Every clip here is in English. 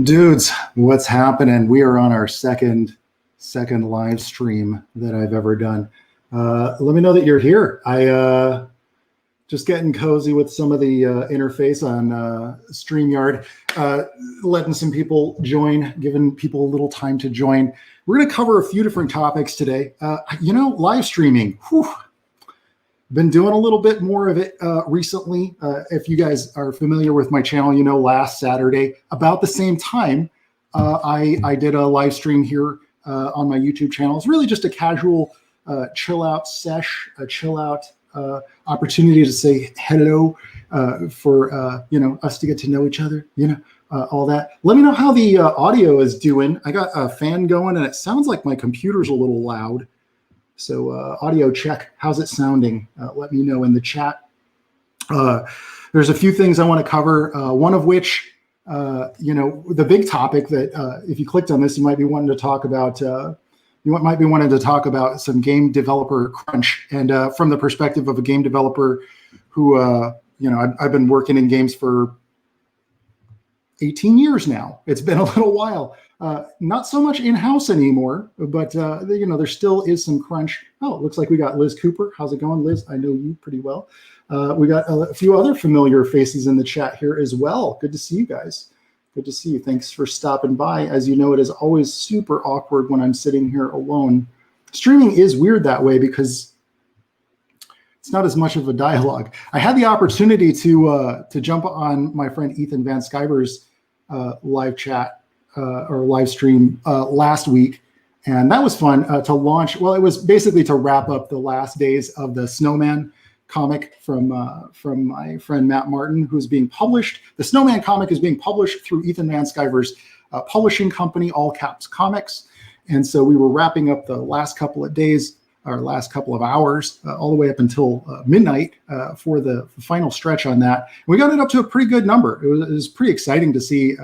Dudes, what's happening? We are on our second live stream that I've ever done. Let me know that you're here. I just getting cozy with some of the interface on StreamYard, letting some people join, giving people a little time to join. We're going to cover a few different topics today. Live streaming. Whew. Been doing a little bit more of it recently. If you guys are familiar with my channel, last Saturday, about the same time, I did a live stream here on my YouTube channel. It's really just a casual chill out sesh, a chill out opportunity to say hello for us to get to know each other, all that. Let me know how the audio is doing. I got a fan going and it sounds like my computer's a little loud. So audio check, how's it sounding? Let me know in the chat. There's a few things I want to cover, one of which, the big topic that if you clicked on this, you might be wanting to talk about, some game developer crunch. And from the perspective of a game developer who, I've been working in games for 18 years now. It's been a little while. Not so much in-house anymore, but there still is some crunch. Oh, it looks like we got Liz Cooper. How's it going, Liz? I know you pretty well. We got a few other familiar faces in the chat here as well. Good to see you guys. Good to see you. Thanks for stopping by. As you know, it is always super awkward when I'm sitting here alone. Streaming is weird that way because it's not as much of a dialogue. I had the opportunity to jump on my friend Ethan Van Sciver's live chat or live stream last week, and that was fun to launch. Well, it was basically to wrap up the last days of the Snowman comic from my friend Matt Martin, who's being published. The Snowman comic is being published through Ethan Van Sciver's publishing company, All Caps Comics, and so we were wrapping up the last couple of days, or last couple of hours, all the way up until midnight for the final stretch on that. And we got it up to a pretty good number. It was pretty exciting to see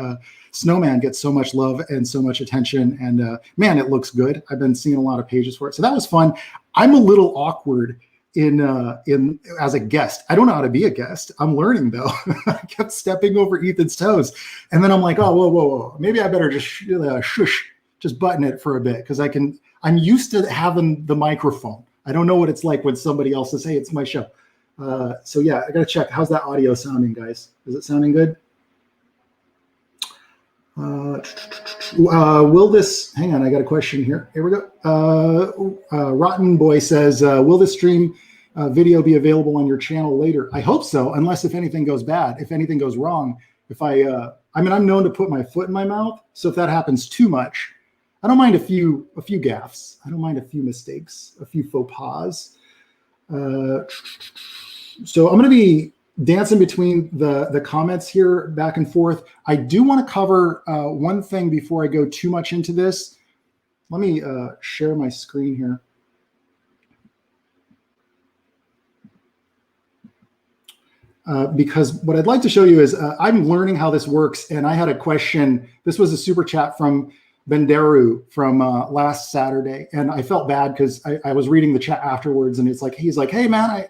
Snowman gets so much love and so much attention, and man, it looks good. I've been seeing a lot of pages for it, so that was fun. I'm a little awkward in as a guest. I don't know how to be a guest. I'm learning though. I kept stepping over Ethan's toes, and then I'm like, oh, whoa, maybe I better just shush, just button it for a bit because I'm used to having the microphone. I don't know what it's like when somebody else says, hey, it's my show. So yeah, I gotta check. How's that audio sounding, guys? Is it sounding good? Will this, hang on, I got a question here. Here we go. Rotten Boy says, will this stream video be available on your channel later? I hope so, unless if anything goes bad, if anything goes wrong, I'm known to put my foot in my mouth. So if that happens too much, I don't mind a few gaffes. I don't mind a few mistakes, a few faux pas. So I'm going to be dancing between the comments here back and forth. I do want to cover one thing before I go too much into this. Let me share my screen here. Because what I'd like to show you is I'm learning how this works. And I had a question. This was a super chat from Benderu from last Saturday. And I felt bad because I was reading the chat afterwards. And he's like, hey, man,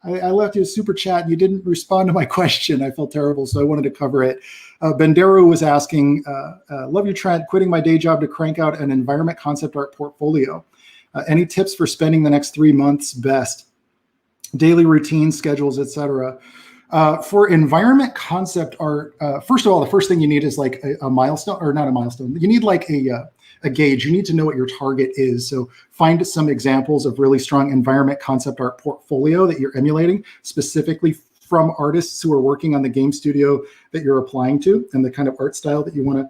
I left you a super chat and you didn't respond to my question. I felt terrible, so I wanted to cover it. Benderu was asking, love you, Trent, quitting my day job to crank out an environment concept art portfolio. Any tips for spending the next 3 months best? Daily routines, schedules, etc. For environment concept art, first of all, the first thing you need is like a milestone, or not a milestone. You need like a gauge. You need to know what your target is. So find some examples of really strong environment concept art portfolio that you're emulating, specifically from artists who are working on the game studio that you're applying to and the kind of art style that you want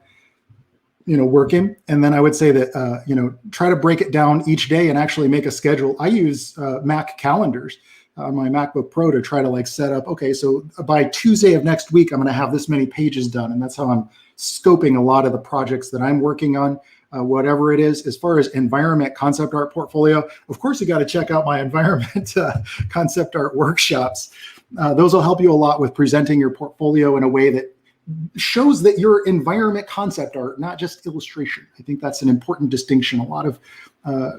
to work in. And then I would say that try to break it down each day and actually make a schedule. I use Mac calendars on my MacBook Pro to try to set up, okay, so by Tuesday of next week, I'm going to have this many pages done. And that's how I'm scoping a lot of the projects that I'm working on. Whatever it is. As far as environment concept art portfolio, of course, you got to check out my environment concept art workshops. Those will help you a lot with presenting your portfolio in a way that shows that you're environment concept art, not just illustration. I think that's an important distinction. A lot of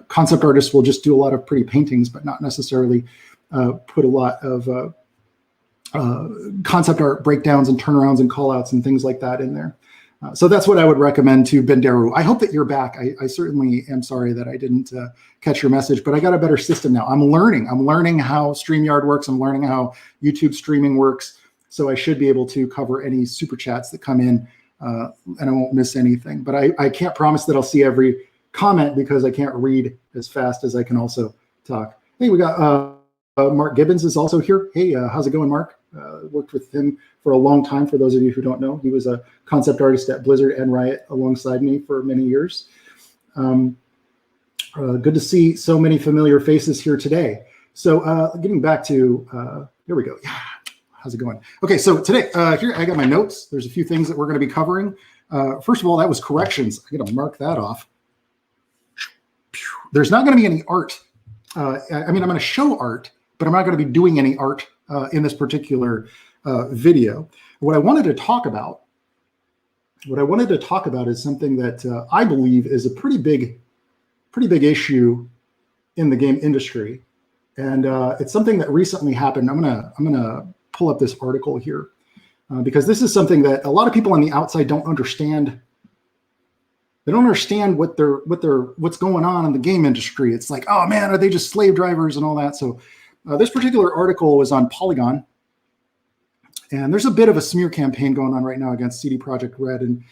concept artists will just do a lot of pretty paintings, but not necessarily put a lot of concept art breakdowns and turnarounds and callouts and things like that in there. So that's what I would recommend to Benderu. I hope that you're back. I certainly am sorry that I didn't catch your message, but I got a better system now. I'm learning how StreamYard works. I'm learning how YouTube streaming works. So I should be able to cover any super chats that come in, and I won't miss anything. But I can't promise that I'll see every comment because I can't read as fast as I can also talk. Hey, we got Mark Gibbons is also here. Hey, how's it going, Mark? Worked with him for a long time. For those of you who don't know, he was a concept artist at Blizzard and Riot alongside me for many years. Good to see so many familiar faces here today. So getting back to, here we go. Yeah, how's it going? Okay, so today, here I got my notes. There's a few things that we're going to be covering. First of all, that was corrections. I got to mark that off. There's not going to be any art. I mean, I'm going to show art, but I'm not going to be doing any art in this particular video. What I wanted to talk about is something that I believe is a pretty big issue in the game industry, and it's something that recently happened. I'm gonna pull up this article here because this is something that a lot of people on the outside don't understand. They don't understand what's going on in the game industry. It's like, oh man, are they just slave drivers and all that? So this particular article was on Polygon, and there's a bit of a smear campaign going on right now against CD Projekt Red. And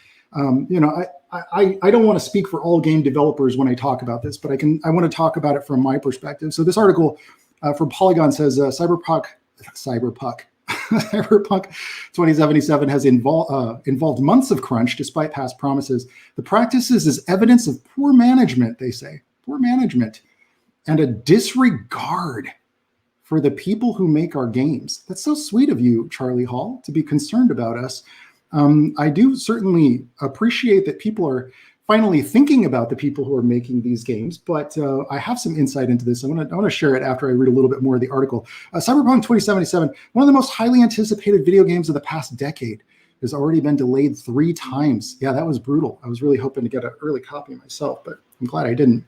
you know, I don't want to speak for all game developers when I talk about this, but I want to talk about it from my perspective. So this article from Polygon says Cyberpunk 2077 has involved months of crunch despite past promises. The practices is evidence of poor management, they say, poor management, and a disregard for the people who make our games. That's so sweet of you, Charlie Hall, to be concerned about us. I do certainly appreciate that people are finally thinking about the people who are making these games, but I have some insight into this. I want to share it after I read a little bit more of the article. Cyberpunk 2077, one of the most highly anticipated video games of the past decade, has already been delayed 3 times. Yeah, that was brutal. I was really hoping to get an early copy myself, but I'm glad I didn't.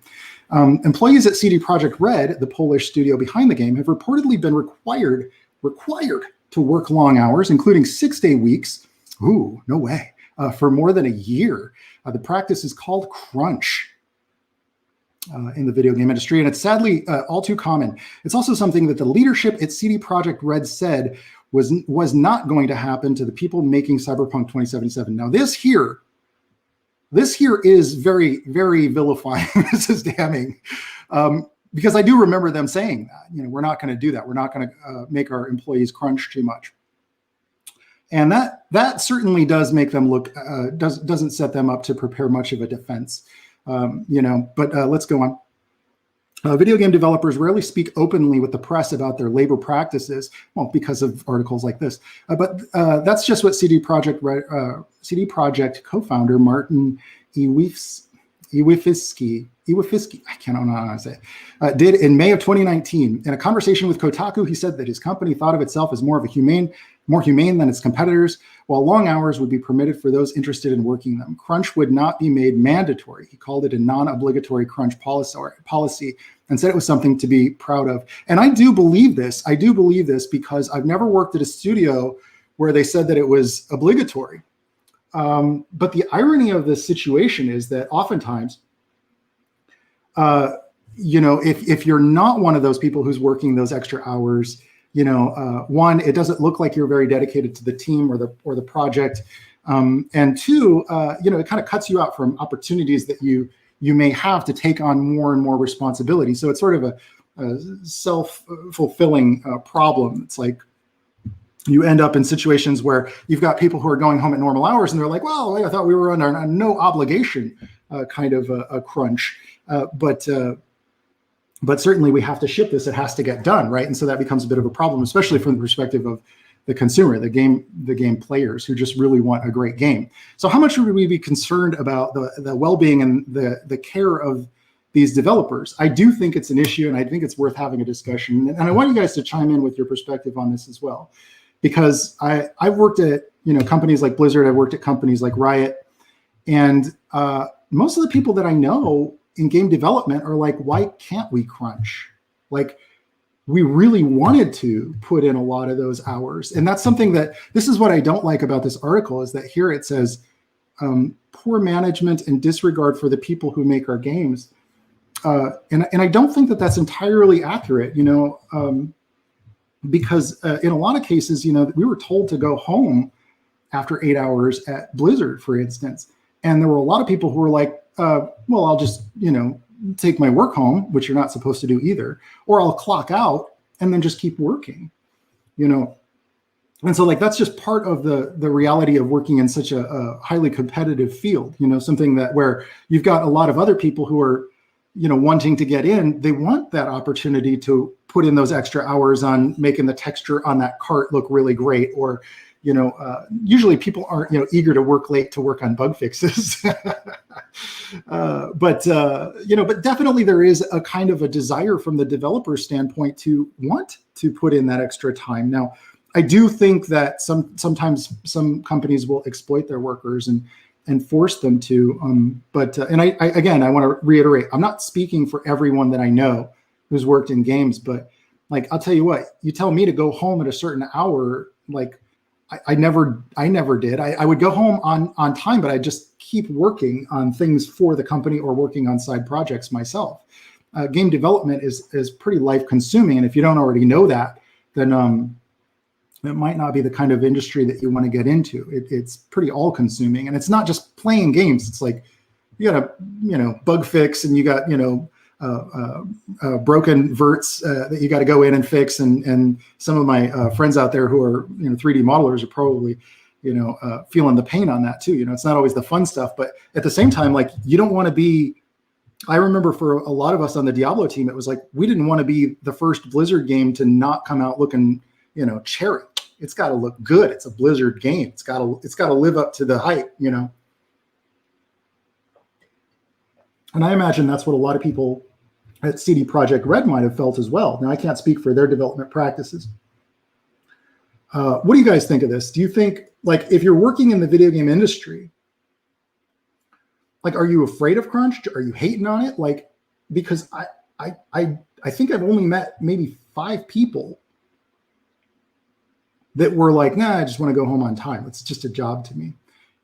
Employees at CD Projekt Red, the Polish studio behind the game, have reportedly been required to work long hours, including 6-day weeks. Ooh, no way. For more than a year. The practice is called crunch in the video game industry, and it's sadly all too common. It's also something that the leadership at CD Projekt Red said was not going to happen to the people making Cyberpunk 2077. Now, this here is very, very vilifying. This is damning, because I do remember them saying that, you know, we're not going to do that. We're not going to make our employees crunch too much. And that certainly does make them look, doesn't set them up to prepare much of a defense, you know, but let's go on. Video game developers rarely speak openly with the press about their labor practices, well, because of articles like this. But that's just what CD Projekt co-founder Martin Iwifisky, I can't know how to say it, did in May of 2019. In a conversation with Kotaku, he said that his company thought of itself as more humane than its competitors, while long hours would be permitted for those interested in working them. Crunch would not be made mandatory. He called it a non-obligatory crunch policy and said it was something to be proud of. And I do believe this. I do believe this because I've never worked at a studio where they said that it was obligatory. But the irony of this situation is that oftentimes, you know, if you're not one of those people who's working those extra hours, you know, one, it doesn't look like you're very dedicated to the team or the project, and two, you know, it kind of cuts you out from opportunities that you may have to take on more and more responsibility. So it's sort of a self-fulfilling problem. It's like you end up in situations where you've got people who are going home at normal hours, and they're like, "Well, I thought we were under a no obligation kind of a crunch," but certainly we have to ship this. It has to get done, right? And so that becomes a bit of a problem, especially from the perspective of the consumer, the game players who just really want a great game. So how much would we be concerned about the well-being and the care of these developers? I do think it's an issue, and I think it's worth having a discussion. And I want you guys to chime in with your perspective on this as well, because I've worked at, you know, companies like Blizzard. I've worked at companies like Riot, and most of the people that I know in game development are like, why can't we crunch? Like, we really wanted to put in a lot of those hours. And that's something that, this is what I don't like about this article, is that here it says, poor management and disregard for the people who make our games. And I don't think that that's entirely accurate, because in a lot of cases, we were told to go home after 8 hours at Blizzard, for instance. And there were a lot of people who were like, well, I'll just, take my work home, which you're not supposed to do either, or I'll clock out and then just keep working, And so that's just part of the reality of working in such a highly competitive field, something that where you've got a lot of other people who are, wanting to get in. They want that opportunity to put in those extra hours on making the texture on that cart look really great, or usually people aren't eager to work late to work on bug fixes. But definitely there is a kind of a desire from the developer standpoint to want to put in that extra time. Now, I do think that sometimes some companies will exploit their workers and force them to. I want to reiterate, I'm not speaking for everyone that I know who's worked in games, but I'll tell you what, you tell me to go home at a certain hour, I never did. I would go home on time, but I just keep working on things for the company or working on side projects myself. Game development is pretty life consuming. And if you don't already know that, then it might not be the kind of industry that you want to get into. It's pretty all consuming. And it's not just playing games. It's like, you got to, bug fix, and you got, broken verts that you got to go in and fix. And some of my friends out there who are 3D modelers are probably feeling the pain on that too. It's not always the fun stuff, but at the same time, you don't want to be. I remember for a lot of us on the Diablo team, it was we didn't want to be the first Blizzard game to not come out looking cherry. It's got to look good. It's a Blizzard game. It's got to live up to the hype. And I imagine that's what a lot of people at CD Projekt Red might have felt as well. Now, I can't speak for their development practices. What do you guys think of this? Do you think, if you're working in the video game industry, are you afraid of crunch? Are you hating on it? Because I think I've only met maybe 5 people that were nah, I just want to go home on time. It's just a job to me.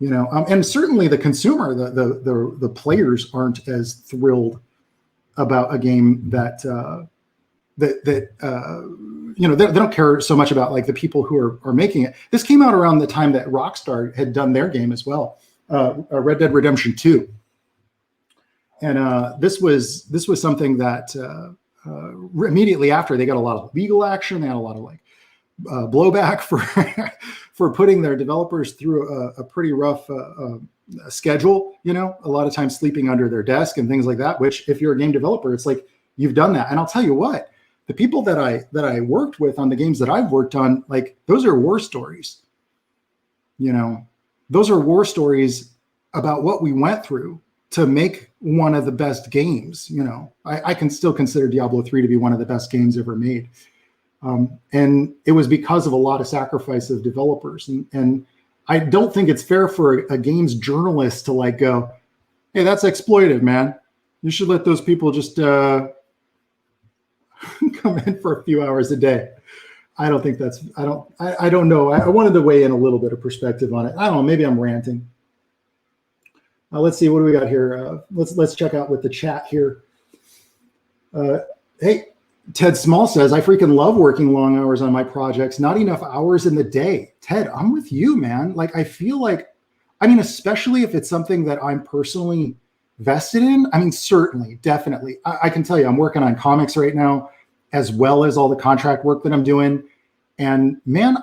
And certainly the consumer, the players aren't as thrilled about a game that they don't care so much about the people who are making it. This came out around the time that Rockstar had done their game as well, Red Dead Redemption 2, and this was something that immediately after they got a lot of legal action. They had a lot of blowback for putting their developers through a pretty rough schedule, a lot of times sleeping under their desk and things like that, which if you're a game developer, it's you've done that. And I'll tell you what, the people that I worked with on the games that I've worked on, those are war stories. Those are war stories about what we went through to make one of the best games. I can still consider Diablo 3 to be one of the best games ever made. And it was because of a lot of sacrifice of developers. And I don't think it's fair for a games journalist to go, hey, that's exploitive, man. You should let those people just come in for a few hours a day. I don't think that's, I don't know. I wanted to weigh in a little bit of perspective on it. I don't know, maybe I'm ranting. Let's see, what do we got here? Let's check out with the chat here. Hey, Ted Small says, I freaking love working long hours on my projects, not enough hours in the day. Ted, I'm with you, man. I feel especially if it's something that I'm personally vested in. Certainly, definitely. I can tell you, I'm working on comics right now, as well as all the contract work that I'm doing. And man,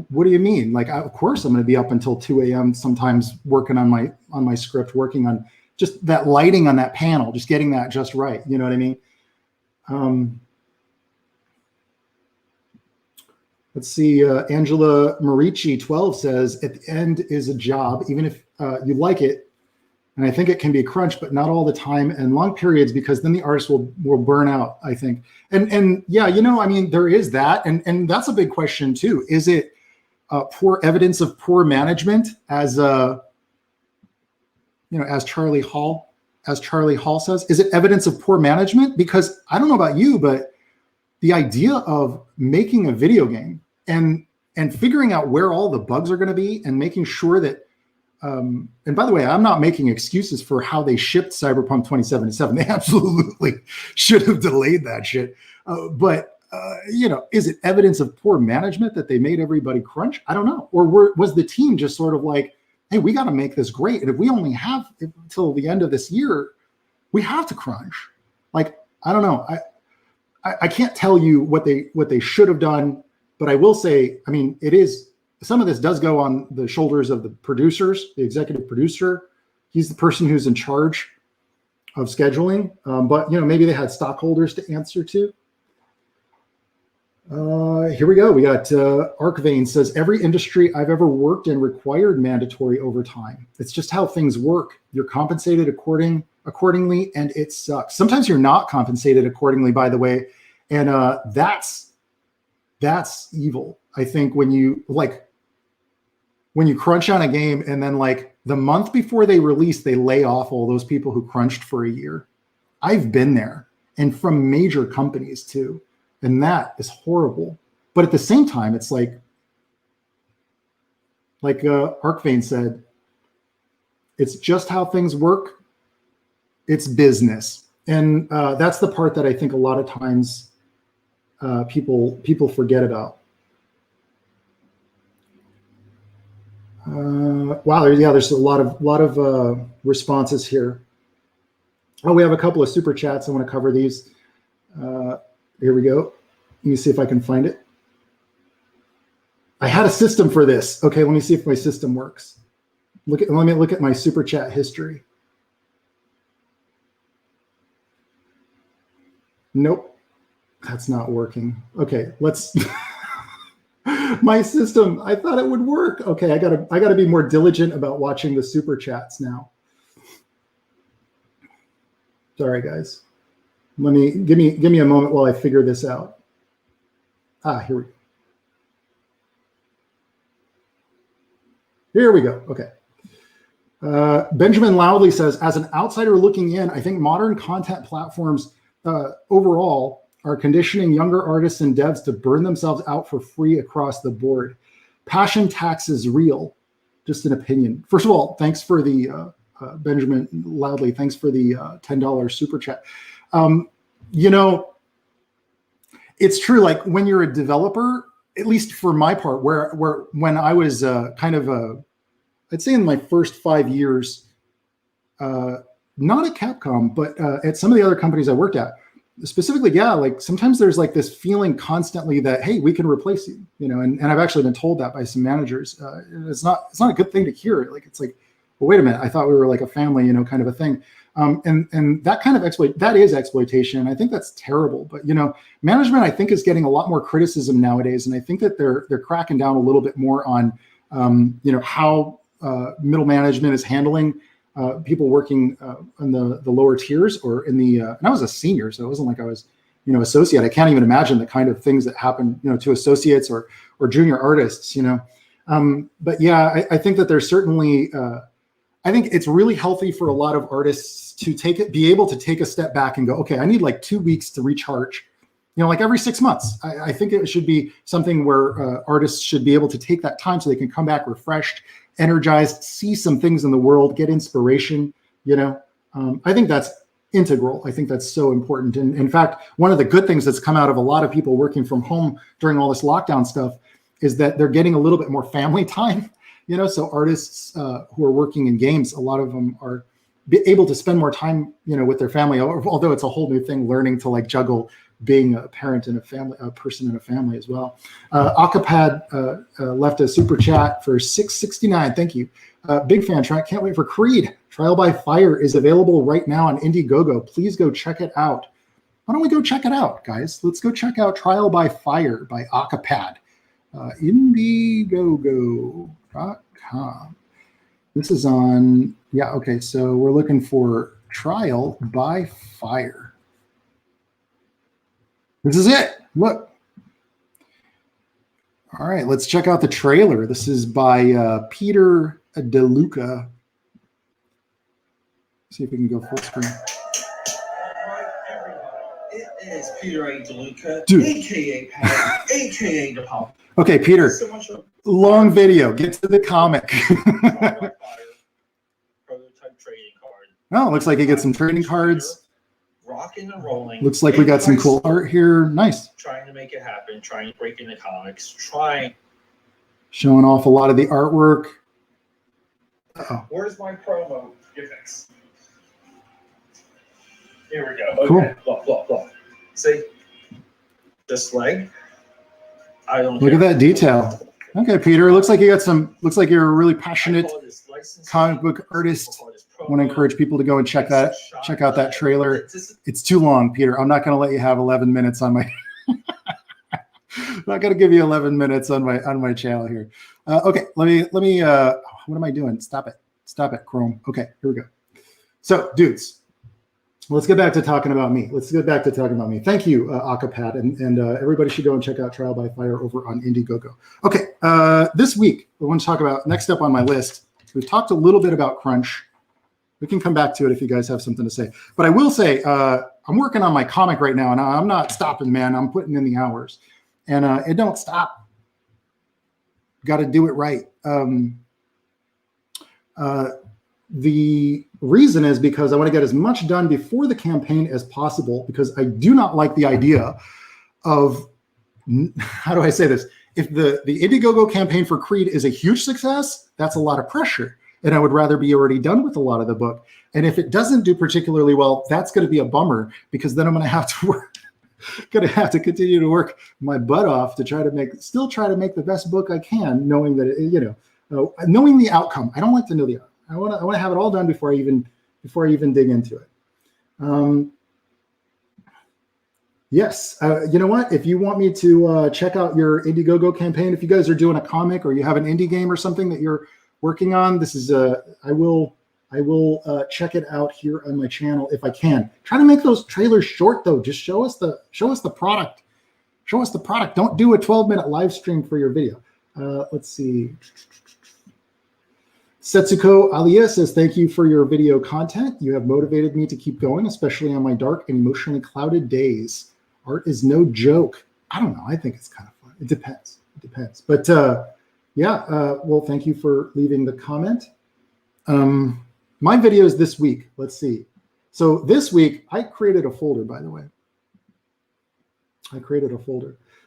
what do you mean? Of course I'm going to be up until 2 a.m. sometimes working on my script, working on just that lighting on that panel, just getting that just right. You know what I mean? Let's see. Angela Marici 12 says, at the end is a job, even if you like it. And I think it can be a crunch, but not all the time and long periods, because then the artist will burn out, I think. And yeah, there is that. And that's a big question too. Is it poor evidence of poor management, as Charlie Hall says? Is it evidence of poor management? Because I don't know about you, but the idea of making a video game and figuring out where all the bugs are going to be and making sure that and by the way, I'm not making excuses for how they shipped Cyberpunk 2077. They absolutely should have delayed that shit. But is it evidence of poor management that they made everybody crunch? I don't know. Or was the team just sort of like, hey, we got to make this great, and if we only have until the end of this year, we have to crunch. Like, I don't know. I can't tell you what they should have done, but I will say, I mean, some of this does go on the shoulders of the producers, the executive producer. He's the person who's in charge of scheduling. But maybe they had stockholders to answer to. Here we go. We got Arcvane says, every industry I've ever worked in required mandatory overtime. It's just how things work. You're compensated accordingly, and it sucks. Sometimes you're not compensated accordingly, by the way, and that's evil. I think when you crunch on a game and then like the month before they release, they lay off all those people who crunched for a year. I've been there, and from major companies too. And that is horrible. But at the same time, it's like Arcvane said, it's just how things work. It's business. And that's the part that I think a lot of times people forget about. Wow, there's a lot of responses here. Oh, we have a couple of super chats. I want to cover these. Here we go. Let me see if I can find it. I had a system for this. Okay, let me see if my system works. Let me look at my super chat history. Nope, that's not working. Okay, let's. My system. I thought it would work. Okay, I gotta be more diligent about watching the super chats now. Sorry, guys. Give me a moment while I figure this out. Here we go. Here we go. Okay. Benjamin Loudly says, as an outsider looking in, I think modern content platforms overall are conditioning younger artists and devs to burn themselves out for free across the board. Passion tax is real. Just an opinion. First of all, thanks for the Benjamin Loudly. Thanks for the $10 super chat. It's true. Like when you're a developer, at least for my part, where when I was I'd say in my first 5 years, not at Capcom, but at some of the other companies I worked at, specifically, like sometimes there's like this feeling constantly that, hey, we can replace you, and I've actually been told that by some managers. It's not a good thing to hear. It's like, well, wait a minute, I thought we were like a family, kind of a thing. And that kind of that is exploitation. I think that's terrible. But management, I think, is getting a lot more criticism nowadays, and I think that they're cracking down a little bit more on how middle management is handling people working in the lower tiers or in the. And I was a senior, so it wasn't like I was associate. I can't even imagine the kind of things that happen to associates or junior artists. But yeah, I think that there's certainly. I think it's really healthy for a lot of artists to be able to take a step back and go, okay, I need like 2 weeks to recharge, like every 6 months. I think it should be something where artists should be able to take that time so they can come back refreshed, energized, see some things in the world, get inspiration. I think that's integral. I think that's so important. And in fact, one of the good things that's come out of a lot of people working from home during all this lockdown stuff is that they're getting a little bit more family time. So artists who are working in games, a lot of them are able to spend more time, with their family. Although it's a whole new thing, learning to like juggle being a parent and a person in a family as well. Akapad left a super chat for $6.69. Thank you. Big fan. Can't wait for Creed. Trial by Fire is available right now on Indiegogo. Please go check it out. Why don't we go check it out, guys? Let's go check out Trial by Fire by Akapad. Indiegogo.com. This is on, okay, so we're looking for Trial by Fire. This is it. Look. All right, let's check out the trailer. This is by Peter DeLuca. See if we can go full screen. It is Peter A. DeLuca, Dude. a.k.a. Pat, a.k.a. DePaul. Okay, Peter, long video. Get to the comic. Oh, looks like you get some trading cards. Rocking and rolling. Looks like we got some cool art here. Nice. Trying to make it happen. Trying to break into comics. Showing off a lot of the artwork. Uh-oh. Where's my promo gimmicks? Here we go. Okay. Cool. Look. See? This leg. I don't Look at that detail. Okay, Peter. It looks like you got some. Looks like you're a really passionate comic book artist. I want to encourage people to go and check out that trailer. It's too long, Peter. I'm not going to let you have 11 minutes on my. I'm not going to give you 11 minutes on my channel here. Okay, let me. What am I doing? Stop it, Chrome. Okay, here we go. So, dudes, let's get back to talking about me. Thank you, Akapat, and everybody should go and check out Trial by Fire over on Indiegogo. Okay, this week we want to talk about, next up on my list, we've talked a little bit about crunch. We can come back to it if you guys have something to say. But I will say, I'm working on my comic right now, and I'm not stopping, man. I'm putting in the hours. And it don't stop. Got to do it right. The reason is because I want to get as much done before the campaign as possible, because I do not like the idea of, how do I say this? If the Indiegogo campaign for Creed is a huge success, that's a lot of pressure. And I would rather be already done with a lot of the book. And if it doesn't do particularly well, that's going to be a bummer, because then I'm going to have to work, continue to work my butt off to try to make the best book I can, knowing that, knowing the outcome. I don't like to know the outcome. I want to have it all done before I even dig into it. Yes. You know what? If you want me to check out your Indiegogo campaign, if you guys are doing a comic or you have an indie game or something that you're working on, this is I will check it out here on my channel if I can. Try to make those trailers short though. Just show us the product. Show us the product. Don't do a 12-minute live stream for your video. Let's see. Setsuko Alia says, thank you for your video content. You have motivated me to keep going, especially on my dark and emotionally clouded days. Art is no joke. I don't know. I think it's kind of fun. It depends. But well, thank you for leaving the comment. My videos this week, let's see. So this week, I created a folder, by the way.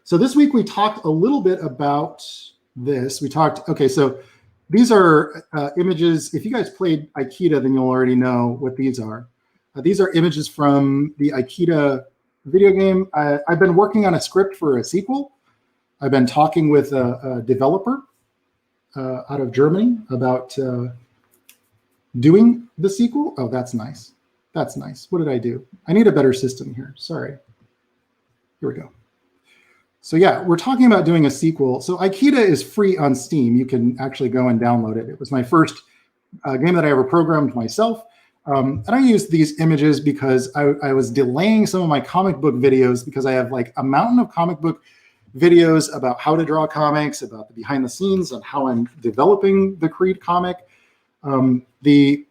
So this week, we talked a little bit about this. So these are images. If you guys played Aikida, then you'll already know what these are. These are images from the Aikida video game. I've been working on a script for a sequel. I've been talking with a developer out of Germany about doing the sequel. Oh, that's nice. What did I do? I need a better system here. Sorry. Here we go. So yeah, we're talking about doing a sequel. So Aikida is free on Steam. You can actually go and download it. It was my first game that I ever programmed myself. And I used these images because I was delaying some of my comic book videos, because I have like a mountain of comic book videos about how to draw comics, about the behind the scenes on how I'm developing the Creed comic. The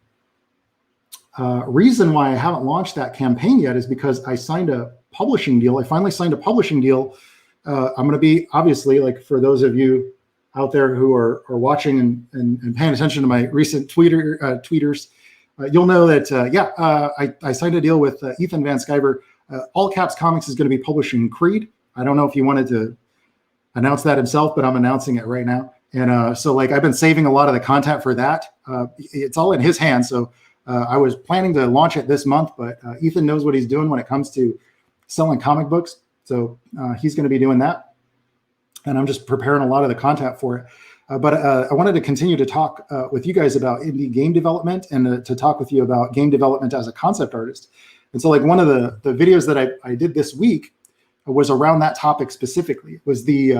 reason why I haven't launched that campaign yet is because I signed a publishing deal. I finally signed a publishing deal. I'm going to be, obviously, like for those of you out there who are watching and paying attention to my recent tweeters, you'll know that, I signed a deal with Ethan Van Sciver. All Caps Comics is going to be publishing Creed. I don't know if he wanted to announce that himself, but I'm announcing it right now. And so like I've been saving a lot of the content for that. It's all in his hands. So I was planning to launch it this month, but Ethan knows what he's doing when it comes to selling comic books. So he's going to be doing that. And I'm just preparing a lot of the content for it. But I wanted to continue to talk with you guys about indie game development, and to talk with you about game development as a concept artist. And so like one of the videos that I did this week was around that topic specifically. It was the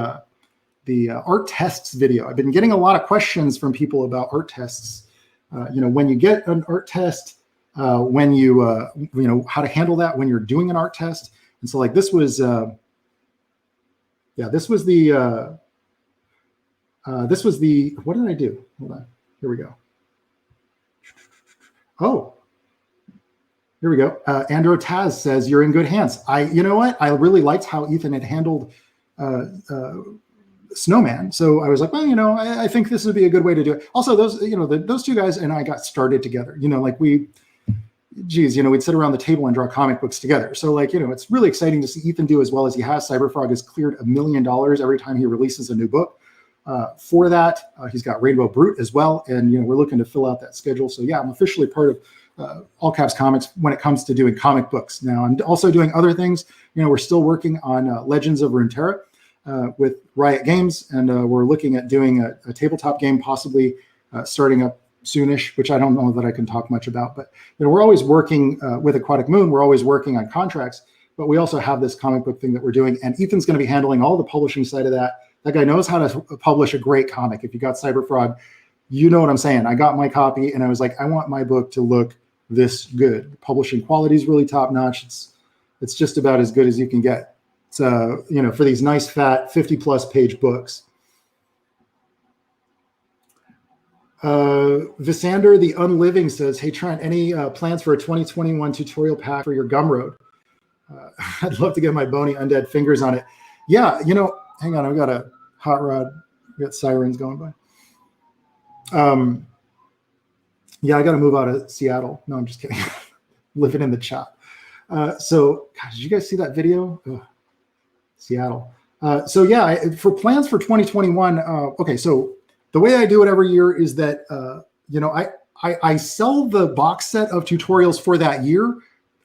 art tests video. I've been getting a lot of questions from people about art tests. When you get an art test, when how to handle that when you're doing an art test. And so like this was the what did I do? Hold on. Here we go. Oh, here we go. Andrew Taz says, you're in good hands. You know what? I really liked how Ethan had handled Snowman. So I was like, well, I think this would be a good way to do it. Also, those two guys and I got started together. geez, we'd sit around the table and draw comic books together. So like, it's really exciting to see Ethan do as well as he has. Cyberfrog has cleared $1 million every time he releases a new book. For that, he's got Rainbow Brute as well. And, we're looking to fill out that schedule. So yeah, I'm officially part of All Caps Comics when it comes to doing comic books. Now I'm also doing other things. We're still working on Legends of Runeterra with Riot Games. And we're looking at doing a tabletop game, possibly starting up soonish, which I don't know that I can talk much about, but we're always working with Aquatic Moon. We're always working on contracts, but we also have this comic book thing that we're doing. And Ethan's going to be handling all the publishing side of that. That guy knows how to publish a great comic. If you got Cyberfrog, you know what I'm saying. I got my copy and I was like, I want my book to look this good. The publishing quality is really top notch. It's just about as good as you can get. So, for these nice fat 50+ page books. Visander the Unliving says, hey Trent, any plans for a 2021 tutorial pack for your Gumroad? I'd love to get my bony undead fingers on it. Yeah, hang on, I've got a hot rod. We got sirens going by. Yeah, I got to move out of Seattle. No, I'm just kidding. Living in the chat. So, gosh, did you guys see that video? Ugh, Seattle. So yeah, for plans for 2021. Okay, so the way I do it every year is that, I sell the box set of tutorials for that year.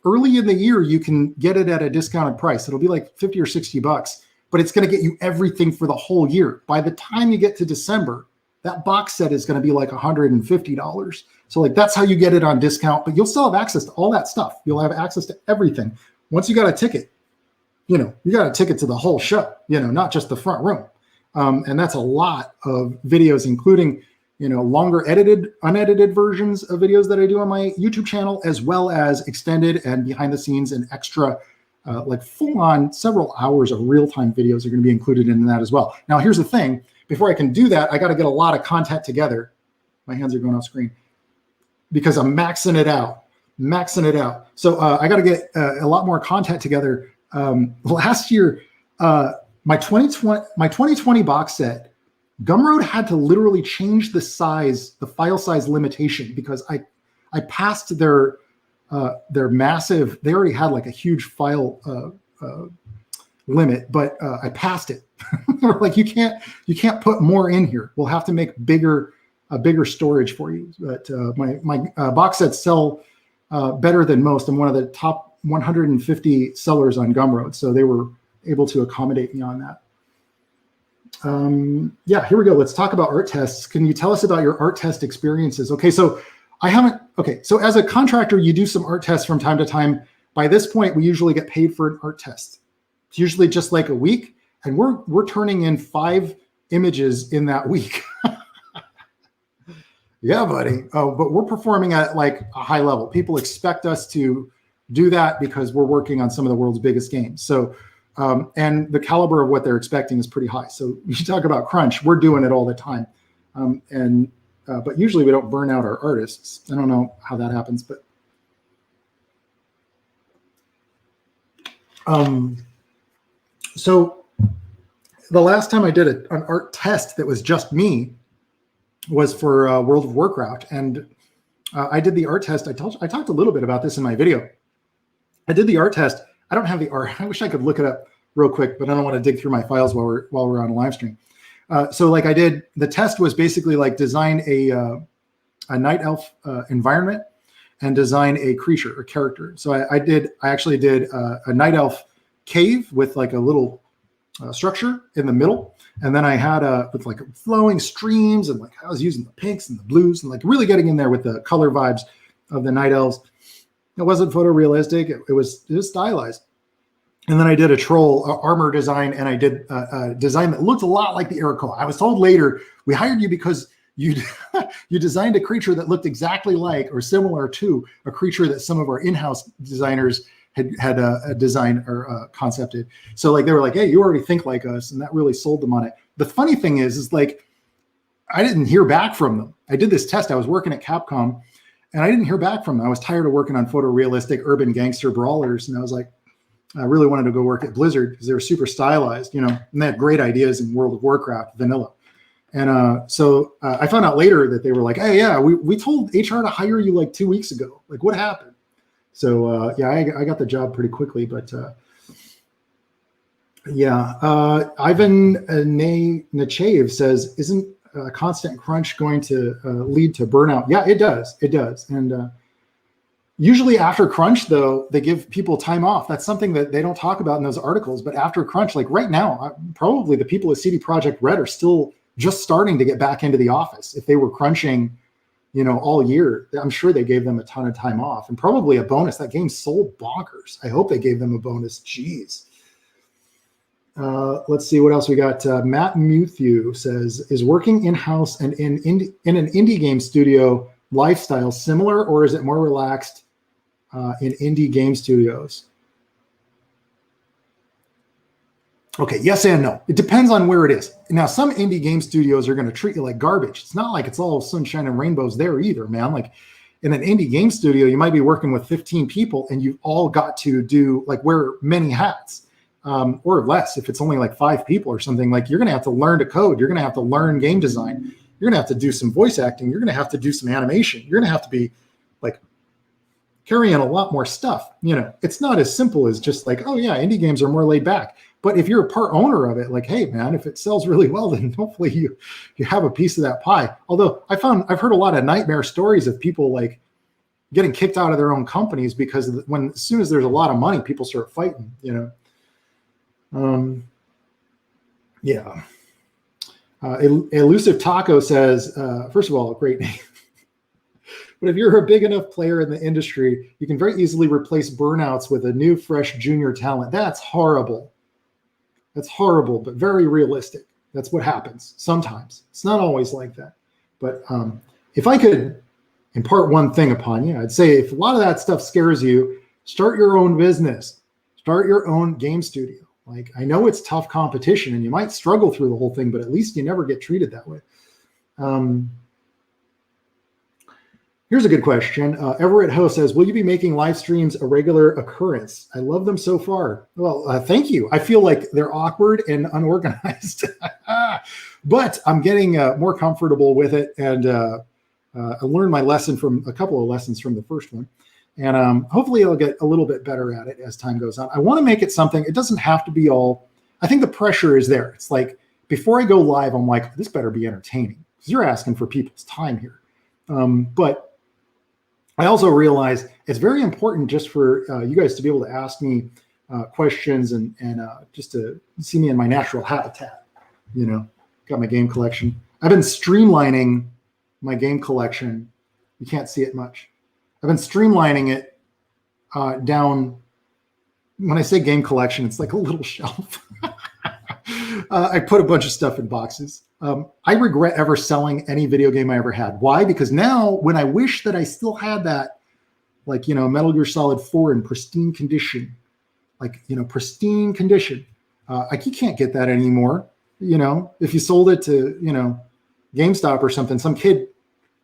Early in the year, you can get it at a discounted price. It'll be like 50 or 60 bucks, but it's going to get you everything for the whole year. By the time you get to December, that box set is going to be like $150. So like, that's how you get it on discount, but you'll still have access to all that stuff. You'll have access to everything. Once you got a ticket, you got a ticket to the whole show, not just the front room. And that's a lot of videos, including, longer unedited versions of videos that I do on my YouTube channel, as well as extended and behind the scenes and extra, like full on several hours of real-time videos are going to be included in that as well. Now, here's the thing. Before I can do that, I got to get a lot of content together. My hands are going off screen because I'm maxing it out. So I got to get a lot more content together. Last year, my 2020 box set, Gumroad had to literally change the file size limitation because I passed their massive. They already had like a huge file limit, but I passed it. They're like, you can't put more in here. We'll have to make bigger storage for you. But my box sets sell better than most. I'm one of the top 150 sellers on Gumroad, so they were able to accommodate me on that. Yeah, here we go. Let's talk about art tests. Can you tell us about your art test experiences? Okay, so so as a contractor, you do some art tests from time to time. By this point, we usually get paid for an art test. It's usually just like a week, and we're turning in 5 images in that week. Yeah, buddy. Oh, but we're performing at like a high level. People expect us to do that because we're working on some of the world's biggest games. So, and the caliber of what they're expecting is pretty high. So you talk about crunch, we're doing it all the time. But usually we don't burn out our artists. I don't know how that happens, but so the last time I did an art test that was just me was for World of Warcraft. And I did the art test. I talked a little bit about this in my video. I did the art test. I don't have the art. I wish I could look it up real quick, but I don't want to dig through my files while we're on a live stream. So like the test was basically like design a night elf environment and design a creature or character. So I actually did a night elf cave with like a little structure in the middle. And then I had with like flowing streams, and like I was using the pinks and the blues and like really getting in there with the color vibes of the night elves. It wasn't photorealistic. It was stylized. And then I did a troll armor design, and I did a design that looked a lot like the Arakoa. I was told later, we hired you because you designed a creature that looked exactly like or similar to a creature that some of our in-house designers had designed or concepted. So like they were like, hey, you already think like us, and that really sold them on it. The funny thing is like I didn't hear back from them. I did this test. I was working at Capcom, and I didn't hear back from them. I was tired of working on photorealistic urban gangster brawlers, and I was like, I really wanted to go work at Blizzard because they were super stylized, and they had great ideas in World of Warcraft vanilla. And so I found out later that they were like, hey, yeah, we told HR to hire you like 2 weeks ago. Like, what happened? So yeah, I got the job pretty quickly, but yeah. Ivan Nachayev says, isn't constant crunch going to lead to burnout? Yeah, it does. It does. And usually after crunch, though, they give people time off. That's something that they don't talk about in those articles. But after crunch, like right now, probably the people at CD Projekt Red are still just starting to get back into the office. If they were crunching, all year, I'm sure they gave them a ton of time off and probably a bonus. That game sold bonkers. I hope they gave them a bonus. Jeez. Let's see what else we got. Matt Muthew says, is working in-house and in an indie game studio lifestyle similar, or is it more relaxed in indie game studios? Okay, yes and no. It depends on where it is. Now, some indie game studios are going to treat you like garbage. It's not like it's all sunshine and rainbows there either, man. Like in an indie game studio, you might be working with 15 people and you've all got to do wear many hats. Or less if it's only like 5 people or something. Like you're going to have to learn to code. You're going to have to learn game design. You're going to have to do some voice acting. You're going to have to do some animation. You're going to have to be like carrying a lot more stuff. It's not as simple as just like, oh yeah, indie games are more laid back. But if you're a part owner of it, like, hey man, if it sells really well, then hopefully you have a piece of that pie. Although I've heard a lot of nightmare stories of people like getting kicked out of their own companies because as soon as there's a lot of money, people start fighting, Yeah. Elusive Taco says, first of all, great name. But if you're a big enough player in the industry, you can very easily replace burnouts with a new, fresh junior talent. That's horrible. That's horrible, but very realistic. That's what happens sometimes. It's not always like that. But if I could impart one thing upon you, I'd say if a lot of that stuff scares you, start your own business. Start your own game studio. Like, I know it's tough competition and you might struggle through the whole thing, but at least you never get treated that way. Here's a good question. Everett Ho says, will you be making live streams a regular occurrence? I love them so far. Well, thank you. I feel like they're awkward and unorganized, but I'm getting more comfortable with it. And I learned my lesson from a couple of lessons from the first one. And hopefully I'll get a little bit better at it as time goes on. I want to make it something, it doesn't have to be all, I think the pressure is there. It's like, before I go live, I'm like, this better be entertaining because you're asking for people's time here. But I also realize it's very important just for you guys to be able to ask me questions and just to see me in my natural habitat. Got my game collection. I've been streamlining my game collection. You can't see it much. I've been streamlining it down. When I say game collection, it's like a little shelf. I put a bunch of stuff in boxes. I regret ever selling any video game I ever had. Why? Because now when I wish that I still had that, Metal Gear Solid 4 in pristine condition, pristine condition, you can't get that anymore. If you sold it to, GameStop or something, some kid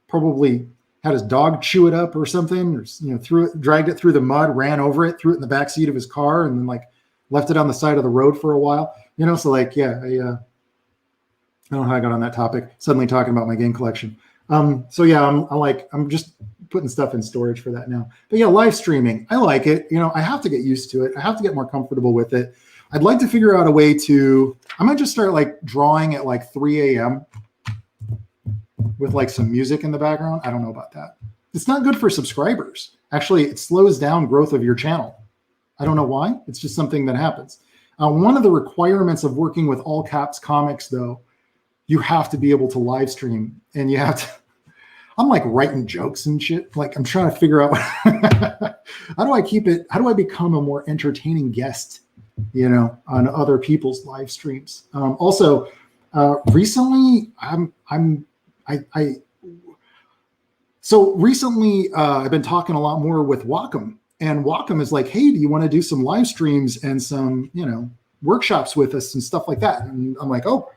probably had his dog chew it up or something, or dragged it through the mud, ran over it, threw it in the back seat of his car, and then left it on the side of the road for a while. So I don't know how I got on that topic. Suddenly talking about my game collection. So yeah, I'm just putting stuff in storage for that now. But yeah, live streaming, I like it. I have to get used to it. I have to get more comfortable with it. I'd like to figure out a way to. I might just start drawing at 3 a.m. with some music in the background. I don't know about that. It's not good for subscribers. Actually, it slows down growth of your channel. I don't know why. It's just something that happens. One of the requirements of working with All Caps Comics, though, you have to be able to live stream, and you have to. I'm writing jokes and shit. I'm trying to figure out how do I keep it? How do I become a more entertaining guest, on other people's live streams? Also, recently, recently I've been talking a lot more with Wacom, and Wacom is like, hey, do you want to do some live streams and some, workshops with us and stuff like that? And I'm like, oh,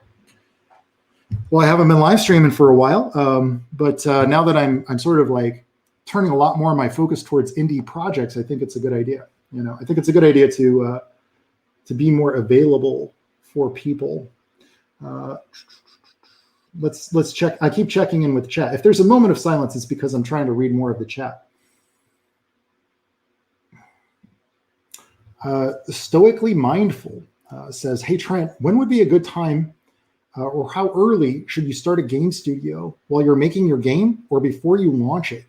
well, I haven't been live streaming for a while. But now that I'm sort of turning a lot more of my focus towards indie projects, I think it's a good idea. I think it's a good idea to be more available for people. Let's check. I keep checking in with the chat. If there's a moment of silence, it's because I'm trying to read more of the chat. Stoically Mindful says, hey, Trent, when would be a good time or how early should you start a game studio while you're making your game or before you launch it?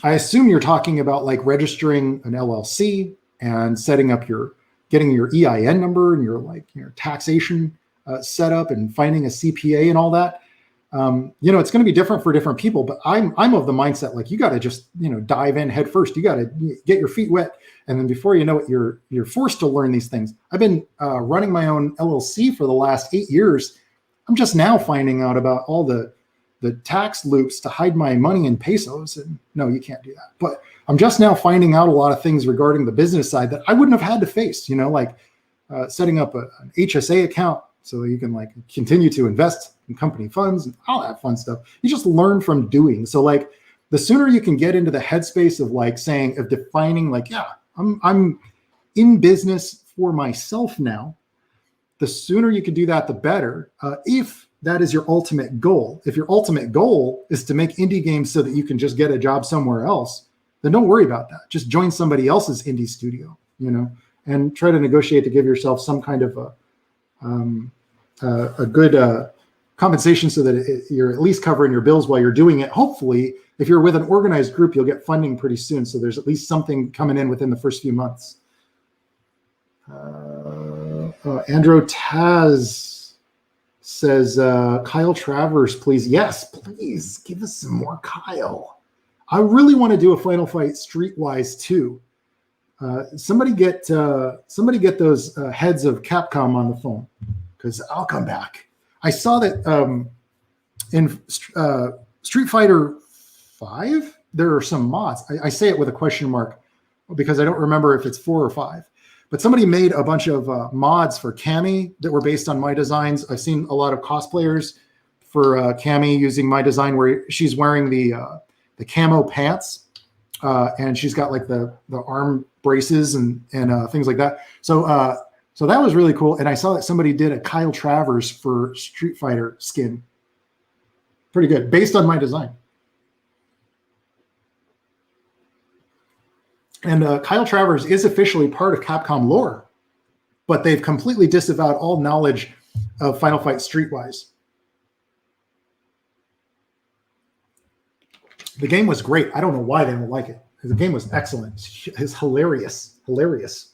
I assume you're talking about like registering an LLC and setting up getting your EIN number and your taxation set up and finding a CPA and all that. It's going to be different for different people, but I'm of the mindset, like you got to just, dive in head first. You got to get your feet wet. And then before you know it, you're forced to learn these things. I've been running my own LLC for the last 8 years. I'm just now finding out about all the tax loops to hide my money in pesos. And no, you can't do that. But I'm just now finding out a lot of things regarding the business side that I wouldn't have had to face, like setting up an HSA account so you can like continue to invest in company funds and all that fun stuff. You just learn from doing. So like the sooner you can get into the headspace of defining like, yeah, I'm in business for myself now, the sooner you can do that, the better. If that is your ultimate goal. If your ultimate goal is to make indie games so that you can just get a job somewhere else, then don't worry about that. Just join somebody else's indie studio, and try to negotiate to give yourself some kind of a good compensation so that you're at least covering your bills while you're doing it. Hopefully, if you're with an organized group, you'll get funding pretty soon. So there's at least something coming in within the first few months. Andrew Taz says, Kyle Travers, please. Yes, please give us some more Kyle. I really want to do a Final Fight Streetwise too. Somebody get those heads of Capcom on the phone, because I'll come back. I saw that in Street Fighter 5, there are some mods. I say it with a question mark because I don't remember if it's 4 or 5. But somebody made a bunch of mods for Cammy that were based on my designs. I've seen a lot of cosplayers for Cammy using my design where she's wearing the camo pants and she's got like the arm braces and things like that. So that was really cool. And I saw that somebody did a Kyle Travers for Street Fighter skin. Pretty good, based on my design. And Kyle Travers is officially part of Capcom lore, but they've completely disavowed all knowledge of Final Fight Streetwise. The game was great. I don't know why they don't like it. The game was excellent. It's hilarious. Hilarious.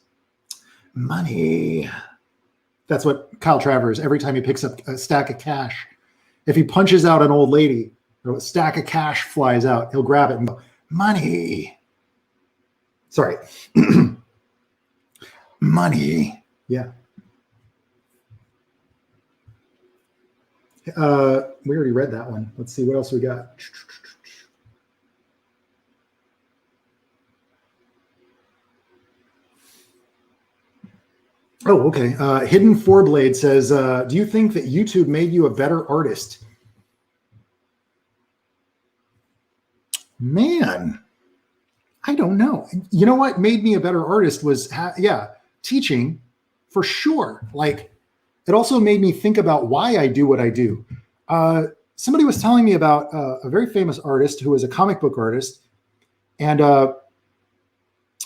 Money. That's what Kyle Travers, every time he picks up a stack of cash, if he punches out an old lady, a stack of cash flies out, he'll grab it and go, money. Sorry. Money. Yeah. We already read that one. Let's see what else we got. Oh, okay. Hidden Fourblade says, do you think that YouTube made you a better artist? Man, I don't know. You know what made me a better artist was, teaching for sure. Like, it also made me think about why I do what I do. Somebody was telling me about a very famous artist who was a comic book artist, and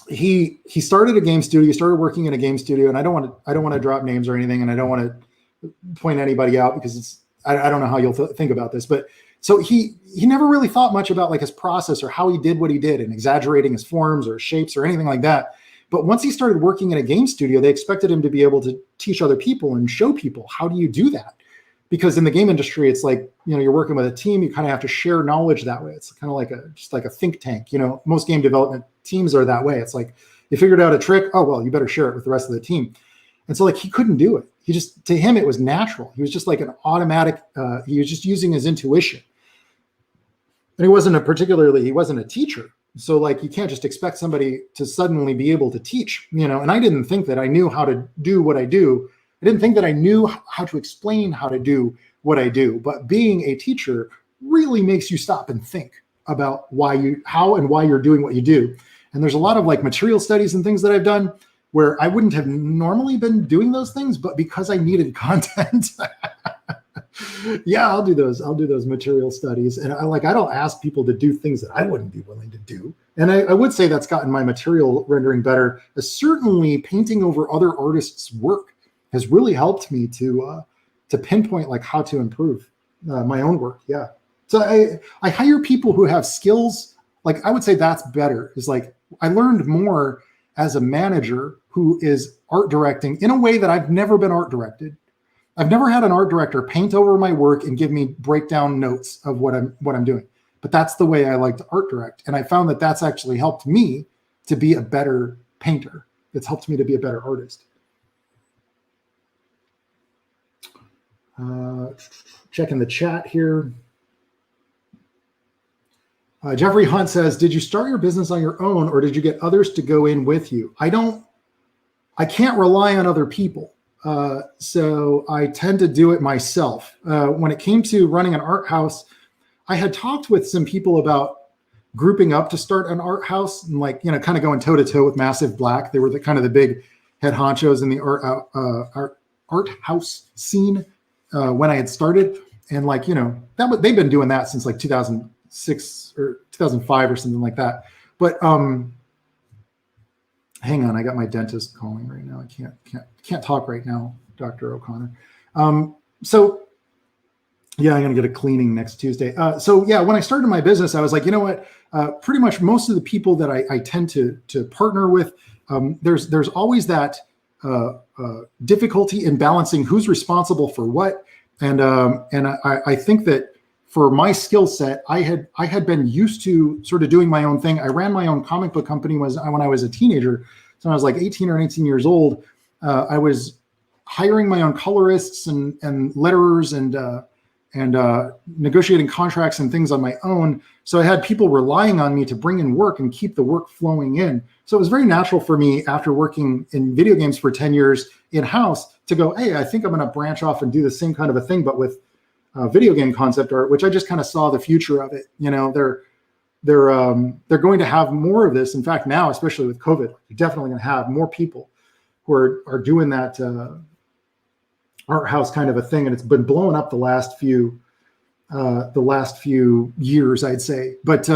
he started a game studio. He started working in a game studio, and I don't want to drop names or anything, and I don't want to point anybody out because I don't know how you'll think about this, but so he never really thought much about like his process or how he did what he did and exaggerating his forms or shapes or anything like that. But once he started working in a game studio, they expected him to be able to teach other people and show people, how do you do that? Because in the game industry, it's like, you're working with a team, you kind of have to share knowledge that way. It's kind of like just like a think tank. Most game development teams are that way. It's like, you figured out a trick, oh, well, you better share it with the rest of the team. And so like, he couldn't do it. To him, it was natural. He was just like an automatic, he was just using his intuition. And he wasn't a teacher. So like, you can't just expect somebody to suddenly be able to teach, and I didn't think that I knew how to do what I do. I didn't think that I knew how to explain how to do what I do, but being a teacher really makes you stop and think about how and why you're doing what you do. And there's a lot of like material studies and things that I've done where I wouldn't have normally been doing those things, but because I needed content, I'll do those material studies. And I don't ask people to do things that I wouldn't be willing to do. And I would say that's gotten my material rendering better. Certainly painting over other artists' work has really helped me to pinpoint like how to improve my own work. Yeah. So I hire people who have skills. Like I would say that's better. Is like I learned more as a manager who is art directing in a way that I've never been art directed. I've never had an art director paint over my work and give me breakdown notes of what I'm doing. But that's the way I like to art direct. And I found that that's actually helped me to be a better painter. It's helped me to be a better artist. Checking the chat here. Jeffrey Hunt says, did you start your business on your own or did you get others to go in with you? I can't rely on other people. So I tend to do it myself. When it came to running an art house, I had talked with some people about grouping up to start an art house and like, you know, kind of going toe to toe with Massive Black. They were the kind of the big head honchos in the art house scene when I had started. And like, you know, they've been doing that since like 2006 or 2005 or something like that. But hang on, I got my dentist calling right now. I can't talk right now, Dr. O'Connor. So yeah, I'm gonna get a cleaning next Tuesday. So yeah, when I started my business, I was like, you know what? Pretty much most of the people that I tend to partner with, there's always that difficulty in balancing who's responsible for what. And I think that for my skill set, I had been used to sort of doing my own thing. I ran my own comic book company when I was a teenager. So when I was like 18 or 19 years old, I was hiring my own colorists and letterers and negotiating contracts and things on my own. So I had people relying on me to bring in work and keep the work flowing in. So it was very natural for me after working in video games for 10 years in-house to go, hey, I think I'm going to branch off and do the same kind of a thing, but with video game concept art, which I just kind of saw the future of it. You know, they're going to have more of this. In fact, now, especially with COVID, you're definitely going to have more people who are doing that art house kind of a thing, and it's been blowing up the last few years, I'd say. But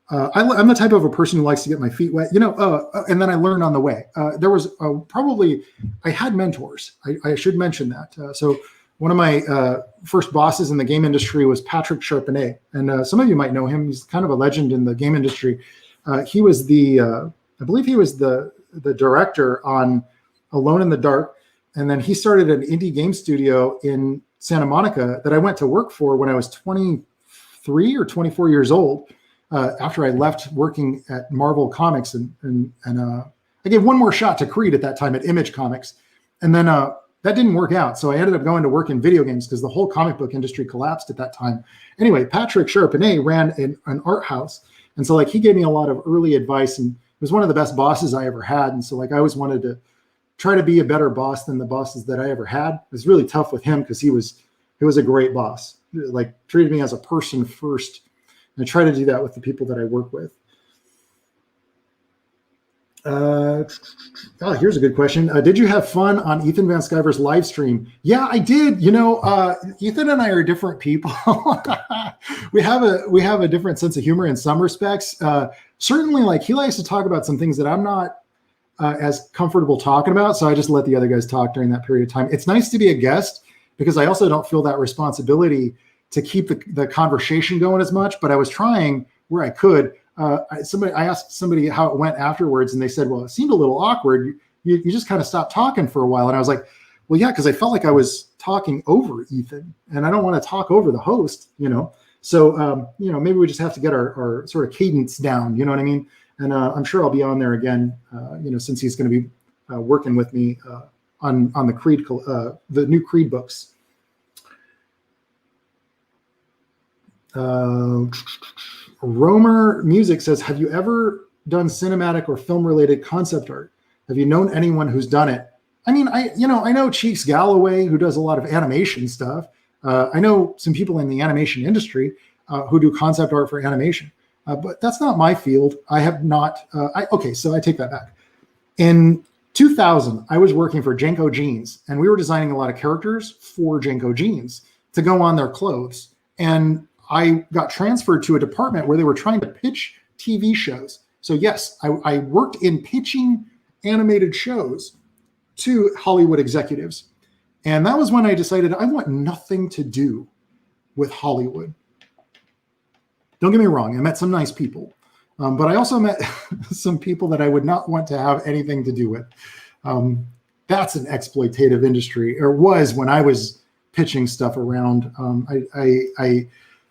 I'm the type of a person who likes to get my feet wet, you know. And then I learned on the way. There was I had mentors. I should mention that. So one of my first bosses in the game industry was Patrick Sharpenay, and some of you might know him. He's kind of a legend in the game industry. He was I believe he was the director on Alone in the Dark. And then he started an indie game studio in Santa Monica that I went to work for when I was 23 or 24 years old, after I left working at Marvel Comics. And I gave one more shot to Creed at that time at Image Comics. And then that didn't work out. So I ended up going to work in video games because the whole comic book industry collapsed at that time. Anyway, Patrick Sharpenay ran an art house. And so like he gave me a lot of early advice and was one of the best bosses I ever had. And so like I always wanted to try to be a better boss than the bosses that I ever had. It was really tough with him because he was a great boss, like treated me as a person first. And I try to do that with the people that I work with. Here's a good question. Did you have fun on Ethan Van Sciver's live stream? Yeah, I did. You know, Ethan and I are different people. we have a different sense of humor in some respects. Certainly, like he likes to talk about some things that I'm not as comfortable talking about. So I just let the other guys talk during that period of time. It's nice to be a guest because I also don't feel that responsibility to keep the conversation going as much, but I was trying where I could. I asked somebody how it went afterwards and they said, well, it seemed a little awkward. You just kind of stopped talking for a while. And I was like, well, yeah, because I felt like I was talking over Ethan and I don't want to talk over the host, you know? So, you know, maybe we just have to get our sort of cadence down, you know what I mean? And I'm sure I'll be on there again, you know, since he's going to be working with me on the Creed, the new Creed books. Romer Music says, have you ever done cinematic or film-related concept art? Have you known anyone who's done it? I mean, I know Cheeks Galloway, who does a lot of animation stuff. I know some people in the animation industry who do concept art for animation. But that's not my field. I have not. Okay, so I take that back. In 2000, I was working for Jenko Jeans, and we were designing a lot of characters for Jenko Jeans to go on their clothes. And I got transferred to a department where they were trying to pitch TV shows. So yes, I worked in pitching animated shows to Hollywood executives. And that was when I decided I want nothing to do with Hollywood. Don't get me wrong, I met some nice people, but I also met some people that I would not want to have anything to do with. That's an exploitative industry, or was when I was pitching stuff around.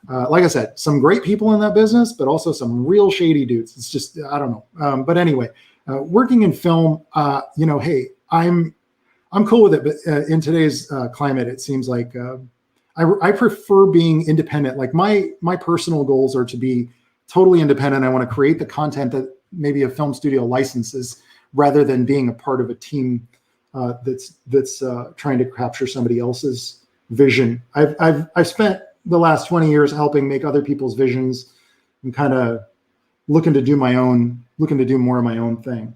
Like I said, some great people in that business, but also some real shady dudes. It's just, I don't know. But anyway, working in film, hey, I'm cool with it. But in today's climate, it seems like I prefer being independent. Like my personal goals are to be totally independent. I want to create the content that maybe a film studio licenses, rather than being a part of a team that's trying to capture somebody else's vision. I've spent the last 20 years helping make other people's visions, and kind of looking to do more of my own thing.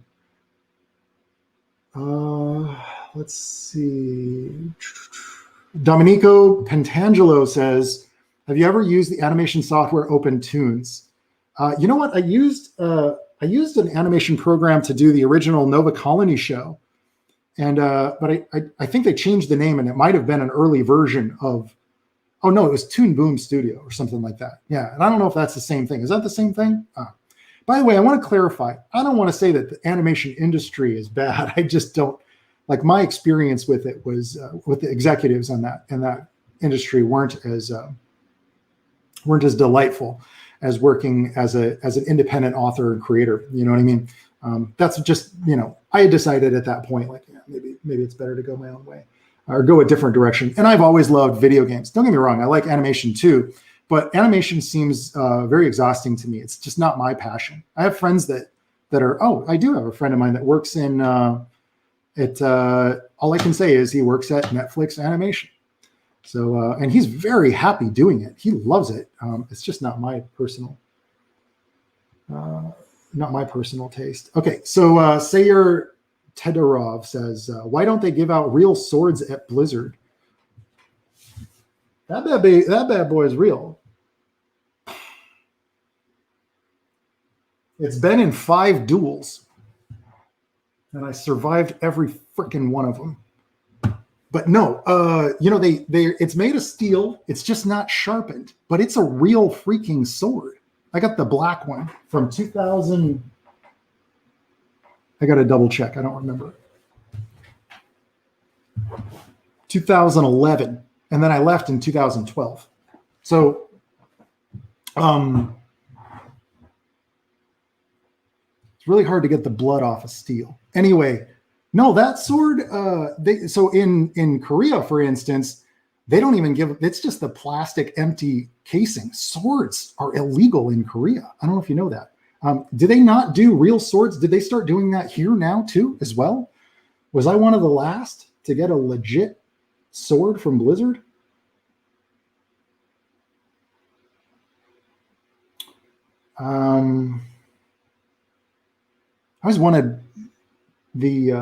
Let's see. Domenico Pentangelo says, have you ever used the animation software OpenToons? You know what? I used an animation program to do the original Nova Colony show. And but I think they changed the name, and it might have been an early version of, oh no, it was Toon Boom Studio or something like that. Yeah, and I don't know if that's the same thing. Is that the same thing? By the way, I want to clarify. I don't want to say that the animation industry is bad. I just don't, like, my experience with it was with the executives on that industry weren't as delightful as working as an independent author and creator. You know what I mean? That's just, I had decided at that point, like, yeah, maybe it's better to go my own way or go a different direction. And I've always loved video games. Don't get me wrong, I like animation too, but animation seems very exhausting to me. It's just not my passion. I have friends that are, I do have a friend of mine that works in, all I can say is he works at Netflix Animation. So, and he's very happy doing it. He loves it. It's just not my personal taste. Okay, so Sayer Tedorov says, why don't they give out real swords at Blizzard? That bad boy is real. It's been in 5 duels, and I survived every freaking one of them. But no, it's made of steel. It's just not sharpened, but it's a real freaking sword. I got the black one from 2000. I got to double check. I don't remember. 2011. And then I left in 2012. So, it's really hard to get the blood off of steel. Anyway, no, that sword, so in Korea, for instance, they don't even it's just the plastic empty casing. Swords are illegal in Korea. I don't know if you know that. Do they not do real swords? Did they start doing that here now too, as well? Was I one of the last to get a legit sword from Blizzard? I always wanted they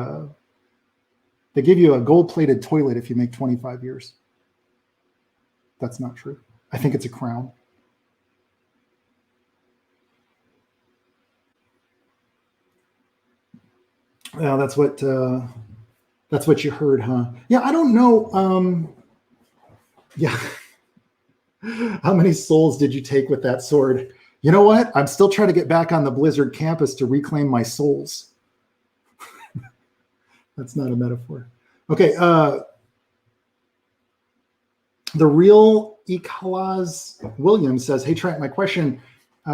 give you a gold-plated toilet if you make 25 years. That's not true. I think it's a crown. Yeah, that's what you heard, huh? Yeah, I don't know. Yeah. How many souls did you take with that sword? You know what? I'm still trying to get back on the Blizzard campus to reclaim my souls. That's not a metaphor. Okay. The real Ekalaz Williams says, hey, Trent, my question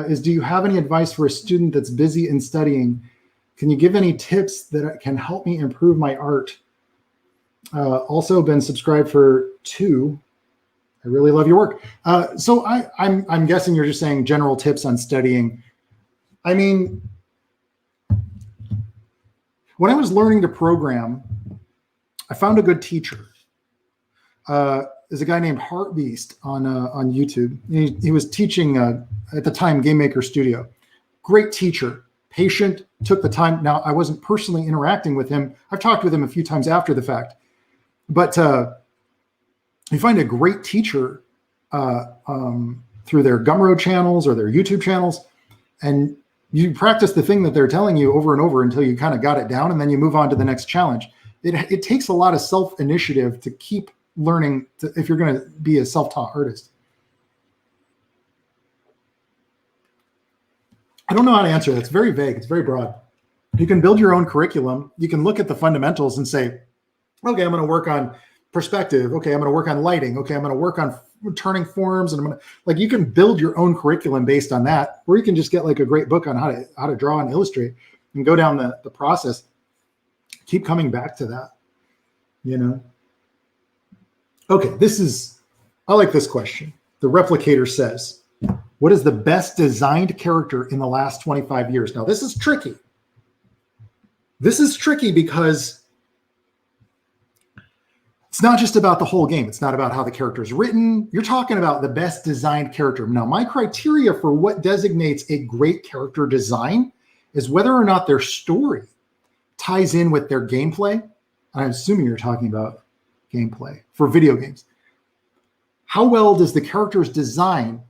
is, do you have any advice for a student that's busy in studying? Can you give any tips that can help me improve my art? Also been subscribed for 2. I really love your work. So I'm guessing you're just saying general tips on studying. I mean, when I was learning to program, I found a good teacher. There's a guy named Heartbeast on YouTube. He was teaching at the time Game Maker Studio. Great teacher, patient, took the time. Now, I wasn't personally interacting with him. I've talked with him a few times after the fact. But you find a great teacher through their Gumroad channels or their YouTube channels, and You practice the thing that they're telling you over and over until you kind of got it down, and then you move on to the next challenge. It takes a lot of self-initiative to keep learning if you're going to be a self-taught artist. I don't know how to answer that. It's very vague. It's very broad. You can build your own curriculum. You can look at the fundamentals and say, okay, I'm going to work on perspective. Okay, I'm going to work on lighting. Okay, I'm going to work on turning forms, and I'm going to, like, you can build your own curriculum based on that, or you can just get like a great book on how to draw and illustrate and go down the process. Keep coming back to that, you know. Okay, I like this question. The replicator says, what is the best designed character in the last 25 years? Now, this is tricky. This is tricky because it's not just about the whole game. It's not about how the character is written. You're talking about the best designed character. Now, my criteria for what designates a great character design is whether or not their story ties in with their gameplay. I'm assuming you're talking about gameplay for video games. How well does the character's design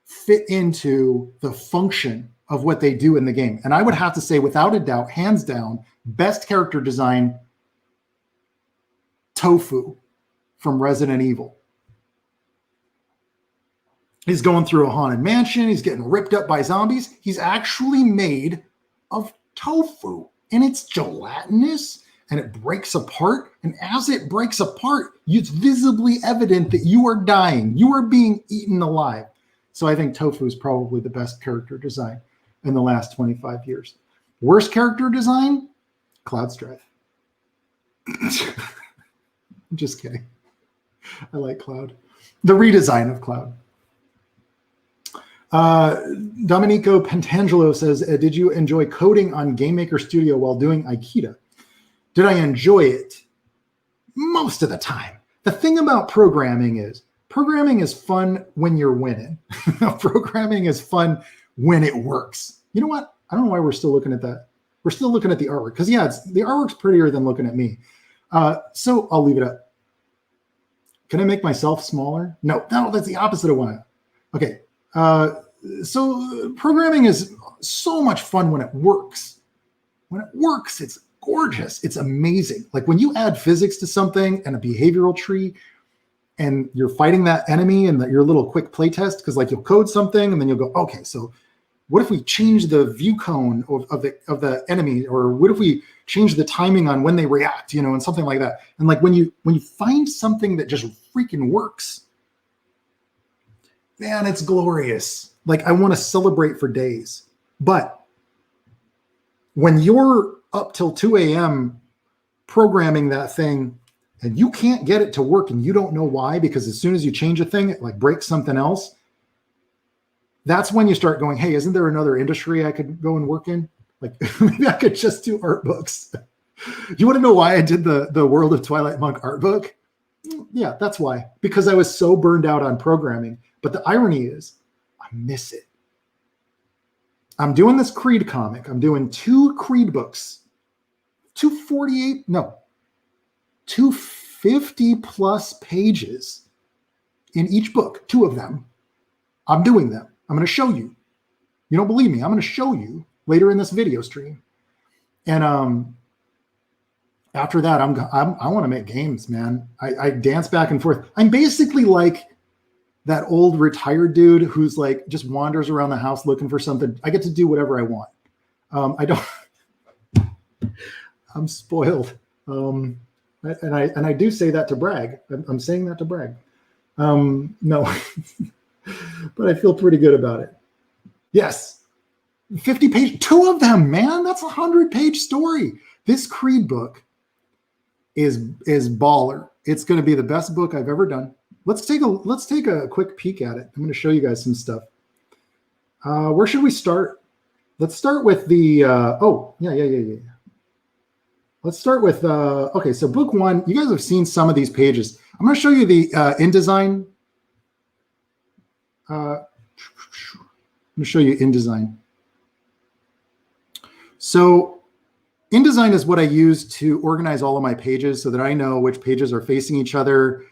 fit into the function of what they do in the game? And I would have to say, without a doubt, hands down, best character design, Tofu from Resident Evil. He's going through a haunted mansion. He's getting ripped up by zombies. He's actually made of tofu, and it's gelatinous, and it breaks apart. And as it breaks apart, it's visibly evident that you are dying. You are being eaten alive. So I think Tofu is probably the best character design in the last 25 years. Worst character design? Cloud Strife. I'm just kidding. I like Cloud. The redesign of Cloud. Domenico Pentangelo says, did you enjoy coding on Game Maker Studio while doing Aikido? Did I enjoy it? Most of the time. The thing about programming is fun when you're winning. Programming is fun when it works. You know what? I don't know why we're still looking at that. We're still looking at the artwork because, yeah, the artwork's prettier than looking at me. So I'll leave it up. Can I make myself smaller? No, that's the opposite of what okay. So programming is so much fun when it works. When it works, it's gorgeous. It's amazing. Like when you add physics to something and a behavioral tree, and you're fighting that enemy and your little quick play test, because like you'll code something and then you'll go, okay, so what if we change the view cone of the enemy, or what if we change the timing on when they react, you know, and something like that. And like when you find something that just freaking works, man, it's glorious. Like I want to celebrate for days. But when you're up till 2 a.m. programming that thing and you can't get it to work and you don't know why, because as soon as you change a thing, it like breaks something else. That's when you start going, hey, isn't there another industry I could go and work in? Like maybe I could just do art books. You want to know why I did the World of Twilight Monk art book? Yeah, that's why. Because I was so burned out on programming. But the irony is, I miss it. I'm doing this Creed comic. I'm doing 2 Creed books. 250 plus pages in each book, 2 of them. I'm doing them. I'm going to show you. You don't believe me? I'm going to show you later in this video stream. And after that, I want to make games, man. I dance back and forth. I'm basically like that old retired dude who's like just wanders around the house looking for something. I get to do whatever I want. I'm spoiled. And I do say that to brag. I'm saying that to brag. No, but I feel pretty good about it. Yes. 50 pages, 2 of them, man. That's a 100-page story. This Creed book is baller. It's going to be the best book I've ever done. Let's take a quick peek at it. I'm going to show you guys some stuff. Where should we start? Let's start with the yeah. Let's start with okay. So book 1. You guys have seen some of these pages. I'm going to show you the InDesign. I'm going to show you InDesign. So InDesign is what I use to organize all of my pages so that I know which pages are facing each other.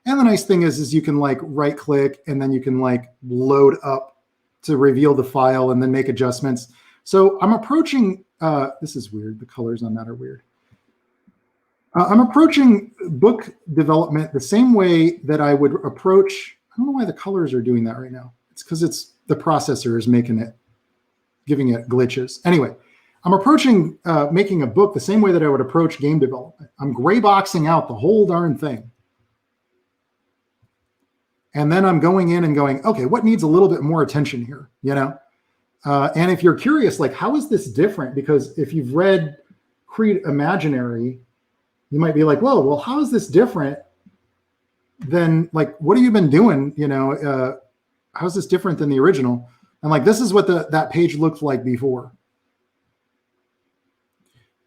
And the nice thing is you can like right click and then you can like load up to reveal the file and then make adjustments. So I'm approaching, this is weird. The colors on that are weird. I'm approaching book development the same way that I would approach, I don't know why the colors are doing that right now. It's because it's the processor is giving it glitches. Anyway, I'm approaching making a book the same way that I would approach game development. I'm gray boxing out the whole darn thing. And then I'm going in and going, okay, what needs a little bit more attention here, you know? And if you're curious, like, how is this different? Because if you've read Creed Imaginary, you might be like, whoa, well, how is this different than, like, what have you been doing? You know, how is this different than the original? And like, this is what that page looked like before.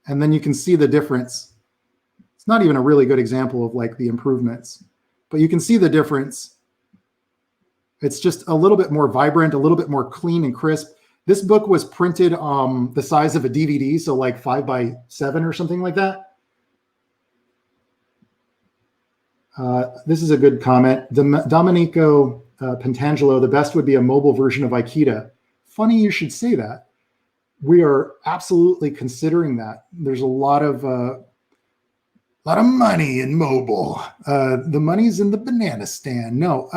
And then you can see the difference. It's not even a really good example of like the improvements, but you can see the difference. It's just a little bit more vibrant, a little bit more clean and crisp. This book was printed the size of a DVD, so like 5x7 or something like that. This is a good comment. Domenico Pentangelo, the best would be a mobile version of Aikida. Funny you should say that. We are absolutely considering that. There's a lot of money in mobile. The money's in the banana stand. No,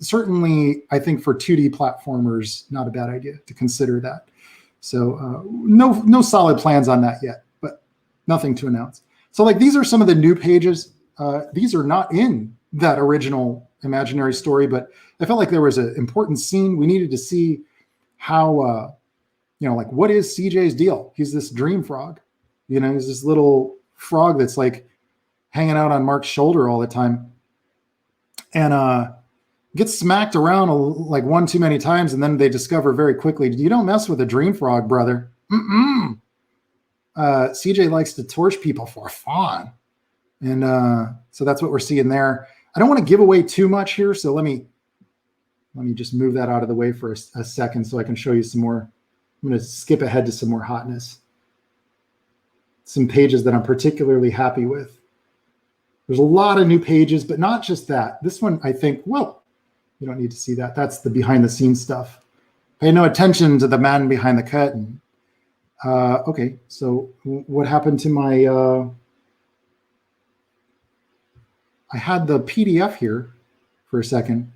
certainly, I think for 2D platformers, not a bad idea to consider that. So no solid plans on that yet, but nothing to announce. So like these are some of the new pages. These are not in that original imaginary story, but I felt like there was an important scene. We needed to see how, you know, like what is CJ's deal? He's this dream frog. You know, he's this little frog that's like hanging out on Mark's shoulder all the time. And gets smacked around like one too many times, and then they discover very quickly, you don't mess with a dream frog, brother. CJ likes to torch people for fun. And so that's what we're seeing there. I don't want to give away too much here, so let me just move that out of the way for a second so I can show you some more. I'm going to skip ahead to some more hotness. Some pages that I'm particularly happy with. There's a lot of new pages, but not just that. This one, I think, well, you don't need to see that. That's the behind the scenes stuff. Pay no attention to the man behind the curtain. Okay, so what happened to my, I had the PDF here for a second.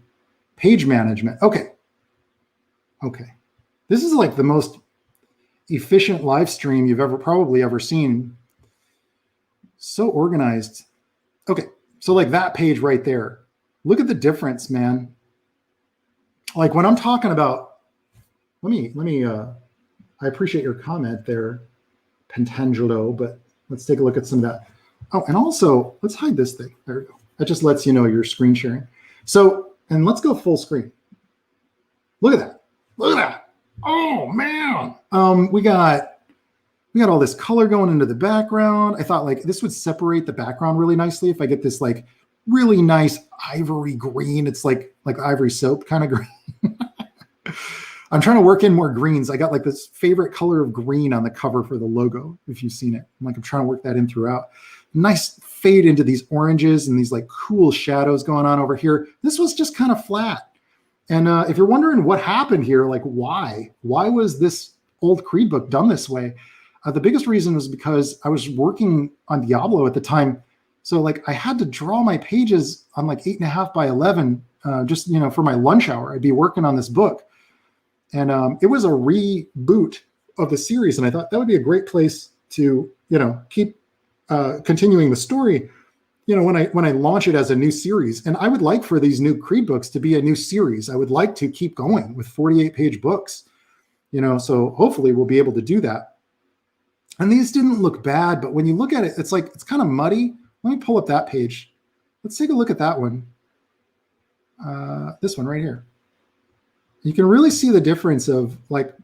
Page management, okay. Okay, this is like the most efficient live stream you've probably ever seen. So organized. Okay, so like that page right there. Look at the difference, man. Like when I'm talking about, let me, I appreciate your comment there, Pentangelo, but let's take a look at some of that. Oh, and also let's hide this thing. There we go. That just lets you know you're screen sharing. So, and let's go full screen. Look at that. Look at that. Oh man. We got all this color going into the background. I thought like this would separate the background really nicely if I get this like really nice ivory green. It's like ivory soap kind of green. I'm trying to work in more greens. I got like this favorite color of green on the cover for the logo, if you've seen it. I'm trying to work that in throughout. Nice fade into these oranges and these like cool shadows going on over here. This was just kind of flat. And if you're wondering what happened here, like why was this old Creed book done this way? The biggest reason was because I was working on Diablo at the time. So like I had to draw my pages on like 8.5 by 11, just, you know, for my lunch hour. I'd be working on this book. And it was a reboot of the series. And I thought that would be a great place to, you know, keep continuing the story, you know, when I launch it as a new series. And I would like for these new Creed books to be a new series. I would like to keep going with 48-page books, you know, so hopefully we'll be able to do that. And these didn't look bad, but when you look at it, it's like, it's kind of muddy. Let me pull up that page. Let's take a look at that one. This one right here. You can really see the difference of like,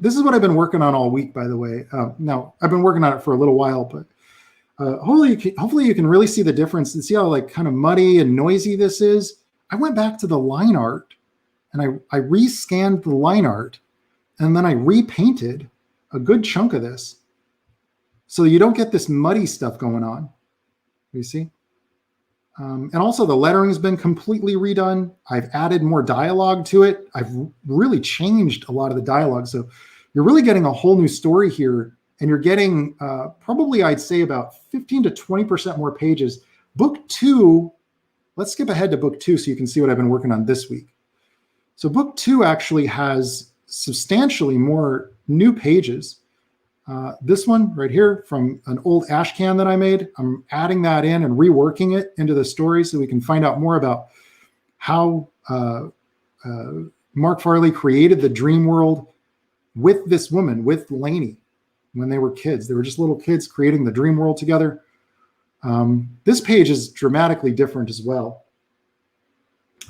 this is what I've been working on all week, by the way. Now I've been working on it for a little while, but hopefully you can really see the difference and see how like kind of muddy and noisy this is. I went back to the line art and I rescanned the line art and then I repainted a good chunk of this. So you don't get this muddy stuff going on. You see? And also the lettering has been completely redone. I've added more dialogue to it. I've really changed a lot of the dialogue. So you're really getting a whole new story here, and you're getting probably, I'd say, about 15 to 20% more pages. Book 2, let's skip ahead to book 2 so you can see what I've been working on this week. So book 2 actually has substantially more new pages. This one right here from an old ash can that I made, I'm adding that in and reworking it into the story so we can find out more about how Mark Farley created the dream world with this woman, with Lainey, when they were kids. They were just little kids creating the dream world together. This page is dramatically different as well.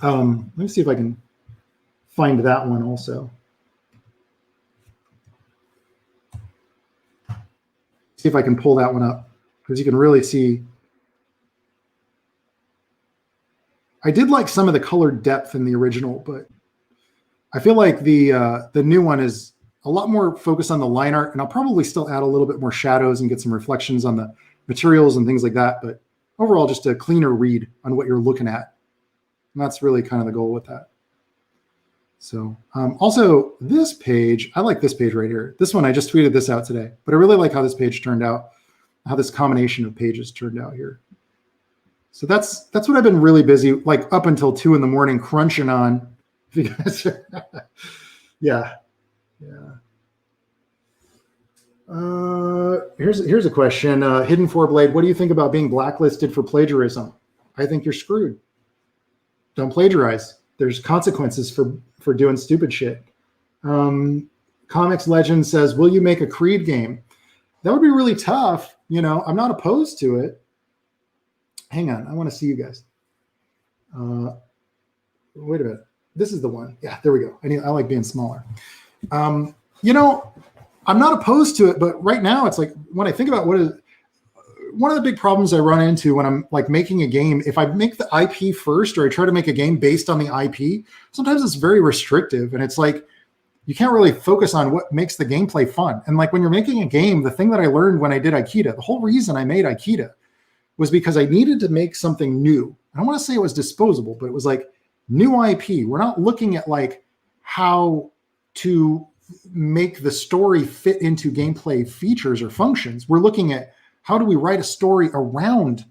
Let me see if I can find that one also. See if I can pull that one up, because you can really see. I did like some of the color depth in the original, but I feel like the new one is a lot more focused on the line art, and I'll probably still add a little bit more shadows and get some reflections on the materials and things like that. But overall, just a cleaner read on what you're looking at. And that's really kind of the goal with that. So also this page, I like this page right here. This one, I just tweeted this out today, but I really like how this page turned out, how this combination of pages turned out here. So that's what I've been really busy, like up until 2 in the morning crunching on. Yeah. Here's a question. Hidden Four Blade, what do you think about being blacklisted for plagiarism? I think you're screwed. Don't plagiarize. There's consequences for doing stupid shit. Comics Legend says, will you make a Creed game? That would be really tough. You know, I'm not opposed to it. Hang on, I want to see you guys. Wait a minute. This is the one. Yeah, there we go. I like being smaller. You know, I'm not opposed to it, but right now it's like when I think about what is one of the big problems I run into when I'm like making a game, if I make the IP first or I try to make a game based on the IP, sometimes it's very restrictive, and it's like you can't really focus on what makes the gameplay fun. And like when you're making a game, the thing that I learned when I did Aikida, the whole reason I made Aikida was because I needed to make something new. I don't want to say it was disposable, but it was like new IP. We're not looking at like how to make the story fit into gameplay features or functions. We're looking at how do we write a story around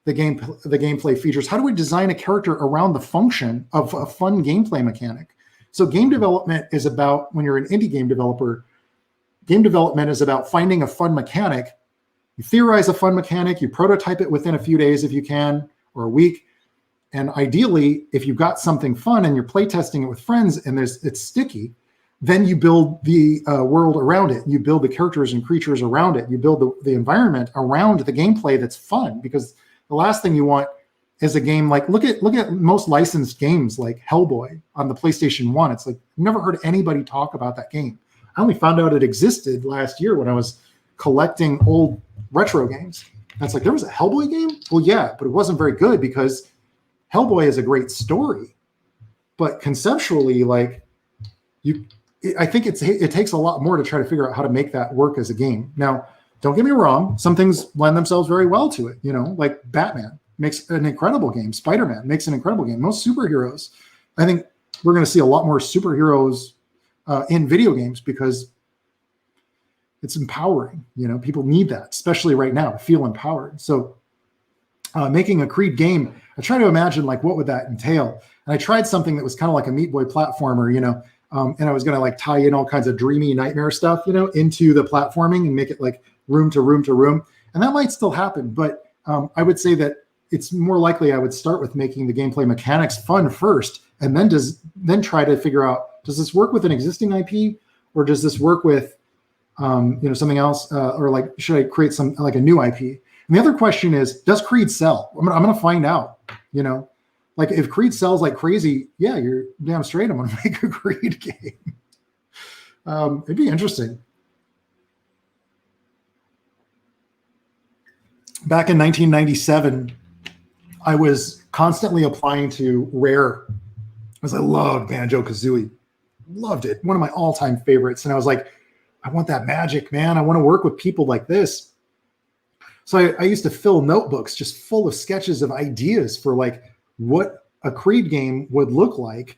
the gameplay features? How do we design a character around the function of a fun gameplay mechanic? So game development is about, when you're an indie game developer, game development is about finding a fun mechanic. You theorize a fun mechanic, you prototype it within a few days if you can, or a week. And ideally, if you've got something fun and you're playtesting it with friends and it's sticky, then you build the world around it. You build the characters and creatures around it. You build the environment around the gameplay that's fun, because the last thing you want is a game like, look at most licensed games like Hellboy on the PlayStation 1. It's like, I've never heard anybody talk about that game. I only found out it existed last year when I was collecting old retro games. And it's like, there was a Hellboy game? Well, yeah, but it wasn't very good because Hellboy is a great story. But conceptually, like, I think it takes a lot more to try to figure out how to make that work as a game. Now, don't get me wrong. Some things lend themselves very well to it. You know, like Batman makes an incredible game. Spider-Man makes an incredible game. Most superheroes, I think we're going to see a lot more superheroes in video games because it's empowering. You know, people need that, especially right now, to feel empowered. So making a Creed game, I try to imagine like what would that entail. And I tried something that was kind of like a Meat Boy platformer, you know, and I was going to like tie in all kinds of dreamy nightmare stuff, you know, into the platforming and make it like room to room to room. And that might still happen, but I would say that it's more likely I would start with making the gameplay mechanics fun first, and then try to figure out, does this work with an existing IP, or does this work with you know, something else, or like should I create some like a new IP? And the other question is, does Creed sell? I'm gonna find out. You know, like if Creed sells like crazy, yeah, you're damn straight. I'm gonna make a Creed game. It'd be interesting. Back in 1997, I was constantly applying to Rare because I loved Banjo-Kazooie. Loved it. One of my all-time favorites. And I was like, I want that magic, man. I want to work with people like this. So I used to fill notebooks just full of sketches of ideas for like what a Creed game would look like.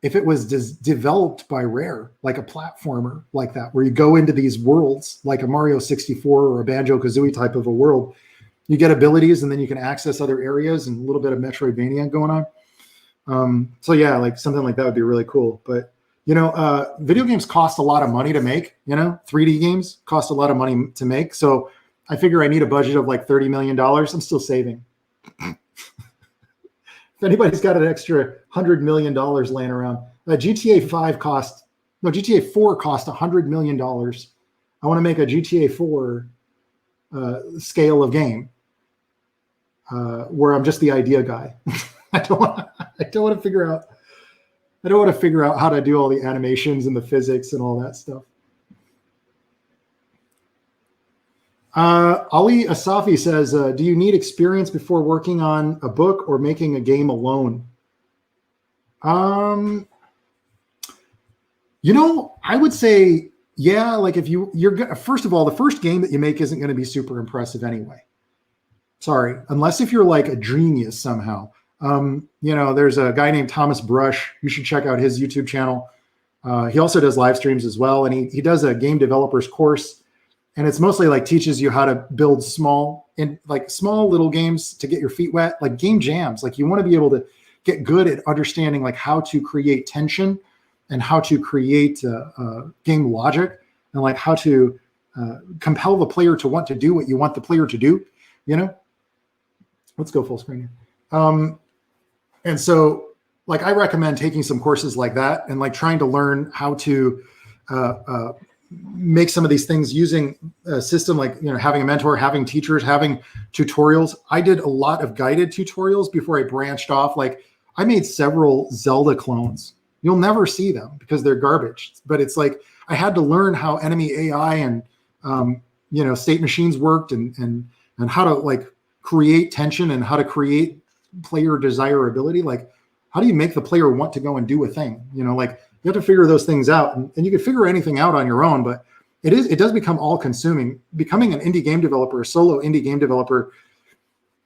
if it was developed by Rare, like a platformer like that, where you go into these worlds, like a Mario 64 or a Banjo-Kazooie type of a world, you get abilities and then you can access other areas and a little bit of Metroidvania going on. So yeah, like something like that would be really cool. But video games cost a lot of money to make. 3D games cost a lot of money to make. So I figure I need a budget of like $30 million. I'm still saving. If anybody's got an extra $100 million laying around, GTA 4 cost $100 million. I want to make a GTA 4 scale of game where I'm just the idea guy. I don't want to figure out how to do all the animations and the physics and all that stuff. Ali Asafi says, do you need experience before working on a book or making a game alone? I would say, yeah, like if you're first of all, the first game that you make isn't going to be super impressive anyway. Sorry, unless if you're like a genius somehow. There's a guy named Thomas Brush. You should check out his YouTube channel. He also does live streams as well. And he does a game developers course. And it's mostly like teaches you how to build small little games to get your feet wet, like game jams. Like you want to be able to get good at understanding like how to create tension and how to create game logic and like how to compel the player to want to do what you want the player to do. Let's go full screen here. And so like I recommend taking some courses like that and like trying to learn how to make some of these things using a system like, having a mentor, having teachers, having tutorials. I did a lot of guided tutorials before I branched off. Like I made several Zelda clones. You'll never see them because they're garbage, but it's like, I had to learn how enemy AI and, state machines worked and how to like create tension and how to create player desirability. Like, how do you make the player want to go and do a thing? Like, you have to figure those things out, and you can figure anything out on your own, but it does become all consuming. Becoming an indie game developer, a solo indie game developer,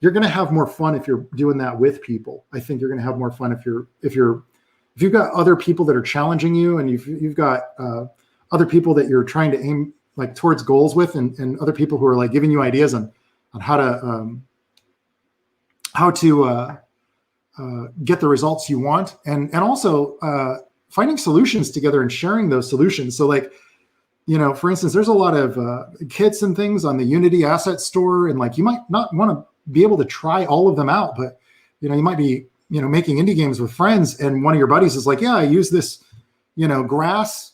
you're going to have more fun if you're doing that with people. I think you're going to have more fun if you've got other people that are challenging you, and you've got other people that you're trying to aim like towards goals with, and other people who are like giving you ideas on how to get the results you want, and also finding solutions together and sharing those solutions. So like, for instance, there's a lot of kits and things on the Unity asset store, and like you might not want to be able to try all of them out, but you might be making indie games with friends, and one of your buddies is like, yeah, I use this grass,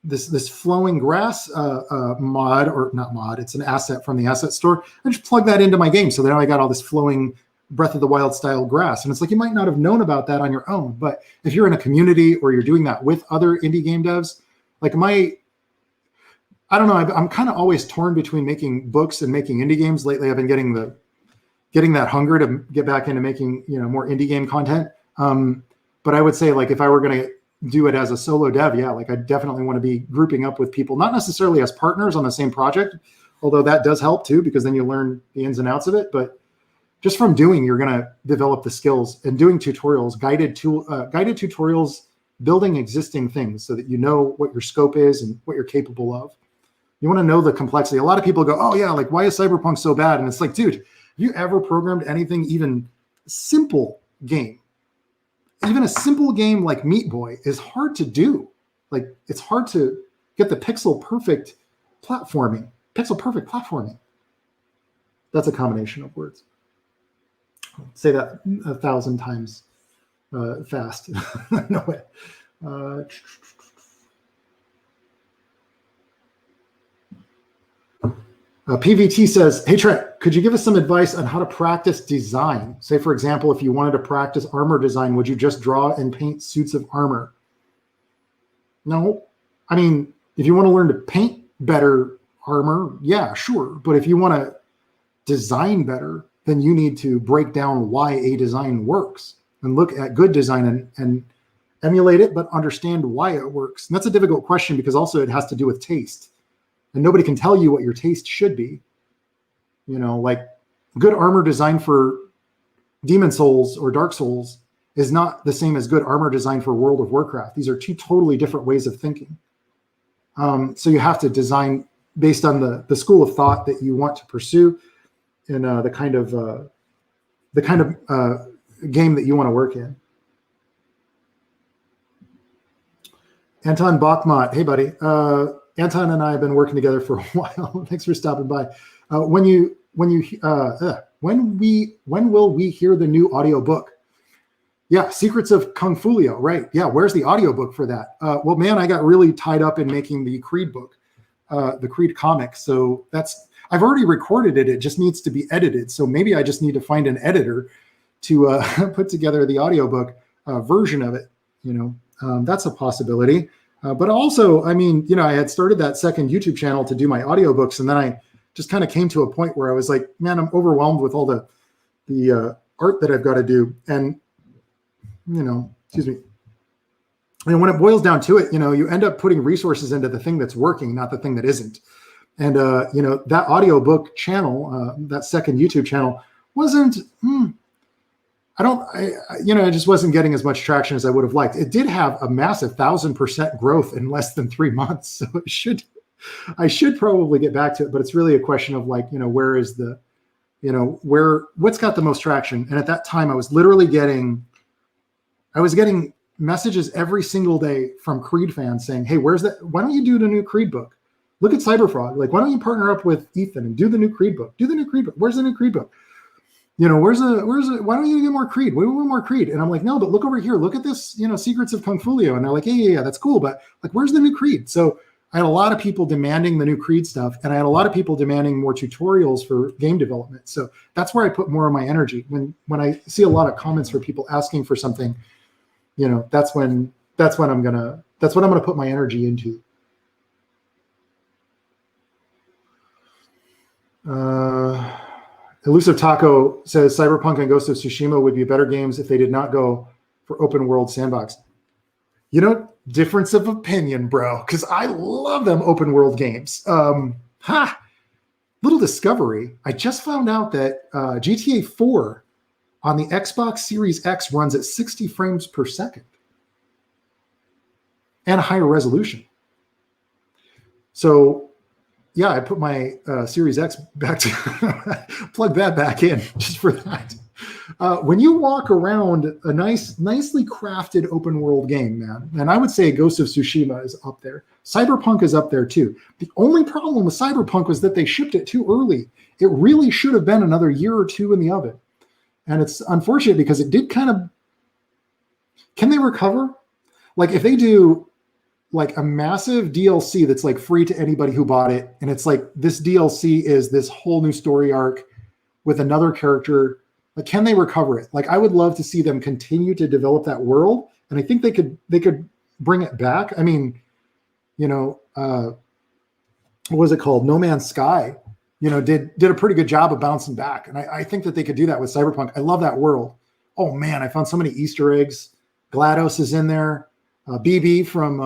this flowing grass mod, or not mod, it's an asset from the asset store. I just plug that into my game, so now I got all this flowing Breath of the Wild style grass. And it's like, you might not have known about that on your own, but if you're in a community or you're doing that with other indie game devs, like I don't know, I'm kind of always torn between making books and making indie games. Lately, I've been getting that hunger to get back into making, more indie game content. But I would say, like, if I were going to do it as a solo dev, yeah, like I definitely want to be grouping up with people, not necessarily as partners on the same project, although that does help too, because then you learn the ins and outs of it. But just from doing, you're going to develop the skills, and doing tutorials, guided tutorials, building existing things so that you know what your scope is and what you're capable of. You want to know the complexity. A lot of people go, oh yeah, like why is Cyberpunk so bad? And it's like, dude, have you ever programmed anything even simple game? Even a simple game like Meat Boy is hard to do. Like, it's hard to get the pixel perfect platforming. That's a combination of words. I'll say that 1,000 times fast. No way. PVT says, hey Trent, could you give us some advice on how to practice design? Say, for example, if you wanted to practice armor design, would you just draw and paint suits of armor? No. I mean, if you want to learn to paint better armor, yeah, sure. But if you want to design better, then you need to break down why a design works and look at good design and emulate it, but understand why it works. And that's a difficult question because also it has to do with taste. And nobody can tell you what your taste should be. Like good armor design for Demon Souls or Dark Souls is not the same as good armor design for World of Warcraft. These are two totally different ways of thinking. So you have to design based on the school of thought that you want to pursue and the kind of game that you want to work in. Anton Bachmott, hey buddy. Anton and I have been working together for a while. Thanks for stopping by. When will we hear the new audiobook? Yeah, Secrets of Kung Fulio, right. Yeah, where's the audiobook for that? Well, man, I got really tied up in making the Creed book, the Creed comic. So I've already recorded it. It just needs to be edited. So maybe I just need to find an editor to put together the audiobook version of it. That's a possibility. But also, I mean, I had started that second YouTube channel to do my audiobooks, and then I just kind of came to a point where I was like, man, I'm overwhelmed with all the art that I've got to do. And, excuse me. And when it boils down to it, you end up putting resources into the thing that's working, not the thing that isn't. And, that audiobook channel, that second YouTube channel wasn't, I just wasn't getting as much traction as I would have liked. It did have a massive 1,000% growth in less than 3 months. So I should probably get back to it, but it's really a question of like, where is the, what's got the most traction? And at that time I was literally getting messages every single day from Creed fans saying, hey, where's that? Why don't you do the new Creed book? Look at Cyberfrog. Like, why don't you partner up with Ethan and do the new Creed book? Do the new Creed book. Where's the new Creed book? Why don't you get more Creed? We want more Creed. And I'm like, no, but look over here. Look at this, Secrets of Kung Fulio. And they're like, yeah, that's cool. But like, where's the new Creed? So I had a lot of people demanding the new Creed stuff. And I had a lot of people demanding more tutorials for game development. So that's where I put more of my energy. When I see a lot of comments for people asking for something, that's what I'm gonna put my energy into. Elusive Taco says Cyberpunk and Ghost of Tsushima would be better games if they did not go for open world sandbox. Difference of opinion, bro, because I love them open world games. Little discovery. I just found out that GTA 4 on the Xbox Series X runs at 60 frames per second and a higher resolution. So yeah, I put my Series X back to plug that back in just for that. When you walk around a nicely crafted open world game, man, and I would say Ghost of Tsushima is up there. Cyberpunk is up there too. The only problem with Cyberpunk was that they shipped it too early. It really should have been another year or two in the oven. And it's unfortunate because it did kind of, can they recover? Like if they do like a massive DLC that's like free to anybody who bought it. And it's like, this DLC is this whole new story arc with another character. Like, can they recover it? Like, I would love to see them continue to develop that world. And I think they could bring it back. I mean, what was it called? No Man's Sky, did a pretty good job of bouncing back. And I think that they could do that with Cyberpunk. I love that world. Oh man, I found so many Easter eggs. GLaDOS is in there. BB from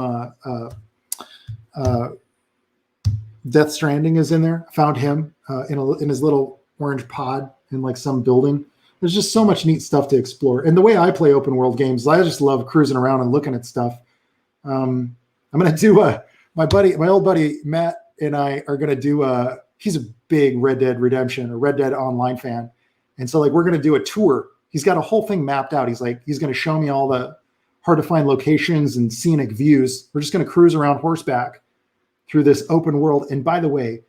Death Stranding is in there. I found him in his little orange pod in like some building. There's just so much neat stuff to explore. And the way I play open world games, I just love cruising around and looking at stuff. I'm going to do my old buddy, Matt, and I are going to do he's a big Red Dead Redemption or Red Dead Online fan. And so like, we're going to do a tour. He's got a whole thing mapped out. He's going to show me all the hard to find locations and scenic views. We're just going to cruise around horseback through this open world. And by the way,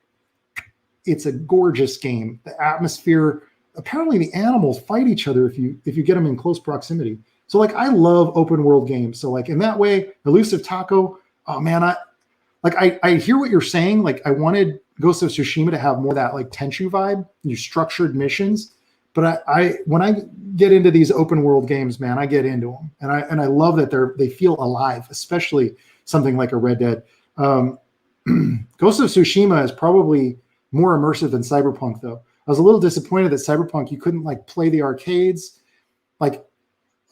it's a gorgeous game. The atmosphere, apparently the animals fight each other if you get them in close proximity. So like, I love open world games. So like in that way, Elusive Taco, oh man, I hear what you're saying. Like I wanted Ghost of Tsushima to have more of that like Tenchu vibe, you structured missions. But when I get into these open world games, man, I get into them, and I love that they feel alive, especially something like a Red Dead. Ghost of Tsushima is probably more immersive than Cyberpunk, though. I was a little disappointed that Cyberpunk you couldn't like play the arcades, like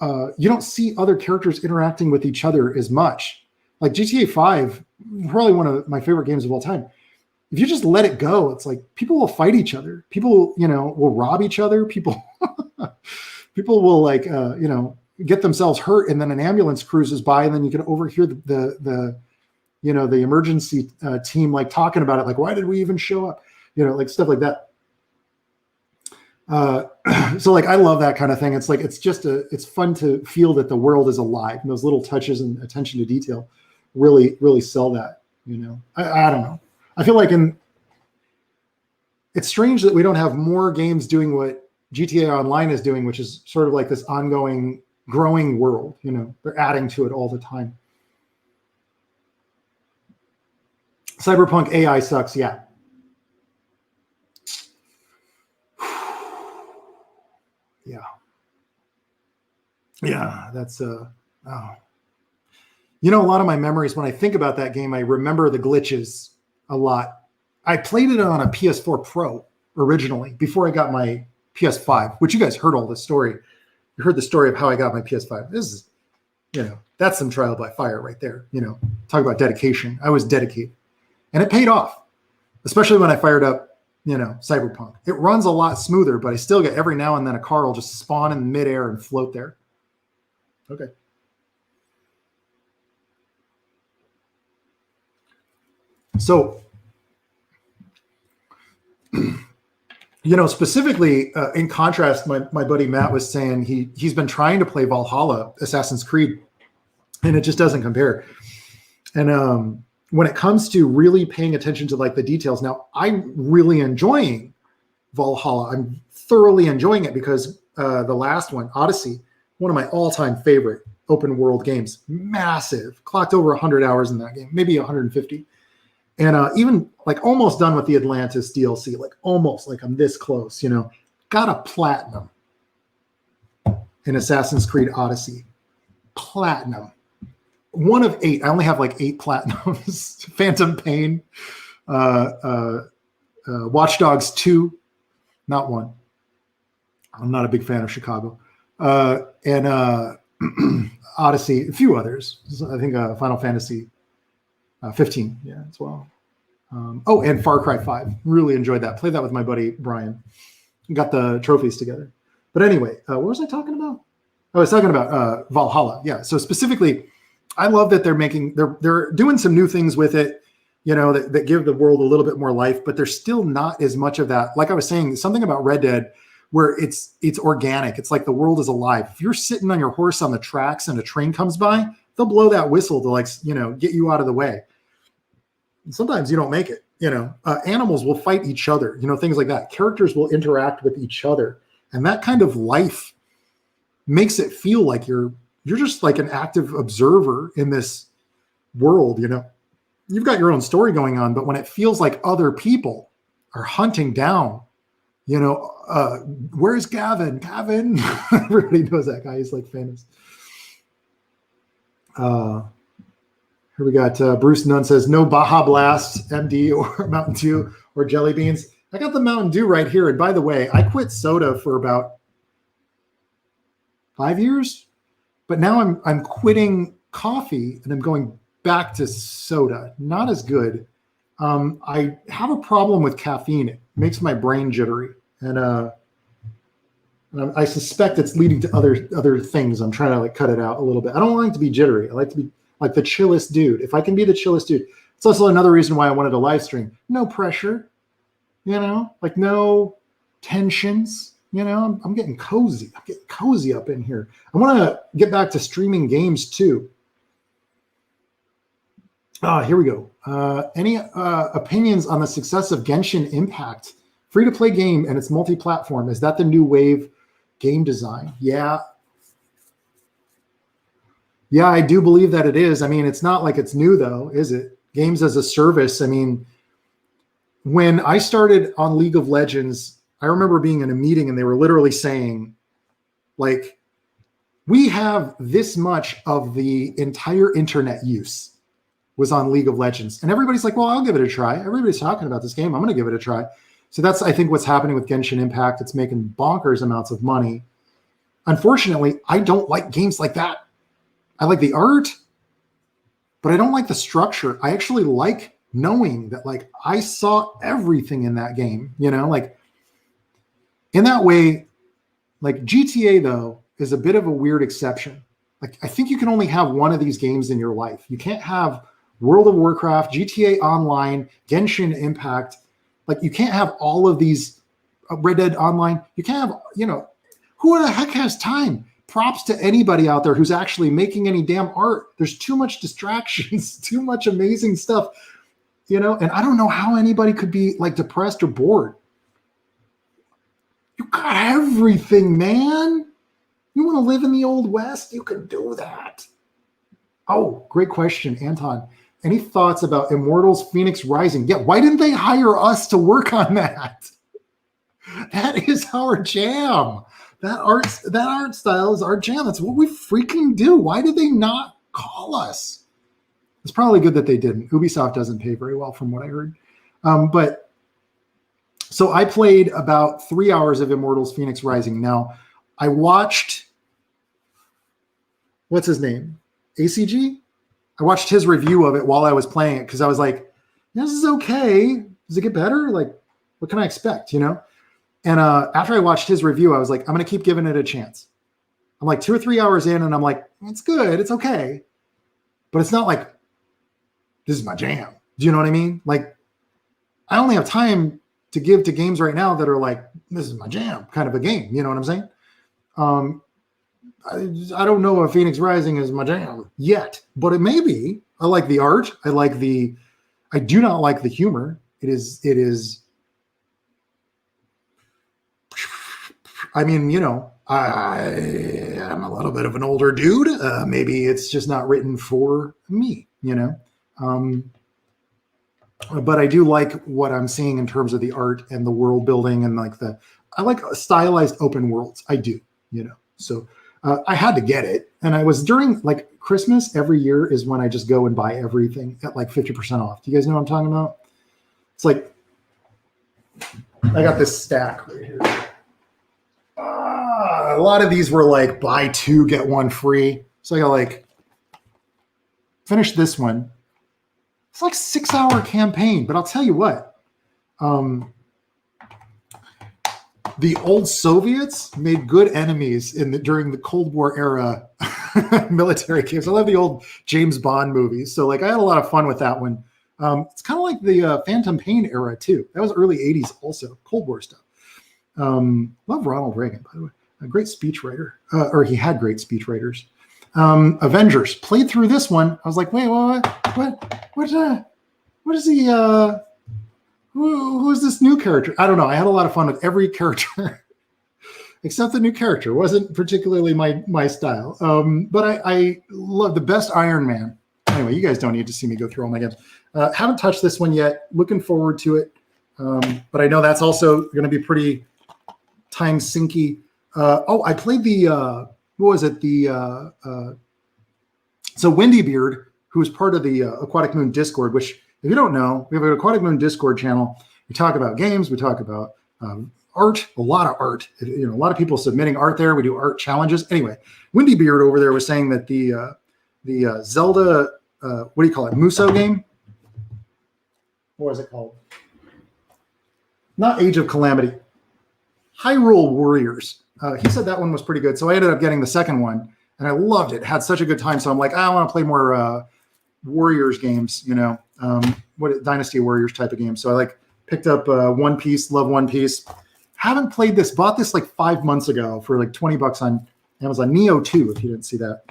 you don't see other characters interacting with each other as much. Like GTA 5, probably one of my favorite games of all time. If you just let it go, it's like people will fight each other. People, will rob each other. People will like, get themselves hurt, and then an ambulance cruises by, and then you can overhear the emergency team like talking about it, like, why did we even show up? Like stuff like that. So like I love that kind of thing. It's like it's fun to feel that the world is alive, and those little touches and attention to detail really sell that. I don't know. I feel like it's strange that we don't have more games doing what GTA Online is doing, which is sort of like this ongoing, growing world. They're adding to it all the time. Cyberpunk AI sucks. Yeah. Yeah, that's a lot of my memories when I think about that game, I remember the glitches a lot. I played it on a PS4 Pro originally before I got my PS5, which you guys heard all the story. You heard the story of how I got my PS5. This is, that's some trial by fire right there. Talk about dedication. I was dedicated, and it paid off, especially when I fired up Cyberpunk. It runs a lot smoother, but I still get every now and then a car will just spawn in midair and float there. Okay. So, specifically in contrast, my buddy Matt was saying he's been trying to play Valhalla, Assassin's Creed, and it just doesn't compare. And when it comes to really paying attention to like the details, now I'm really enjoying Valhalla. I'm thoroughly enjoying it because the last one, Odyssey, one of my all-time favorite open world games, massive, clocked over 100 hours in that game, maybe 150. And even like almost done with the Atlantis DLC, like almost like I'm this close, got a platinum in Assassin's Creed Odyssey. Platinum. 1 of 8. I only have like 8 platinums. Phantom Pain, Watch Dogs 2, not 1. I'm not a big fan of Chicago. And Odyssey, a few others. I think Final Fantasy 15, yeah, as well. And Far Cry 5. Really enjoyed that. Played that with my buddy Brian. Got the trophies together. But anyway, what was I talking about? I was talking about Valhalla. Yeah. So specifically, I love that they're doing some new things with it, that give the world a little bit more life, but there's still not as much of that. Like I was saying, something about Red Dead where it's organic. It's like the world is alive. If you're sitting on your horse on the tracks and a train comes by, they'll blow that whistle to get you out of the way. And sometimes you don't make it. Animals will fight each other, things like that. Characters will interact with each other. And that kind of life makes it feel like you're just like an active observer in this world. You've got your own story going on, but when it feels like other people are hunting down, where's Gavin? Everybody knows that guy. He's like famous. Here we got Bruce Nunn says, no Baja Blast, MD, or Mountain Dew, or jelly beans. I got the Mountain Dew right here. And by the way, I quit soda for about 5 years, but now I'm quitting coffee and I'm going back to soda. Not as good. I have a problem with caffeine. It makes my brain jittery. And I suspect it's leading to other things. I'm trying to like cut it out a little bit. I don't like to be jittery. I like to be like the chillest dude. If I can be the chillest dude. It's also another reason why I wanted a live stream. No pressure, like no tensions. I'm getting cozy. I'm getting cozy up in here. I want to get back to streaming games too. Here we go. Any opinions on the success of Genshin Impact? Free-to-play game and it's multi-platform. Is that the new wave game design? Yeah. Yeah, I do believe that it is. I mean, it's not like it's new though, is it? Games as a service. I mean, when I started on League of Legends, I remember being in a meeting and they were literally saying, like, we have this much of the entire internet use was on League of Legends. And everybody's like, well, I'll give it a try. Everybody's talking about this game. I'm going to give it a try. So that's, I think, what's happening with Genshin Impact. It's making bonkers amounts of money. Unfortunately, I don't like games like that. I like the art, but I don't like the structure. I actually like knowing that, like, I saw everything in that game, like in that way. Like GTA though, is a bit of a weird exception. Like, I think you can only have one of these games in your life. You can't have World of Warcraft, GTA Online, Genshin Impact. Like, you can't have all of these, Red Dead Online. You can't have, who the heck has time? Props to anybody out there who's actually making any damn art. There's too much distractions, too much amazing stuff, and I don't know how anybody could be like depressed or bored. You got everything, man. You want to live in the Old West? You can do that. Oh, great question, Anton. Any thoughts about Immortals Phoenix Rising? Yeah, why didn't they hire us to work on that? That is our jam. That art style is our jam. That's what we freaking do. Why did they not call us? It's probably good that they didn't. Ubisoft doesn't pay very well from what I heard. But so I played about 3 hours of Immortals Phoenix Rising. Now, I watched, what's his name? ACG? I watched his review of it while I was playing it because I was like, this is okay. Does it get better? Like, what can I expect, And after I watched his review, I was like, I'm going to keep giving it a chance. I'm like 2 or 3 hours in and I'm like, it's good. It's okay. But it's not like, this is my jam. Do you know what I mean? Like, I only have time to give to games right now that are like, this is my jam kind of a game. You know what I'm saying? I don't know if Phoenix Rising is my jam yet, but it may be. I like the art. I do not like the humor. It is. I mean, I'm a little bit of an older dude. Maybe it's just not written for me, but I do like what I'm seeing in terms of the art and the world building and I like stylized open worlds. I do, so I had to get it. And I was during like Christmas every year is when I just go and buy everything at like 50% off. Do you guys know what I'm talking about? It's like, I got this stack right here. A lot of these were like buy 2, get 1 free. So I got like, finish this one. It's like 6-hour campaign, but I'll tell you what, the old Soviets made good enemies during the Cold War era military games. I love the old James Bond movies. So like I had a lot of fun with that one. It's kind of like the Phantom Pain era too. That was early 80s also, Cold War stuff. Love Ronald Reagan, by the way. A great speechwriter, or he had great speechwriters. Avengers, played through this one. I was like, wait, what is he, who is this new character? I don't know. I had a lot of fun with every character except the new character. Wasn't particularly my style. But I love the best Iron Man. Anyway, you guys don't need to see me go through all my games. Haven't touched this one yet. Looking forward to it. But I know that's also going to be pretty time sinky. I played the, what was it? So Windy Beard, who is part of the Aquatic Moon Discord, which if you don't know, we have an Aquatic Moon Discord channel. We talk about games. We talk about art, a lot of art. A lot of people submitting art there. We do art challenges. Anyway, Windy Beard over there was saying that the Zelda, what do you call it? Muso game? What was it called? Not Age of Calamity. Hyrule Warriors. He said that one was pretty good. So I ended up getting the second one and I loved it. Had such a good time. So I'm like, I want to play more Warriors games, what Dynasty Warriors type of games. So I picked up One Piece, love One Piece. Haven't played this, bought this 5 months ago for $20 on Amazon. Neo 2, if you didn't see that.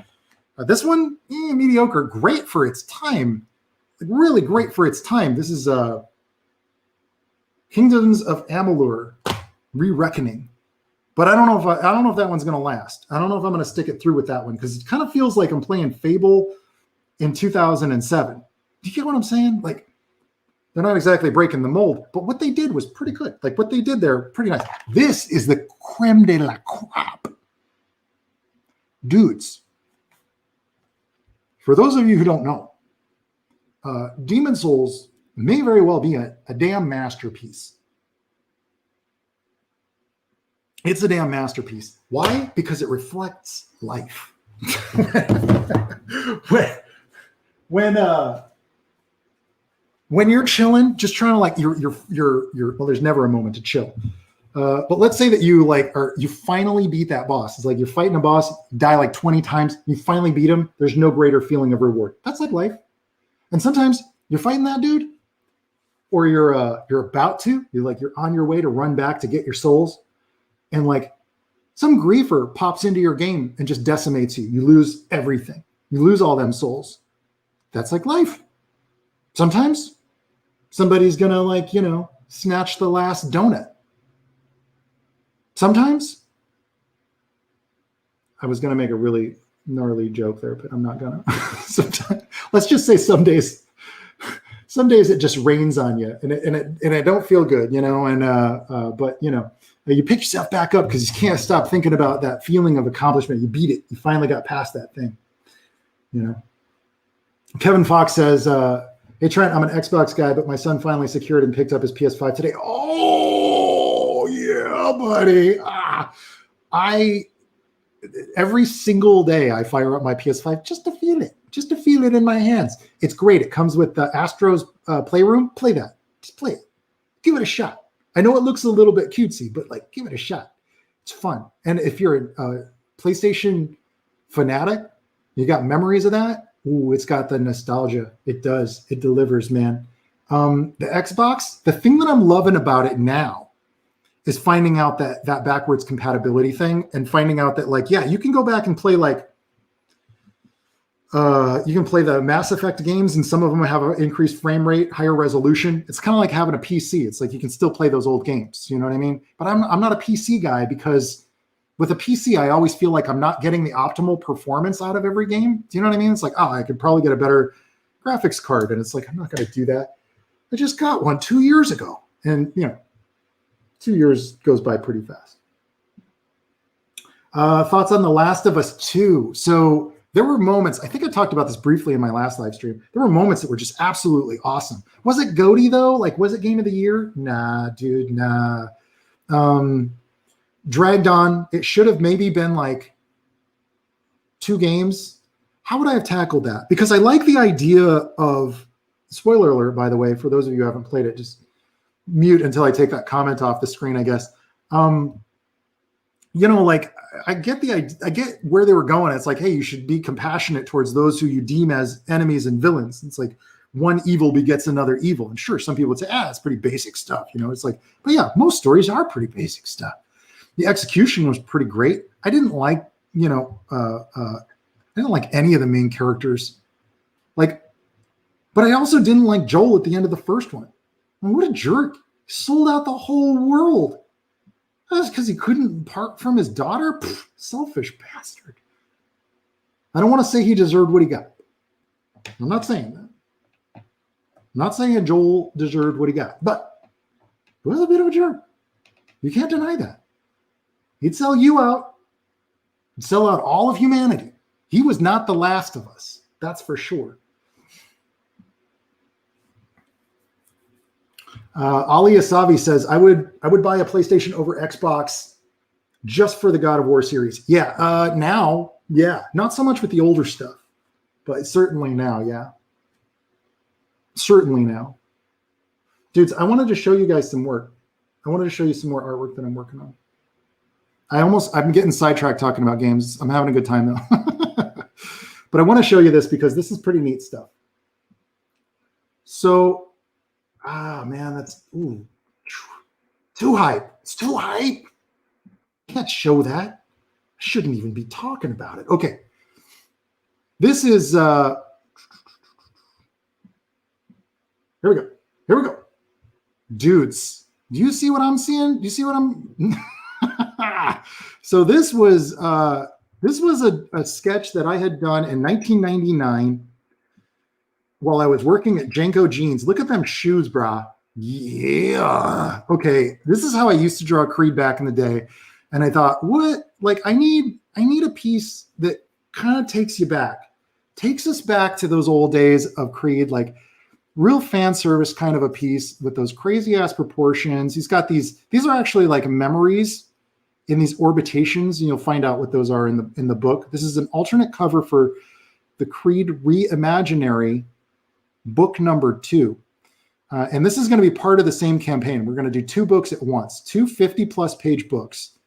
This one, mediocre, great for its time. Really great for its time. This is Kingdoms of Amalur, Re-Reckoning. But I don't know if that one's going to last. I don't know if I'm going to stick it through with that one because it kind of feels like I'm playing Fable in 2007. Do you get what I'm saying? They're not exactly breaking the mold, but what they did was pretty good. What they did there, pretty nice. This is the creme de la crop. Dudes, for those of you who don't know, Demon Souls may very well be a damn masterpiece. It's a damn masterpiece. Why? Because it reflects life. When you're chilling, just trying to you're well, there's never a moment to chill. But let's say that you finally beat that boss. It's like you're fighting a boss, die like 20 times, you finally beat him. There's no greater feeling of reward. That's like life. And sometimes you're fighting that dude, or you're about to. You're on your way to run back to get your souls, and like some griefer pops into your game and just decimates you. You lose everything. You lose all them souls. That's like life. Sometimes somebody's gonna snatch the last donut. Sometimes I was gonna make a really gnarly joke there, but I'm not gonna. Sometimes, let's just say some days it just rains on you, and it don't feel good, but you pick yourself back up because you can't stop thinking about that feeling of accomplishment. You beat it. You finally got past that thing. Kevin Fox says, "Hey Trent, I'm an Xbox guy, but my son finally secured and picked up his PS5 today." Oh yeah, buddy. Every single day I fire up my PS5 just to feel it in my hands. It's great. It comes with the Astro's Playroom. Play that. Just play it. Give it a shot. I know it looks a little bit cutesy, but give it a shot. It's fun. And if you're a PlayStation fanatic, you got memories of that. Ooh, it's got the nostalgia. It does. It delivers, man. The Xbox, the thing that I'm loving about it now is finding out that backwards compatibility thing, and finding out that you can go back and play you can play the Mass Effect games, and some of them have an increased frame rate, higher resolution. It's kind of like having a PC. It's like you can still play those old games. You know what I mean? But I'm not a PC guy, because with a PC, I always feel like I'm not getting the optimal performance out of every game. Do you know what I mean? It's like, I could probably get a better graphics card. And it's like, I'm not going to do that. I just got one 2 years ago. And, 2 years goes by pretty fast. Thoughts on The Last of Us 2. So there were moments, I think I talked about this briefly in my last live stream. There were moments that were just absolutely awesome. Was it GOTY though? Was it Game of the Year? Nah, dude, nah. Dragged on. It should have maybe been 2 games. How would I have tackled that? Because I like the idea of, spoiler alert, by the way, for those of you who haven't played it, just mute until I take that comment off the screen, I guess. I get where they were going. It's like, hey, you should be compassionate towards those who you deem as enemies and villains. It's like one evil begets another evil. And sure, some people would say, it's pretty basic stuff. It's like, but yeah, most stories are pretty basic stuff. The execution was pretty great. I didn't like, I didn't like any of the main characters. But I also didn't like Joel at the end of the first one. What a jerk. He sold out the whole world. That's because he couldn't part from his daughter? Selfish bastard. I don't want to say he deserved what he got. I'm not saying that. I'm not saying that Joel deserved what he got, but he was a bit of a jerk. You can't deny that. He'd sell you out. He'd sell out all of humanity. He was not the last of us. That's for sure. Ali Asavi says, I would buy a PlayStation over Xbox just for the God of War series. Yeah, now, yeah. Not so much with the older stuff, but certainly now, yeah. Certainly now. Dudes, I wanted to show you guys some work. I wanted to show you some more artwork that I'm working on. I'm getting sidetracked talking about games. I'm having a good time though. But I want to show you this because this is pretty neat stuff. So, man, that's too hype. It's too hype. Can't show that. I shouldn't even be talking about it. Okay. This is, here we go. Here we go. Dudes, do you see what I'm seeing? Do you see what I'm... So this was a sketch that I had done in 1999 while I was working at Janko Jeans. Look at them shoes, brah. Yeah. Okay. This is how I used to draw Creed back in the day. And I thought, what? I need a piece that kind of takes us back to those old days of Creed, real fan service kind of a piece with those crazy ass proportions. He's got these are actually memories in these orbitations, and you'll find out what those are in the book. This is an alternate cover for the Creed Reimaginary book number 2. And this is going to be part of the same campaign. We're going to do 2 books at once, 2 50-plus page books.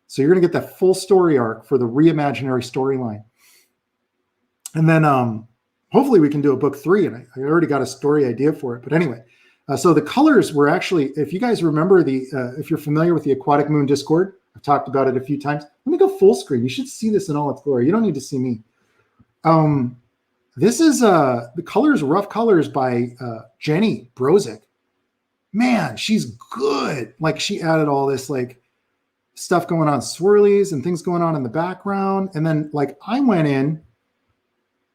So you're going to get that full story arc for the reimaginary storyline. And then hopefully we can do a book 3. And I already got a story idea for it. But anyway, so the colors were actually, if you guys remember if you're familiar with the Aquatic Moon Discord, I've talked about it a few times. Let me go full screen. You should see this in all its glory. You don't need to see me. This is the colors, rough colors by Jenny Brozick. Man, she's good. Like she added all this like stuff going on, swirlies and things going on in the background. And then like I went in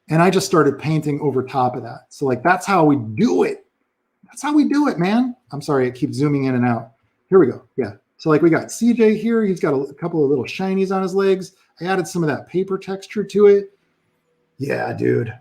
and I just started painting over top of that. So like, that's how we do it. That's how we do it, man. I'm sorry. I keep zooming in and out. Here we go. Yeah. So like we got CJ here. He's got a couple of little shinies on his legs. I added some of that paper texture to it. Yeah, dude.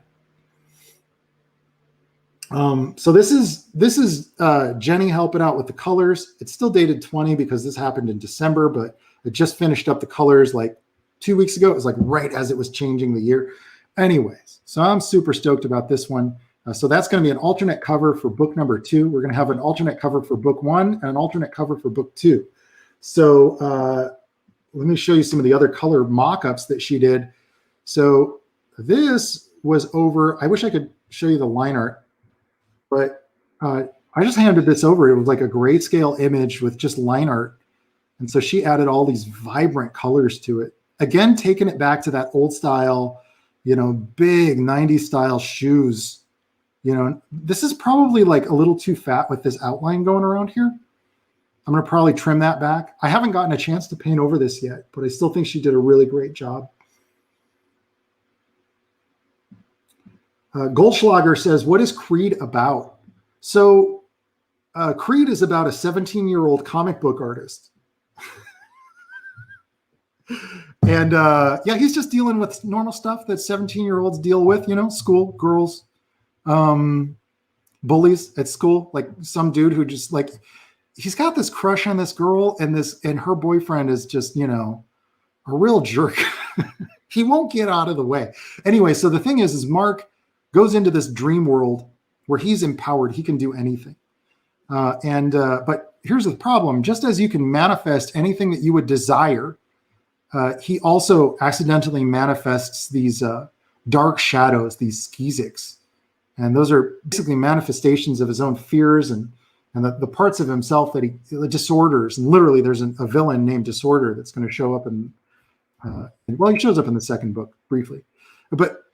So this is Jenny helping out with the colors. It's still dated 20 because this happened in December, but it just finished up the colors like 2 weeks ago. It was like right as it was changing the year. Anyways, so I'm super stoked about this one. So that's going to be an alternate cover for book number 2. We're going to have an alternate cover for book 1 and an alternate cover for book 2. So let me show you some of the other color mock-ups that she did. So this was over, I wish I could show you the line art, but I just handed this over. It was like a grayscale image with just line art. And so she added all these vibrant colors to it. Again, taking it back to that old style, big 90s style shoes. This is probably like a little too fat with this outline going around here. I'm going to probably trim that back. I haven't gotten a chance to paint over this yet, but I still think she did a really great job. Goldschlager says, what is Creed about? So Creed is about a 17-year-old comic book artist. And yeah, he's just dealing with normal stuff that 17-year-olds deal with, school, girls, bullies at school, like some dude who just like, he's got this crush on this girl and her boyfriend is just, a real jerk. He won't get out of the way. Anyway, so the thing is Mark goes into this dream world where he's empowered. He can do anything. But here's the problem. Just as you can manifest anything that you would desire, he also accidentally manifests these dark shadows, these skeezicks. And those are basically manifestations of his own fears and the parts of himself that the disorders. And literally there's a villain named Disorder that's going to show up in, he shows up in the second book briefly. But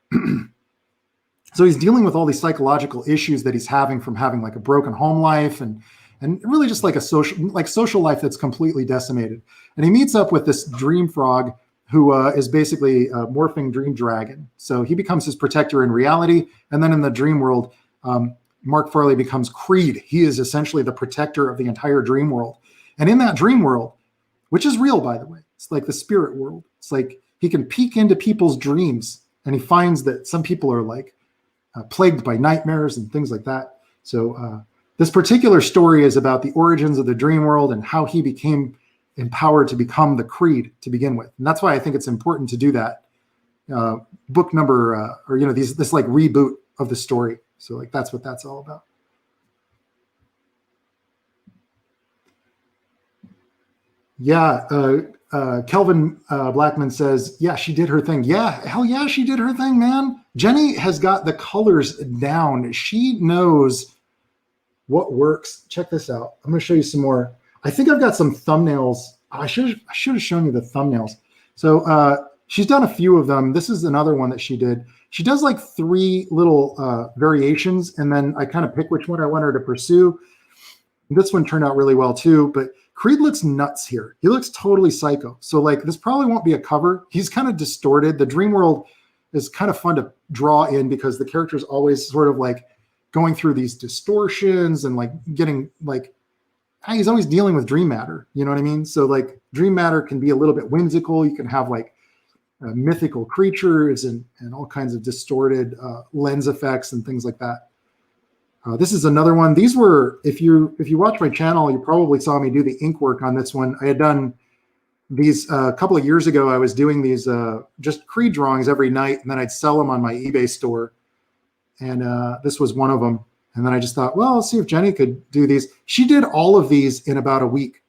so he's dealing with all these psychological issues that he's having from having like a broken home life and really just like a social life that's completely decimated. And he meets up with this dream frog who is basically a morphing dream dragon. So he becomes his protector in reality. And then in the dream world, Mark Farley becomes Creed. He is essentially the protector of the entire dream world. And in that dream world, which is real, by the way, it's like the spirit world. It's like he can peek into people's dreams and he finds that some people are like plagued by nightmares and things like that. So this particular story is about the origins of the dream world and how he became empowered to become the Creed to begin with. And that's why I think it's important to do that book number this like reboot of the story. So like that's what that's all about. Yeah, Kelvin Blackman says, yeah, she did her thing. Yeah, hell yeah, she did her thing, man. Jenny has got the colors down. She knows what works. Check this out. I'm going to show you some more. I think I've got some thumbnails. I should have shown you the thumbnails. So she's done a few of them. This is another one that she did. She does like 3 little variations, and then I kind of pick which one I want her to pursue. This one turned out really well too, but Creed looks nuts here. He looks totally psycho. So like this probably won't be a cover. He's kind of distorted. The dream world is kind of fun to draw in because the character is always sort of like going through these distortions and like getting like, he's always dealing with dream matter. You know what I mean? So like dream matter can be a little bit whimsical. You can have like mythical creatures and all kinds of distorted lens effects and things like that. This is another one. These were, if you watch my channel, you probably saw me do the ink work on this one. I had done these a couple of years ago. I was doing these just Creed drawings every night, and then I'd sell them on my eBay store. And this was one of them. And then I just thought, well, I'll see if Jenny could do these. She did all of these in about a week.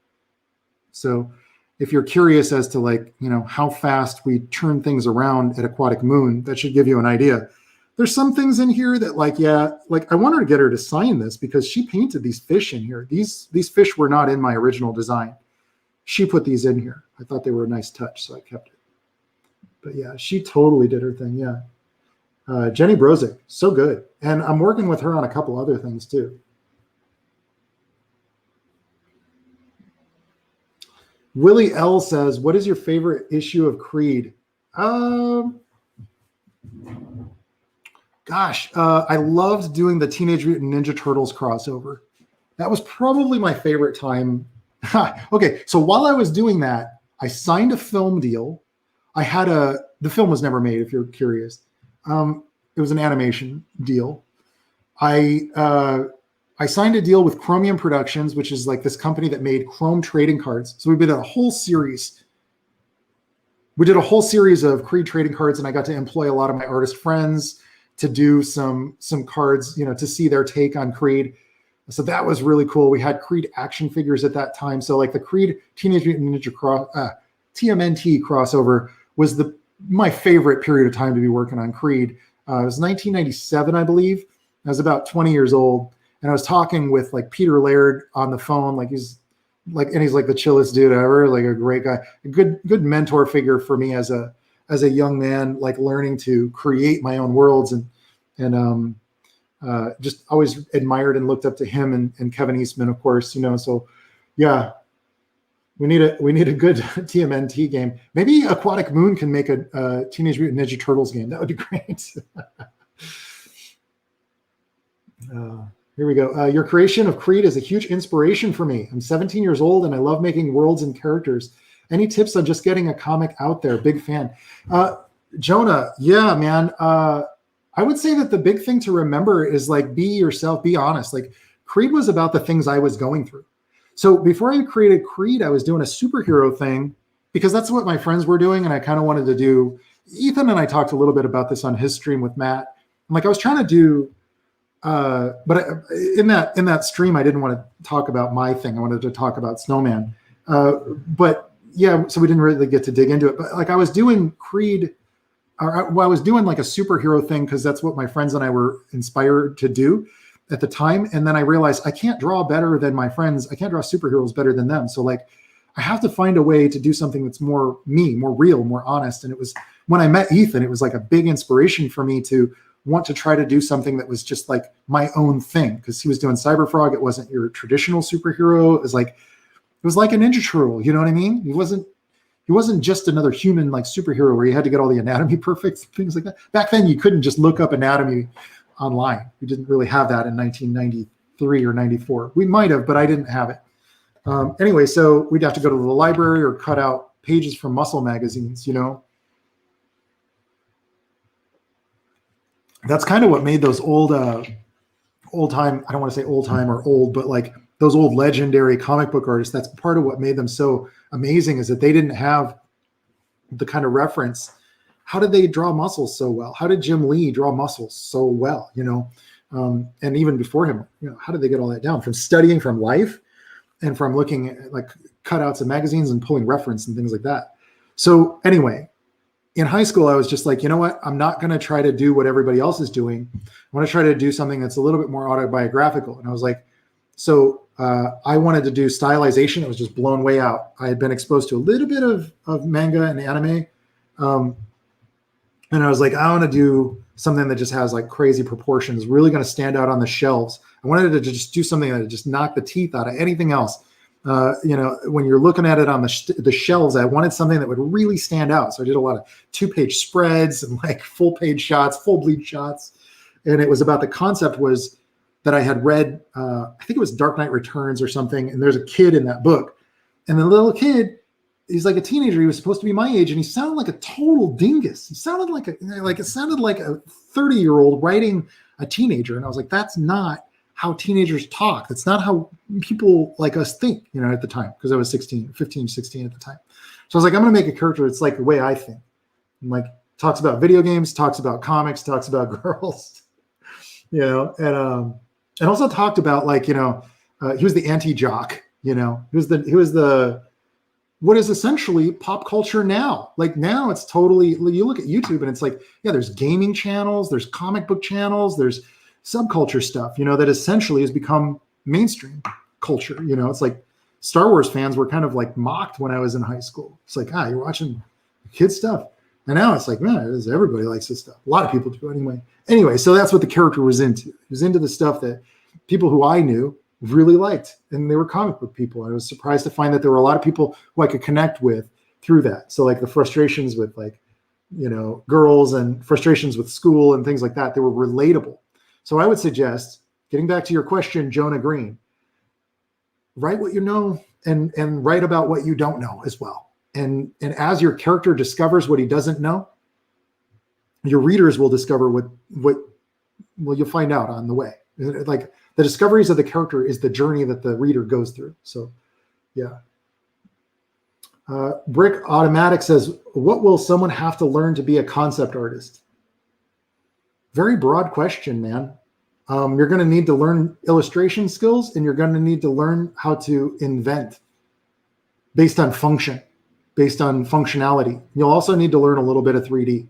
So if you're curious as to like, you know, how fast we turn things around at Aquatic Moon, that should give you an idea. There's some things in here that like, yeah, like I wanted to get her to sign this because she painted these fish in here. These fish were not in my original design. She put these in here. I thought they were a nice touch, so I kept it. But yeah, she totally did her thing. Yeah. Jenny Brozick, so good. And I'm working with her on a couple other things too. Willie L says, what is your favorite issue of Creed? Gosh, I loved doing the Teenage Mutant Ninja Turtles crossover. That was probably my favorite time. Okay, so while I was doing that, I signed a film deal. The film was never made, if you're curious. It was an animation deal. I signed a deal with Chromium Productions, which is like this company that made Chrome trading cards. So we did a whole series. We did a whole series of Creed trading cards, and I got to employ a lot of my artist friends to do some cards, you know, to see their take on Creed. So that was really cool. We had Creed action figures at that time. So like the Creed Teenage Mutant Ninja TMNT crossover was my favorite period of time to be working on Creed. It was 1997, I believe. I was about 20 years old, and I was talking with like Peter Laird on the phone. He's like the chillest dude ever, like a great guy, a good mentor figure for me as a young man, like learning to create my own worlds and just always admired and looked up to him and Kevin Eastman, of course, you know. So yeah, we need a good TMNT game. Maybe Aquatic Moon can make a Teenage Mutant Ninja Turtles game. That would be great. Here we go. Your creation of Creed is a huge inspiration for me. I'm 17 years old and I love making worlds and characters. Any tips on just getting a comic out there? Big fan. Jonah, yeah, man. I would say that the big thing to remember is like, be yourself, be honest. Like Creed was about the things I was going through. So before I created Creed, I was doing a superhero thing because that's what my friends were doing. And I kind of wanted to do, Ethan and I talked a little bit about this on his stream with Matt. I'm like, I was trying to do, but in that stream, I didn't want to talk about my thing. I wanted to talk about Snowman. But yeah, so we didn't really get to dig into it. But like I was doing Creed, I was doing like a superhero thing because that's what my friends and I were inspired to do at the time. And then I realized I can't draw better than my friends. I can't draw superheroes better than them. So like I have to find a way to do something that's more me, more real, more honest. And it was when I met Ethan, it was like a big inspiration for me to want to try to do something that was just like my own thing, because he was doing Cyberfrog. It wasn't your traditional superhero. It was like a Ninja Turtle. You know what I mean? He wasn't just another human like superhero where you had to get all the anatomy perfect, things like that. Back then, you couldn't just look up anatomy online. We didn't really have that in 1993 or 94. We might have, but I didn't have it. Anyway, so we'd have to go to the library or cut out pages from muscle magazines, you know. That's kind of what made those old time, I don't want to say old time or old, but like those old legendary comic book artists, that's part of what made them so amazing, is that they didn't have the kind of reference. How did they draw muscles so well? How did Jim Lee draw muscles so well? You know, and even before him, you know, how did they get all that down? From studying from life and from looking at like cutouts of magazines and pulling reference and things like that. So anyway, in high school, I was just like, you know what? I'm not going to try to do what everybody else is doing. I want to try to do something that's a little bit more autobiographical. And I was like, so I wanted to do stylization. It was just blown way out. I had been exposed to a little bit of manga and anime. And I was like, I want to do something that just has like crazy proportions, really going to stand out on the shelves. I wanted to just do something that would just knock the teeth out of anything else. You know, when you're looking at it on the shelves, I wanted something that would really stand out. So I did a lot of 2-page spreads and like full-page shots, full bleed shots. And it was about, the concept was that I had read, I think it was Dark Knight Returns or something. And there's a kid in that book. And the little kid, he's like a teenager. He was supposed to be my age, and he sounded like a total dingus. He sounded like it sounded like a 30-year-old writing a teenager. And I was like, that's not how teenagers talk. That's not how people like us think, you know, at the time, because I was 15, 16 at the time. So I was like, I'm going to make a character that's like the way I think. And like talks about video games, talks about comics, talks about girls, you know, And also talked about like, he was the anti-jock, he was the what is essentially pop culture now. Like now it's totally, you look at YouTube and it's like, yeah, there's gaming channels, there's comic book channels, there's subculture stuff, that essentially has become mainstream culture. It's like Star Wars fans were kind of like mocked when I was in high school. It's like, you're watching kid stuff. And now it's like, man, everybody likes this stuff. A lot of people do anyway. Anyway, so that's what the character was into. He was into the stuff that people who I knew really liked, and they were comic book people. I was surprised to find that there were a lot of people who I could connect with through that. So like the frustrations with like, girls and frustrations with school and things like that, they were relatable. So I would suggest, getting back to your question, Jonah Green, write what you know and write about what you don't know as well. And as your character discovers what he doesn't know, your readers will discover what you'll find out on the way. Like the discoveries of the character is the journey that the reader goes through. So, yeah. Brick Automatic says, what will someone have to learn to be a concept artist? Very broad question, man. You're going to need to learn illustration skills, and you're going to need to learn how to invent based on function, based on functionality. You'll also need to learn a little bit of 3D.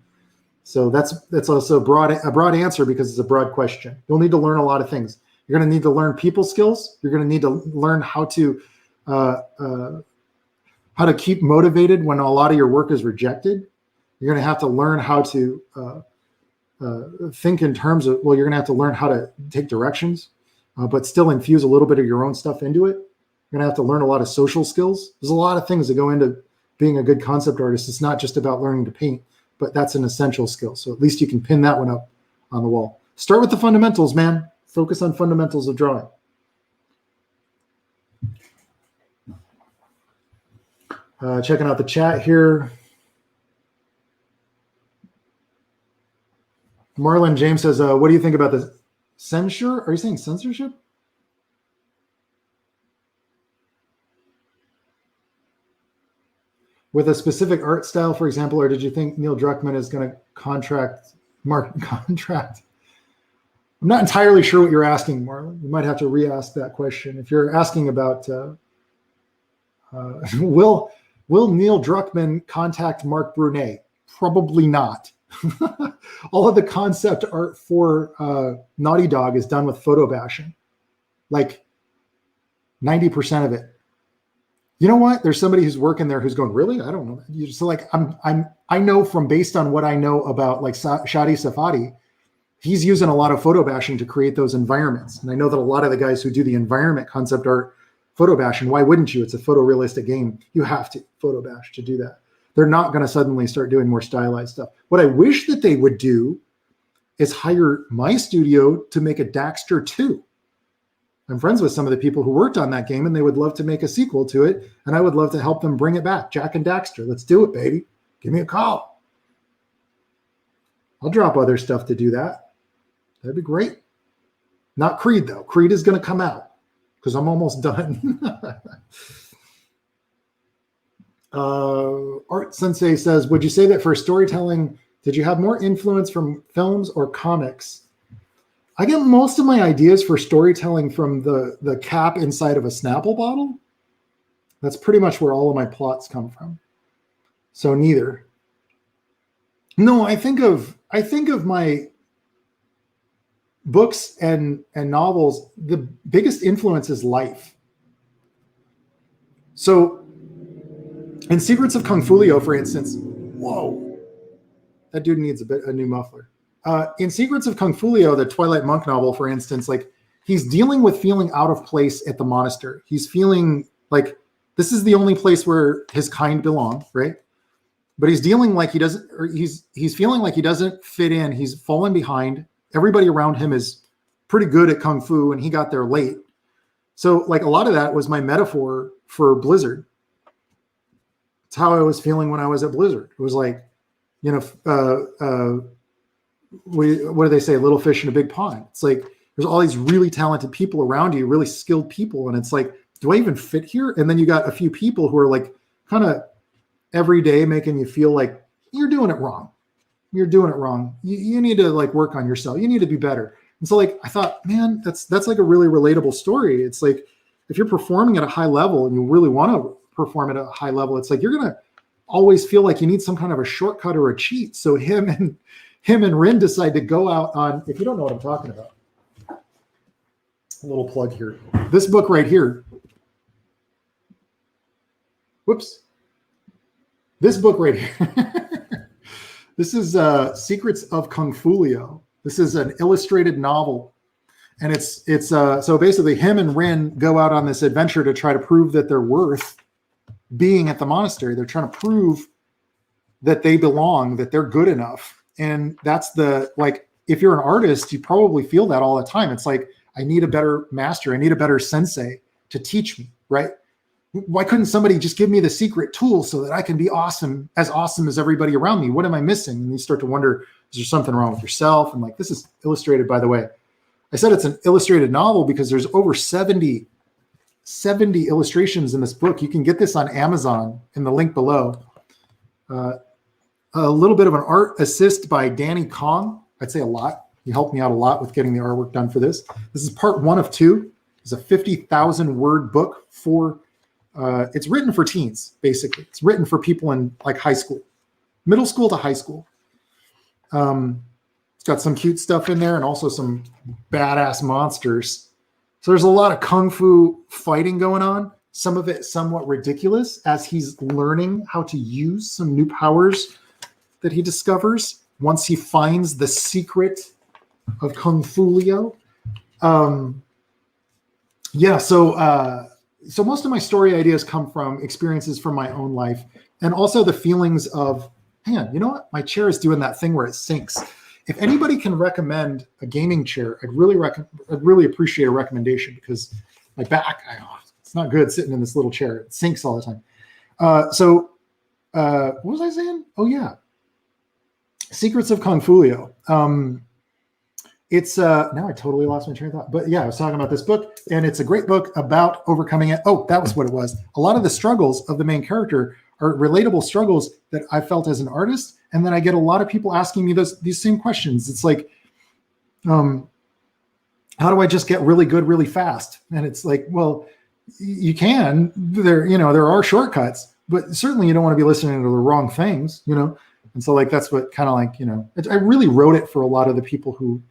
So that's also a broad answer because it's a broad question. You'll need to learn a lot of things. You're going to need to learn people skills. You're going to need to learn how to keep motivated when a lot of your work is rejected. You're going to have to learn how to think in terms of, you're going to have to learn how to take directions, but still infuse a little bit of your own stuff into it. You're going to have to learn a lot of social skills. There's a lot of things that go into being a good concept artist. It's not just about learning to paint, but that's an essential skill. So at least you can pin that one up on the wall. Start with the fundamentals, man. Focus on fundamentals of drawing. Checking out the chat here. Marlon James says, what do you think about the censure? Are you saying censorship? With a specific art style, for example, or did you think Neil Druckmann is going to contract? I'm not entirely sure what you're asking, Marlon. You might have to re-ask that question. If you're asking about will Neil Druckmann contact Mark Brunet? Probably not. All of the concept art for Naughty Dog is done with photo bashing, like 90% of it. You know what? There's somebody who's working there who's going, really? I don't know. So like I know from based on what I know about like Shadi Safadi, he's using a lot of photo bashing to create those environments. And I know that a lot of the guys who do the environment concept art photo bashing, why wouldn't you? It's a photorealistic game. You have to photo bash to do that. They're not going to suddenly start doing more stylized stuff. What I wish that they would do is hire my studio to make a Daxter 2. I'm friends with some of the people who worked on that game, and they would love to make a sequel to it, and I would love to help them bring it back. Jack and Daxter, let's do it, baby. Give me a call. I'll drop other stuff to do that. That'd be great. Not Creed, though. Creed is going to come out because I'm almost done. Art Sensei says, would you say that for storytelling, did you have more influence from films or comics? I get most of my ideas for storytelling from the cap inside of a Snapple bottle. That's pretty much where all of my plots come from. So neither. No, I think of my books and novels, the biggest influence is life. So in Secrets of Kung Fulio, for instance, whoa, that dude needs a new muffler. In Secrets of Kung Fulio, the Twilight Monk novel, for instance, like he's dealing with feeling out of place at the monastery. He's feeling like this is the only place where his kind belong, right? But he's dealing like he doesn't, or he's feeling like he doesn't fit in. He's fallen behind. Everybody around him is pretty good at Kung Fu, and he got there late. So like a lot of that was my metaphor for Blizzard. It's how I was feeling when I was at Blizzard. It was like, what do they say? Little fish in a big pond. It's like there's all these really talented people around you, really skilled people, and it's like, do I even fit here? And then you got a few people who are like kind of every day making you feel like you're doing it wrong. You're doing it wrong. You need to like work on yourself. You need to be better. And so like, I thought, man, that's like a really relatable story. It's like, if you're performing at a high level and you really want to perform at a high level, it's like, you're going to always feel like you need some kind of a shortcut or a cheat. So him and Rin decide to go out on, if you don't know what I'm talking about, a little plug here. This book right here. Whoops. This book right here. This is Secrets of Kung Fulio. This is an illustrated novel. And it's so basically him and Rin go out on this adventure to try to prove that they're worth being at the monastery. They're trying to prove that they belong, that they're good enough. And that's like, if you're an artist, you probably feel that all the time. It's like, I need a better master. I need a better sensei to teach me, right? Why couldn't somebody just give me the secret tool so that I can be awesome as everybody around me? What am I missing? And you start to wonder, is there something wrong with yourself? And like, this is illustrated, by the way. I said it's an illustrated novel because there's over 70 illustrations in this book. You can get this on Amazon in the link below. A little bit of an art assist by Danny Kong. I'd say a lot. He helped me out a lot with getting the artwork done for this. This is part 1 of 2. It's a 50,000 word book for, it's written for teens, basically. It's written for people in like high school, middle school to high school. It's got some cute stuff in there and also some badass monsters. So there's a lot of kung fu fighting going on. Some of it somewhat ridiculous as he's learning how to use some new powers that he discovers once he finds the secret of Kung Fulio. So most of my story ideas come from experiences from my own life, and also the feelings of, man, you know what? My chair is doing that thing where it sinks. If anybody can recommend a gaming chair, I'd really appreciate a recommendation, because my back, it's not good sitting in this little chair. It sinks all the time. What was I saying? Oh yeah. Secrets of Kung Fulio. It's now I totally lost my train of thought, but yeah, I was talking about this book, and it's a great book about overcoming it. Oh, that was what it was. A lot of the struggles of the main character are relatable struggles that I felt as an artist. And then I get a lot of people asking me these same questions. It's like, how do I just get really good really fast? And it's like, well, you can. There are shortcuts, but certainly you don't want to be listening to the wrong things, And so like, that's what kind of like, I really wrote it for a lot of the people who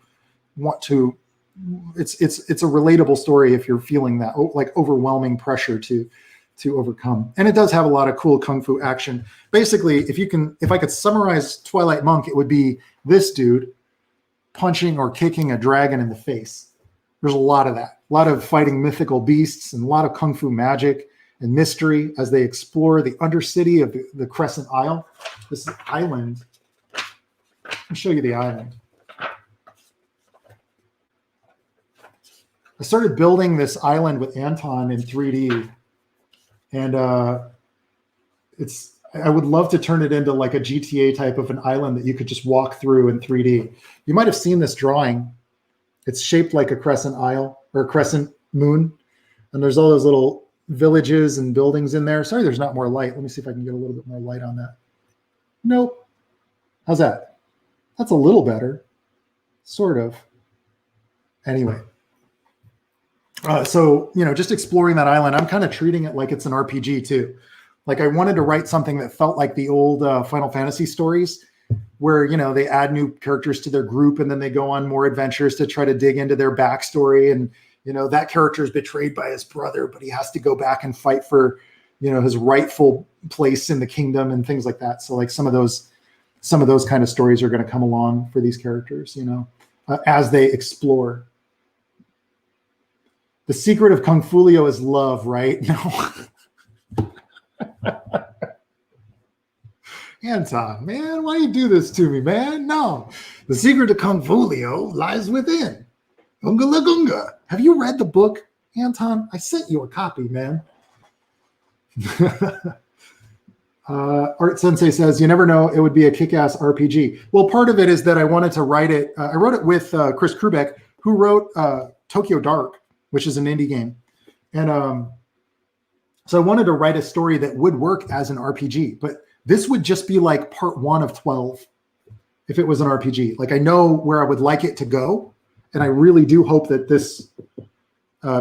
want to, it's a relatable story if you're feeling that like overwhelming pressure to overcome. And it does have a lot of cool kung fu action. Basically, if I could summarize Twilight Monk, it would be this dude punching or kicking a dragon in the face. There's a lot of that, a lot of fighting mythical beasts, and a lot of kung fu magic and mystery as they explore the undercity of the Crescent Isle. This is island. I'll show you the island. I started building this island with Anton in 3D, and I would love to turn it into like a GTA type of an island that you could just walk through in 3D. You might have seen this drawing. It's shaped like a crescent isle or a crescent moon, and there's all those little villages and buildings in there. Sorry, there's not more light. Let me see if I can get a little bit more light on that. Nope. How's that? That's a little better, sort of. Anyway. Just exploring that island, I'm kind of treating it like it's an RPG too. Like I wanted to write something that felt like the old Final Fantasy stories where, they add new characters to their group and then they go on more adventures to try to dig into their backstory. And, that character is betrayed by his brother, but he has to go back and fight for, his rightful place in the kingdom and things like that. So like some of those kind of stories are going to come along for these characters, as they explore. The secret of Kung Fulio is love, right? No. Anton, man, why do you do this to me, man? No. The secret to Kung Fulio lies within. Gunga la gunga. Have you read the book, Anton? I sent you a copy, man. Art Sensei says, you never know, it would be a kick-ass RPG. Well, part of it is that I wanted to write it. I wrote it with Chris Krubeck, who wrote Tokyo Dark, which is an indie game. And so I wanted to write a story that would work as an RPG, but this would just be like part 1 of 12 if it was an RPG. Like I know where I would like it to go, And I really do hope that this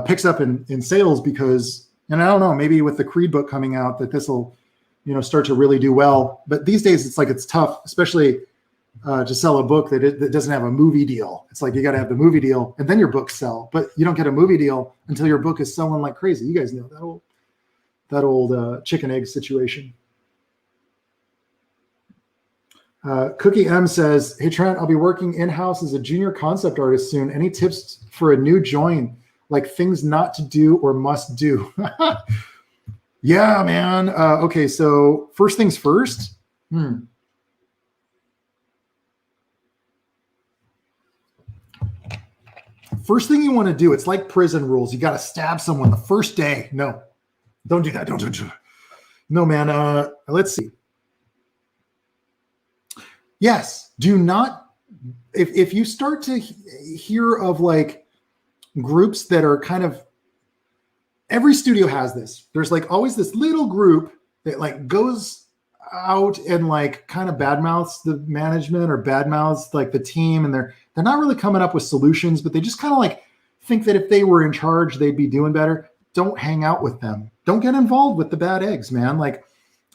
picks up in sales because, and I don't know, maybe with the Creed book coming out that this will, start to really do well. But these days it's tough, especially to sell a book that doesn't have a movie deal. It's like you got to have the movie deal and then your books sell, but you don't get a movie deal until your book is selling like crazy. You guys know that old chicken egg situation. Cookie M says, "Hey Trent, I'll be working in-house as a junior concept artist soon. Any tips for a new join, like things not to do or must do?" Yeah, man. Okay, so first things first. First thing you want to do, it's like prison rules. You got to stab someone the first day. No, don't do that. Don't do it. No, man. Let's see. Yes, do not. If you start to hear of like groups that are kind of, every studio has this. There's like always this little group that like goes out and like kind of badmouths the management or badmouths like the team, and they're not really coming up with solutions, but they just kind of like think that if they were in charge, they'd be doing better. Don't hang out with them. Don't get involved with the bad eggs, man. Like,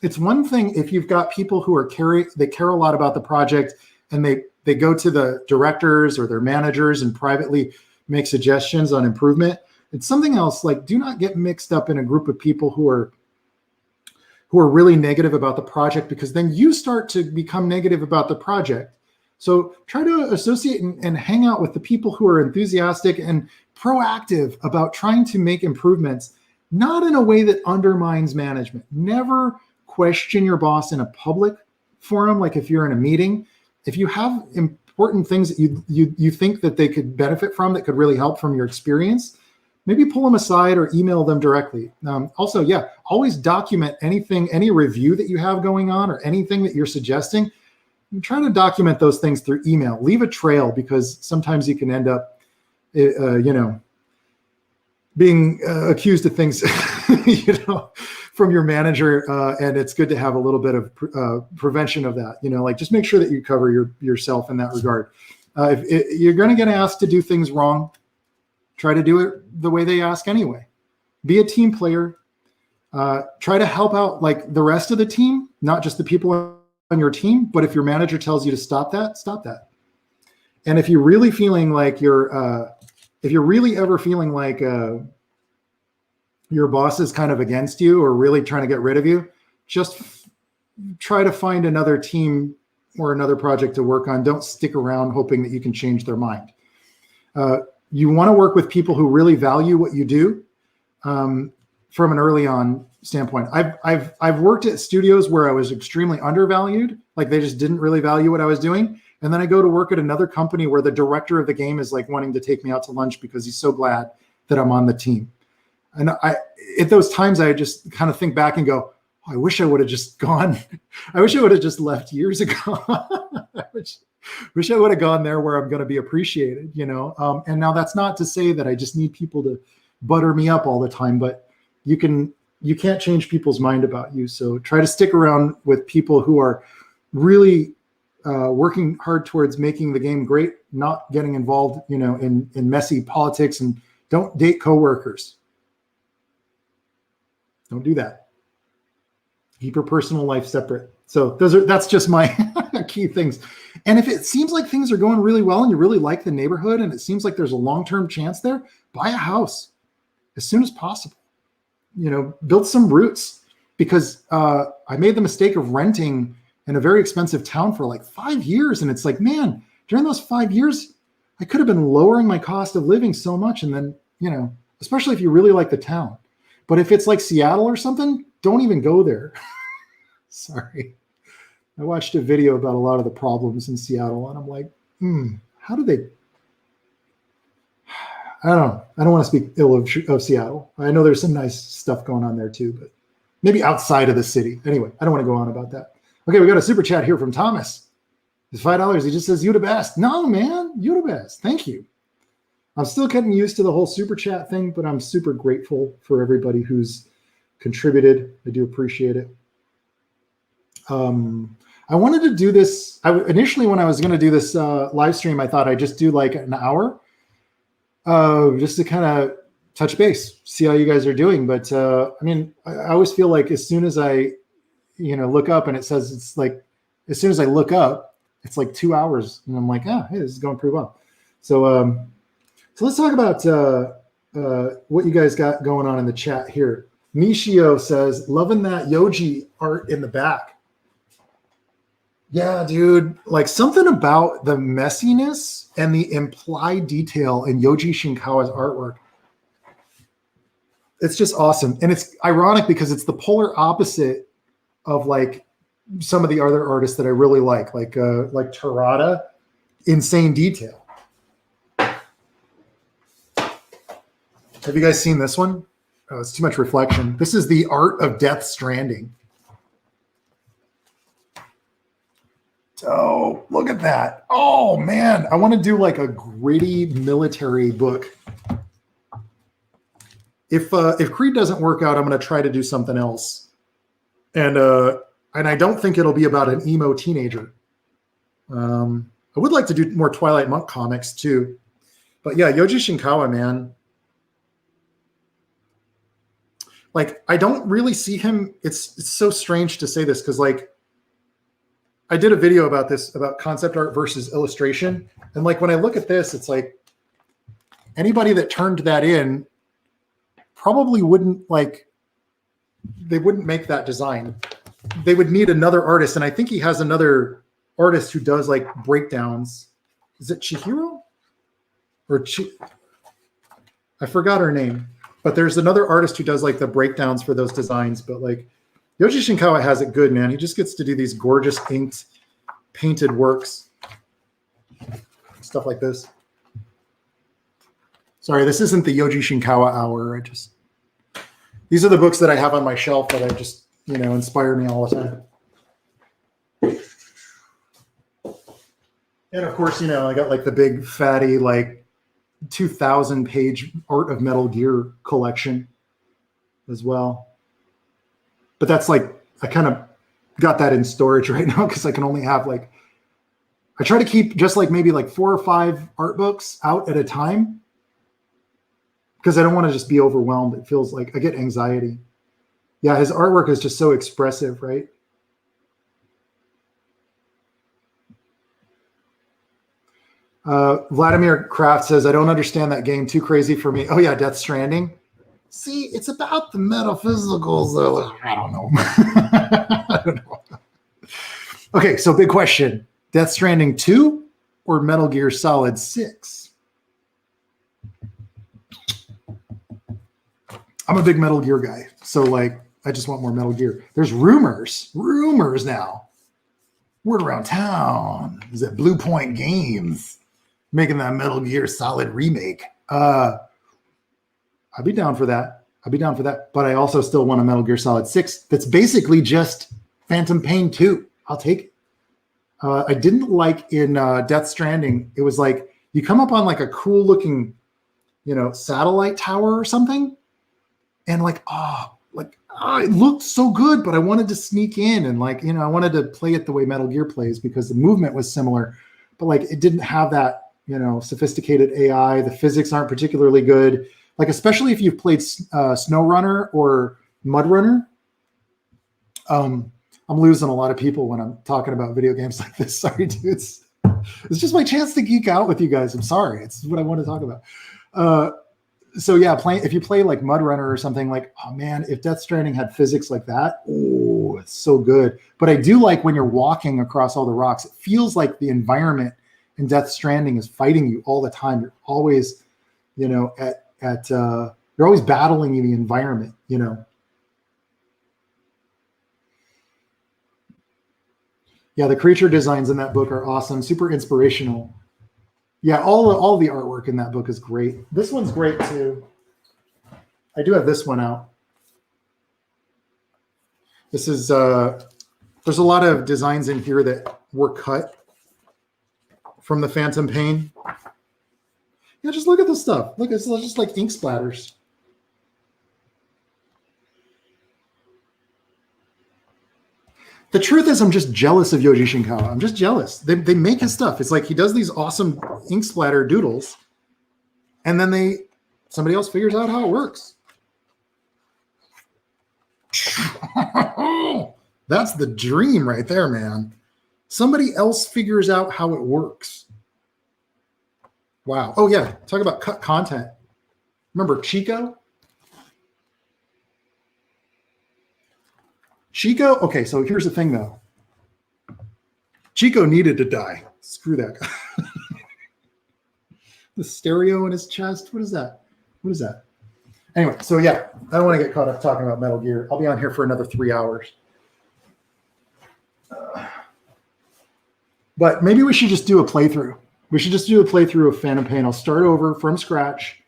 it's one thing if you've got people who they care a lot about the project and they go to the directors or their managers and privately make suggestions on improvement. It's something else. Like, do not get mixed up in a group of people who are really negative about the project, because then you start to become negative about the project. So try to associate and hang out with the people who are enthusiastic and proactive about trying to make improvements, not in a way that undermines management. Never question your boss in a public forum. Like if you're in a meeting, if you have important things that you think that they could benefit from, that could really help from your experience, maybe pull them aside or email them directly. Also, yeah, always document anything, any review that you have going on or anything that you're suggesting. Try to document those things through email. Leave a trail, because sometimes you can end up, being accused of things, from your manager, and it's good to have a little bit of prevention of that. Like just make sure that you cover yourself in that regard. If you're going to get asked to do things wrong, try to do it the way they ask anyway. Be a team player. Try to help out like the rest of the team, not just the people on your team. But if your manager tells you to stop that, stop that. And if you're really feeling like if you're really ever feeling like your boss is kind of against you or really trying to get rid of you, just try to find another team or another project to work on. Don't stick around hoping that you can change their mind. You want to work with people who really value what you do from an early on standpoint. I've worked at studios where I was extremely undervalued, like they just didn't really value what I was doing. And then I go to work at another company where the director of the game is like wanting to take me out to lunch because he's so glad that I'm on the team. And at those times, I just kind of think back and go, oh, I wish I would have just gone. I wish I would have just left years ago. I wish I would have gone there where I'm going to be appreciated, And now that's not to say that I just need people to butter me up all the time, but you can't change people's mind about you. So try to stick around with people who are really working hard towards making the game great, not getting involved, in messy politics, and don't date coworkers. Don't do that. Keep your personal life separate. So that's just my key things. And if it seems like things are going really well and you really like the neighborhood and it seems like there's a long-term chance there, buy a house as soon as possible. Build some roots, because I made the mistake of renting in a very expensive town for like 5 years. And it's like, man, during those 5 years, I could have been lowering my cost of living so much. And then, especially if you really like the town. But if it's like Seattle or something, don't even go there. Sorry. I watched a video about a lot of the problems in Seattle, and I'm like, how do they? I don't know. I don't want to speak ill of Seattle. I know there's some nice stuff going on there too, but maybe outside of the city. Anyway, I don't want to go on about that. Okay, we got a super chat here from Thomas. It's $5. He just says, "You the best." No, man, you the best. Thank you. I'm still getting used to the whole super chat thing, but I'm super grateful for everybody who's contributed. I do appreciate it. I wanted to do this. Initially, when I was going to do this live stream, I thought I'd just do like an hour. just to kind of touch base, see how you guys are doing. But I mean, I always feel like as soon as I, look up and it says it's like, as soon as I look up, it's like 2 hours, and I'm like, hey, this is going pretty well. So, so let's talk about what you guys got going on in the chat here. Nishio says, loving that Yoji art in the back. Yeah, dude, like something about the messiness and the implied detail in Yoji Shinkawa's artwork. It's just awesome. And it's ironic because it's the polar opposite of like some of the other artists that I really like Terada, insane detail. Have you guys seen this one? Oh, it's too much reflection. This is the art of Death Stranding. Oh, look at that. Oh, man. I want to do like a gritty military book. If Creed doesn't work out, I'm going to try to do something else. And I don't think it'll be about an emo teenager. I would like to do more Twilight Monk comics too. But yeah, Yoji Shinkawa, man. Like, I don't really see him. It's so strange to say this because, like, I did a video about this, about concept art versus illustration. And, like, when I look at this, it's like anybody that turned that in probably wouldn't, like, they wouldn't make that design. They would need another artist. And I think he has another artist who does, like, breakdowns. Is it Chihiro? Or I forgot her name. But there's another artist who does like the breakdowns for those designs. But like Yoji Shinkawa has it good, man. He just gets to do these gorgeous inked, painted works. Stuff like this. Sorry, this isn't the Yoji Shinkawa hour. These are the books that I have on my shelf that I just, inspire me all the time. And of course, I got like the big fatty, like 2,000 page Art of Metal Gear collection as well. But that's like, I kind of got that in storage right now because I can only have like, I try to keep just like maybe like 4 or 5 art books out at a time because I don't want to just be overwhelmed. It feels like I get anxiety. Yeah, his artwork is just so expressive, right? Vladimir Kraft says, I don't understand that game. Too crazy for me. Oh, yeah, Death Stranding. See, it's about the metaphysicals. I don't know. I don't know. Okay, so big question. Death Stranding 2 or Metal Gear Solid 6? I'm a big Metal Gear guy. So, like, I just want more Metal Gear. There's rumors now. Word around town is that Blue Point Games making that Metal Gear Solid remake. I'd be down for that. But I also still want a Metal Gear Solid 6 that's basically just Phantom Pain 2. I'll take it. I didn't like in Death Stranding, it was like you come up on like a cool looking, satellite tower or something. And it looked so good, but I wanted to sneak in and I wanted to play it the way Metal Gear plays because the movement was similar, but like it didn't have that, sophisticated AI. The physics aren't particularly good. Like, especially if you've played Snow Runner or Mud Runner. I'm losing a lot of people when I'm talking about video games like this. Sorry, dudes. It's just my chance to geek out with you guys. I'm sorry. It's what I want to talk about. So yeah, if you play like Mud Runner or something, like, oh man, if Death Stranding had physics like that, oh, it's so good. But I do like when you're walking across all the rocks, it feels like the environment in Death Stranding is fighting you all the time. You're always, you're always battling the environment, Yeah, the creature designs in that book are awesome, super inspirational. Yeah, all the artwork in that book is great. This one's great too. I do have this one out. This is there's a lot of designs in here that were cut from the Phantom Pain. Yeah, just look at this stuff. Look, it's just like ink splatters. The truth is, I'm just jealous of Yoji Shinkawa. I'm just jealous. They make his stuff. It's like he does these awesome ink splatter doodles, and then somebody else figures out how it works. That's the dream right there, man. Somebody else figures out how it works. Wow. Oh yeah, talk about cut content. Remember Chico? Chico, okay, so here's the thing though. Chico needed to die. Screw that guy. The stereo in his chest. What is that? What is that? Anyway, so yeah, I don't want to get caught up talking about Metal Gear. I'll be on here for another 3 hours. But maybe we should just do a playthrough. We should just do a playthrough of Phantom Pain. I'll start over from scratch.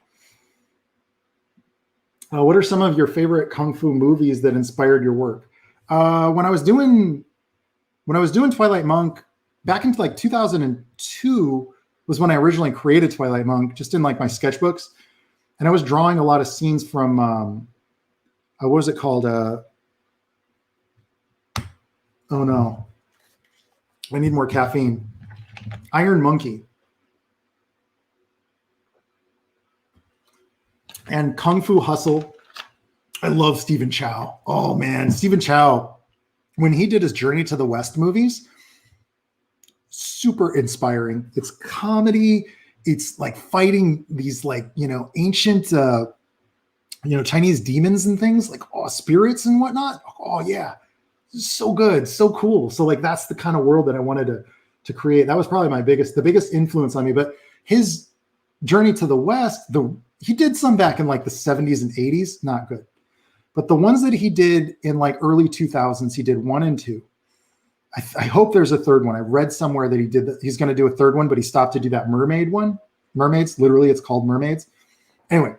What are some of your favorite Kung Fu movies that inspired your work? When I was doing Twilight Monk, back into like 2002 was when I originally created Twilight Monk, just in like my sketchbooks. And I was drawing a lot of scenes from, what was it called? Oh no, I need more caffeine. Iron Monkey. And Kung Fu Hustle. I love Stephen Chow. Oh man, Stephen Chow, when he did his Journey to the West movies, super inspiring. It's comedy. It's like fighting these like, ancient, Chinese demons and things like spirits and whatnot. Oh yeah. So good. So cool. So like, that's the kind of world that I wanted to create. That was probably the biggest influence on me, but his Journey to the West, he did some back in like the 70s and 80s, not good. But the ones that he did in like early 2000s, he did 1 and 2. I hope there's a third one. I read somewhere that he's going to do a third one, but he stopped to do that mermaid one. Mermaids, literally, it's called Mermaids. Anyway,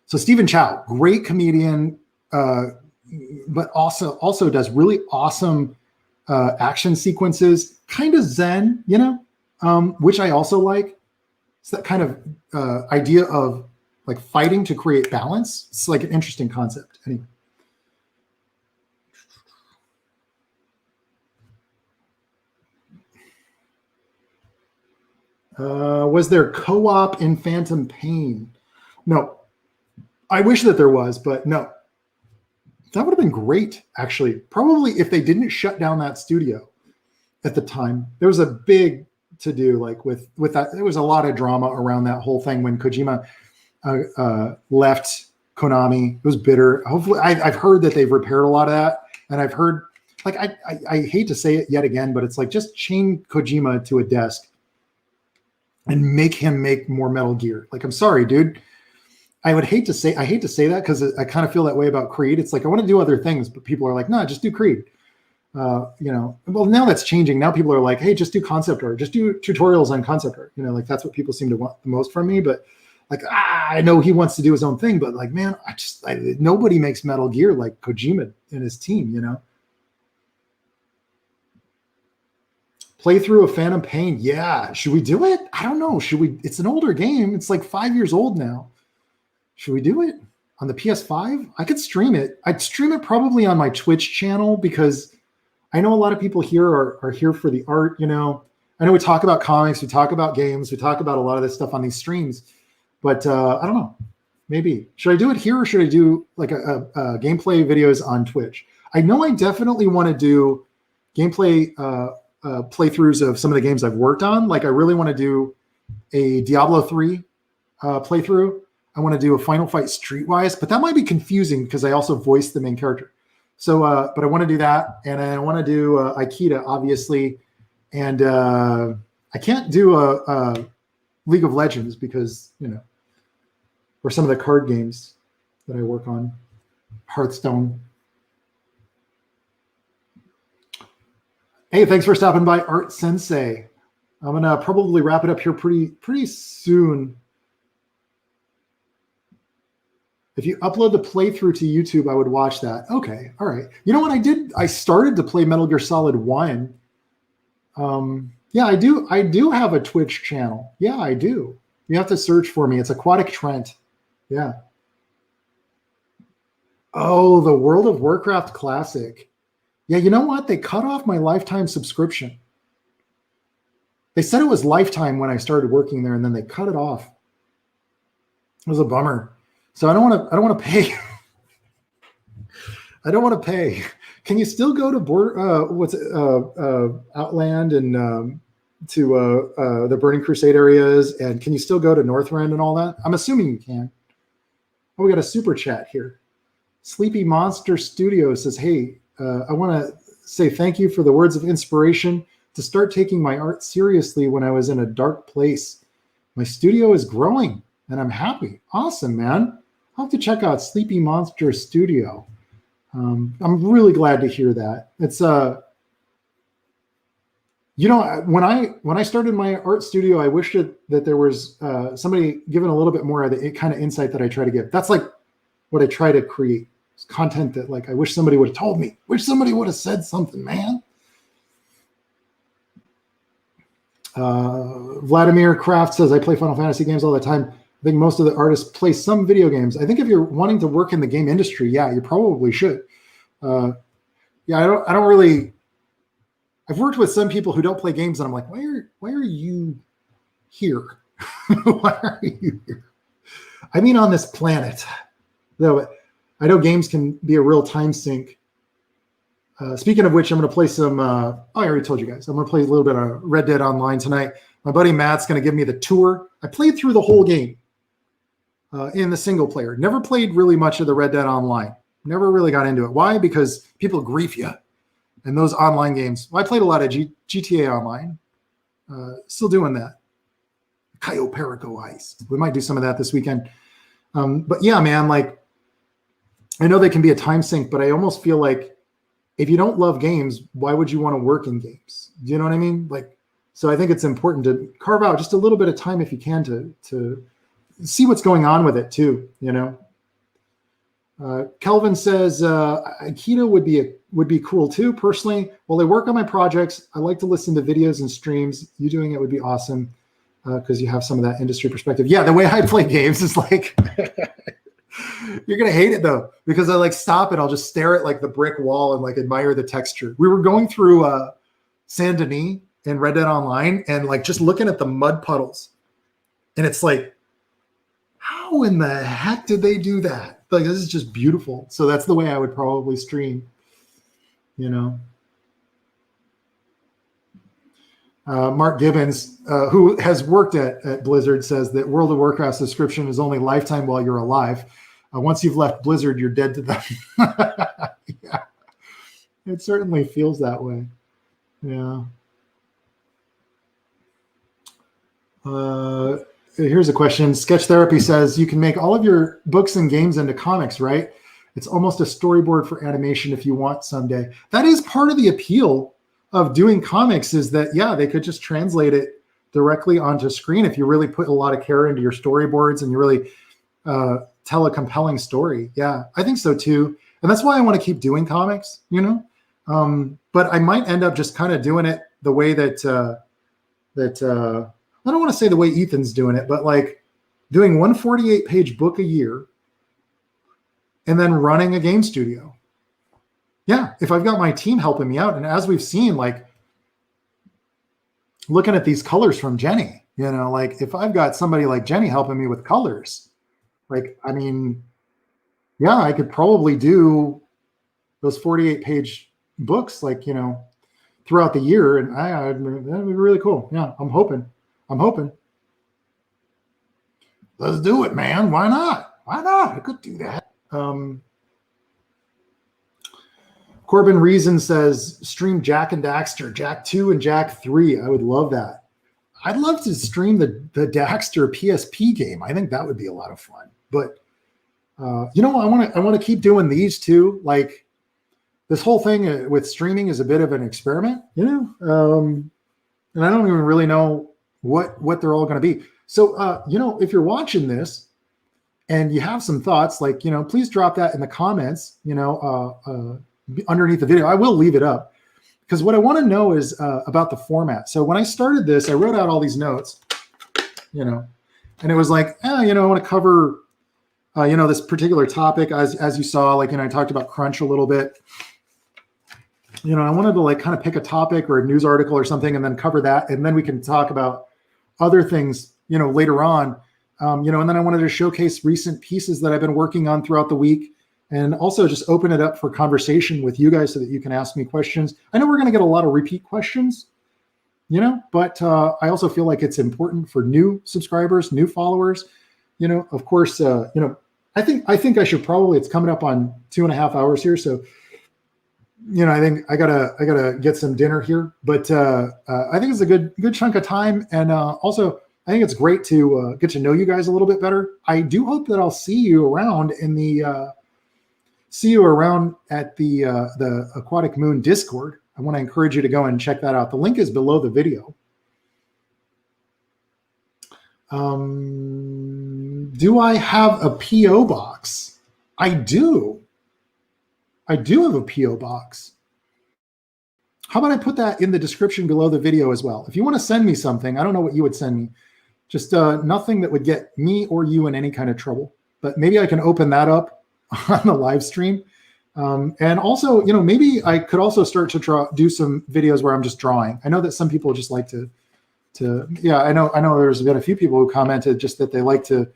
so Stephen Chow, great comedian, but also does really awesome action sequences, kind of zen, which I also like. It's that kind of idea of like fighting to create balance. It's like an interesting concept. Anyway. Was there co-op in Phantom Pain? No. I wish that there was, but no. That would have been great, actually. Probably if they didn't shut down that studio at the time. There was a big to-do, like with that. There was a lot of drama around that whole thing when Kojima left Konami. It was bitter. Hopefully, I've heard that they've repaired a lot of that, and I've heard, like, I hate to say it yet again, but it's like just chain Kojima to a desk and make him make more Metal Gear. Like, I'm sorry, dude. I hate to say that because I kind of feel that way about Creed. It's like I want to do other things, but people are like, no, just do Creed. Well, now that's changing. Now people are like, hey, just do concept art, just do tutorials on concept art. Like that's what people seem to want the most from me. But like, I know he wants to do his own thing, but like, man, nobody makes Metal Gear like Kojima and his team. Playthrough of Phantom Pain. Yeah. Should we do it? I don't know. Should we? It's an older game. It's like 5 years old now. Should we do it on the PS5? I could stream it. I'd stream it probably on my Twitch channel because I know a lot of people here are here for the art. I know we talk about comics, we talk about games, we talk about a lot of this stuff on these streams, but I don't know. Maybe. Should I do it here or should I do like a gameplay videos on Twitch? I know I definitely want to do gameplay playthroughs of some of the games I've worked on. Like I really want to do a Diablo 3 playthrough. I want to do a Final Fight Streetwise, but that might be confusing because I also voice the main character. So, but I want to do that, and I want to do Aikida, obviously, and I can't do a League of Legends because or some of the card games that I work on, Hearthstone. Hey, thanks for stopping by, Art Sensei. I'm gonna probably wrap it up here pretty soon. If you upload the playthrough to YouTube, I would watch that. Okay, all right. You know what I did? I started to play Metal Gear Solid 1. Yeah, I do have a Twitch channel. Yeah, I do. You have to search for me. It's Aquatic Trent. Yeah. Oh, the World of Warcraft Classic. Yeah, you know what? They cut off my lifetime subscription. They said it was lifetime when I started working there, and then they cut it off. It was a bummer. So I don't want to pay. I don't want to pay. Can you still go to Outland and to the Burning Crusade areas? And can you still go to Northrend and all that? I'm assuming you can. Oh, we got a super chat here. Sleepy Monster Studio says, hey, I want to say thank you for the words of inspiration to start taking my art seriously when I was in a dark place. My studio is growing and I'm happy. Awesome, man. I'll have to check out Sleepy Monster Studio. I'm really glad to hear that. It's when I started my art studio, I wished that there was somebody giving a little bit more of the kind of insight that I try to give. That's like what I try to create. It's content that like I wish somebody would have told me. Wish somebody would have said something, man. Vladimir Kraft says, I play Final Fantasy games all the time. I think most of the artists play some video games. I think if you're wanting to work in the game industry, yeah, you probably should. I don't really. I've worked with some people who don't play games, and I'm like, why are you here? Why are you here? I mean, on this planet, though, I know games can be a real time sink. Speaking of which, I'm going to play some. I already told you guys. I'm going to play a little bit of Red Dead Online tonight. My buddy Matt's going to give me the tour. I played through the whole game in the single player. Never played really much of the Red Dead Online. Never really got into it. Why? Because people grief you. And those online games. Well, I played a lot of GTA Online. Still doing that. Cayo Perico Heist. We might do some of that this weekend. But yeah, man, like, I know they can be a time sink, but I almost feel like if you don't love games, why would you want to work in games? Do you know what I mean? Like, so I think it's important to carve out just a little bit of time if you can to see what's going on with it too, you know? Kelvin says, Aikido would be cool too. Personally, while I work on my projects, I like to listen to videos and streams. You doing it would be awesome because you have some of that industry perspective. Yeah, the way I play games is like, you're going to hate it though, because I like stop and I'll just stare at like the brick wall and like admire the texture. We were going through Saint Denis and Red Dead Online and like just looking at the mud puddles. And it's like, how in the heck did they do that? Like, this is just beautiful. So that's the way I would probably stream, you know. Mark Gibbons, who has worked at Blizzard, says that World of Warcraft's subscription is only lifetime while you're alive. Once you've left Blizzard, you're dead to them. Yeah, it certainly feels that way. Yeah. Here's a question. Sketch Therapy says, you can make all of your books and games into comics, right? It's almost a storyboard for animation if you want someday. That is part of the appeal of doing comics is that, yeah, they could just translate it directly onto screen if you really put a lot of care into your storyboards and you really tell a compelling story. Yeah, I think so too. And that's why I want to keep doing comics, you know? But I might end up just kind of doing it the way that I don't want to say the way Ethan's doing it, but like doing 148-page book a year and then running a game studio. Yeah, if I've got my team helping me out, and as we've seen, like looking at these colors from Jenny, you know, like if I've got somebody like Jenny helping me with colors, like, I mean, yeah, I could probably do those 48-page books, like, you know, throughout the year, and that'd be really cool. Yeah, I'm hoping. Let's do it, man. Why not? I could do that. Corbin Reason says, stream Jack and Daxter, Jack 2 and Jack 3. I would love that. I'd love to stream the Daxter PSP game. I think that would be a lot of fun. But you know, I want to keep doing these too. Like this whole thing with streaming is a bit of an experiment, you know. And I don't even really know what they're all going to be. So, you know, if you're watching this and you have some thoughts, like, you know, please drop that in the comments, you know, underneath the video. I will leave it up because what I want to know is about the format. So when I started this, I wrote out all these notes, you know, and it was like, you know, I want to cover, you know, this particular topic as you saw, like, you know, I talked about crunch a little bit. You know, I wanted to like kind of pick a topic or a news article or something and then cover that. And then we can talk about other things, you know, later on. And then I wanted to showcase recent pieces that I've been working on throughout the week, and also just open it up for conversation with you guys so that you can ask me questions. I know we're going to get a lot of repeat questions, but I also feel like it's important for new subscribers, new followers. Of course, I think I should probably, it's coming up on 2.5 hours here. So, I think I gotta get some dinner here, but I think it's a good chunk of time. And also I think it's great to get to know you guys a little bit better. I do hope that I'll see you around at the Aquatic Moon Discord. I want to encourage you to go and check that out. The link is below the video. Do I have a PO box? I do. I do have a PO box. How about I put that in the description below the video as well? If you want to send me something, I don't know what you would send me. Just nothing that would get me or you in any kind of trouble. But maybe I can open that up on the live stream. And also, maybe I could also start to do some videos where I'm just drawing. I know that some people just like to I know there's been a few people who commented just that they like to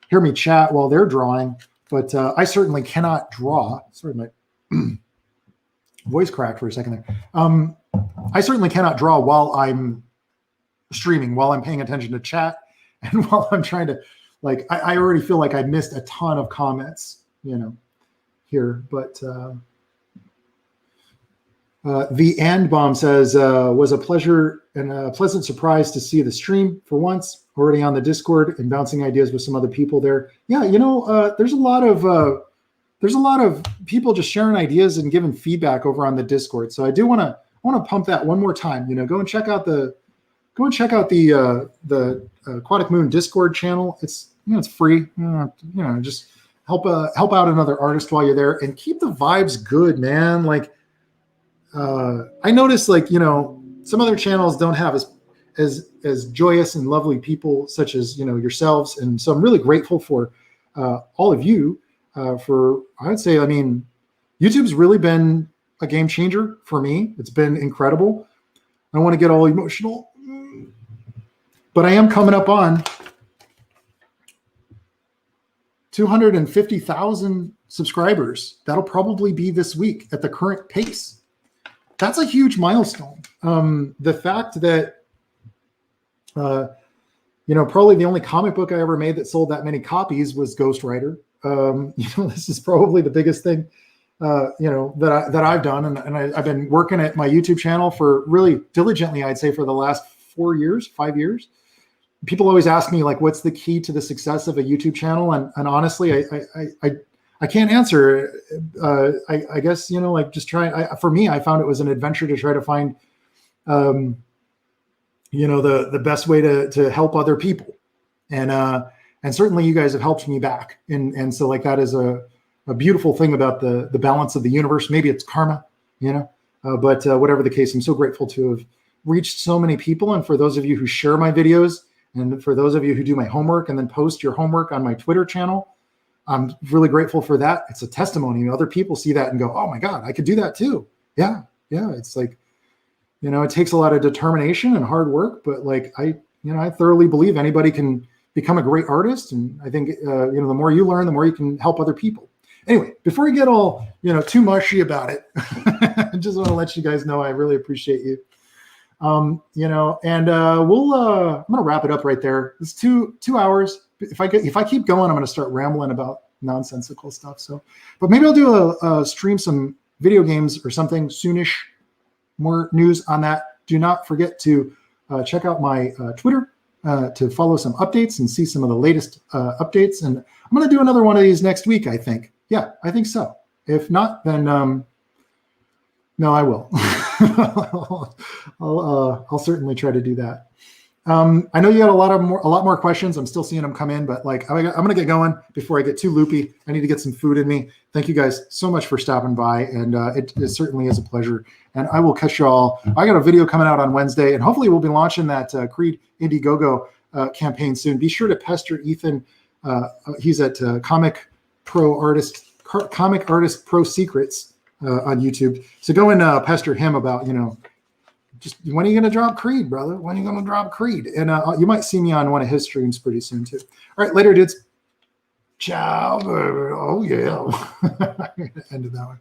hear me chat while they're drawing, but I certainly cannot draw. Sorry, my voice cracked for a second there. I certainly cannot draw while I'm streaming, while I'm paying attention to chat, and while I'm trying to, I already feel like I missed a ton of comments, here, but the And Bomb says, was a pleasure and a pleasant surprise to see the stream for once, already on the Discord and bouncing ideas with some other people there. Yeah, there's a lot of people just sharing ideas and giving feedback over on the Discord. So I do want to pump that one more time. Go and check out the Aquatic Moon Discord channel. It's it's free. Just help out another artist while you're there and keep the vibes good, man. I noticed some other channels don't have as joyous and lovely people such as yourselves, and so I'm really grateful for all of you. I would say, YouTube's really been a game changer for me. It's been incredible. I don't want to get all emotional, but I am coming up on 250,000 subscribers. That'll probably be this week at the current pace. That's a huge milestone. The fact that, probably the only comic book I ever made that sold that many copies was Ghost Rider. This is probably the biggest thing, that I've done. And I've been working at my YouTube channel for really diligently, I'd say, for the last 5 years. People always ask me, what's the key to the success of a YouTube channel? And honestly, I can't answer. I guess, just trying. For me, I found it was an adventure to try to find, the best way to help other people. And certainly you guys have helped me back. And so that is a beautiful thing about the balance of the universe. Maybe it's karma, but whatever the case, I'm so grateful to have reached so many people. And for those of you who share my videos, and for those of you who do my homework and then post your homework on my Twitter channel, I'm really grateful for that. It's a testimony. Other people see that and go, oh my God, I could do that too. Yeah. It's it takes a lot of determination and hard work, but I thoroughly believe anybody can become a great artist. And I think, the more you learn, the more you can help other people. Anyway, before we get all, too mushy about it, I just want to let you guys know I really appreciate you. I'm going to wrap it up right there. It's 2 hours. If I keep going, I'm going to start rambling about nonsensical stuff. So, but maybe I'll do a stream some video games or something soonish. More news on that. Do not forget to check out my Twitter to follow some updates and see some of the latest updates. And I'm going to do another one of these next week, I think. Yeah, I think so. If not, then no, I will. I'll certainly try to do that. I know you got a lot more questions. I'm still seeing them come in, but I'm going to get going before I get too loopy. I need to get some food in me. Thank you guys so much for stopping by. And it certainly is a pleasure. And I will catch you all. I got a video coming out on Wednesday, and hopefully we'll be launching that Creed Indiegogo campaign soon. Be sure to pester Ethan. He's at Comic Artist Pro Secrets on YouTube. So go and pester him about, just when are you going to drop Creed, brother? When are you going to drop Creed? And you might see me on one of his streams pretty soon too. All right, later, dudes. Ciao. Oh yeah. I'm going to end it that way.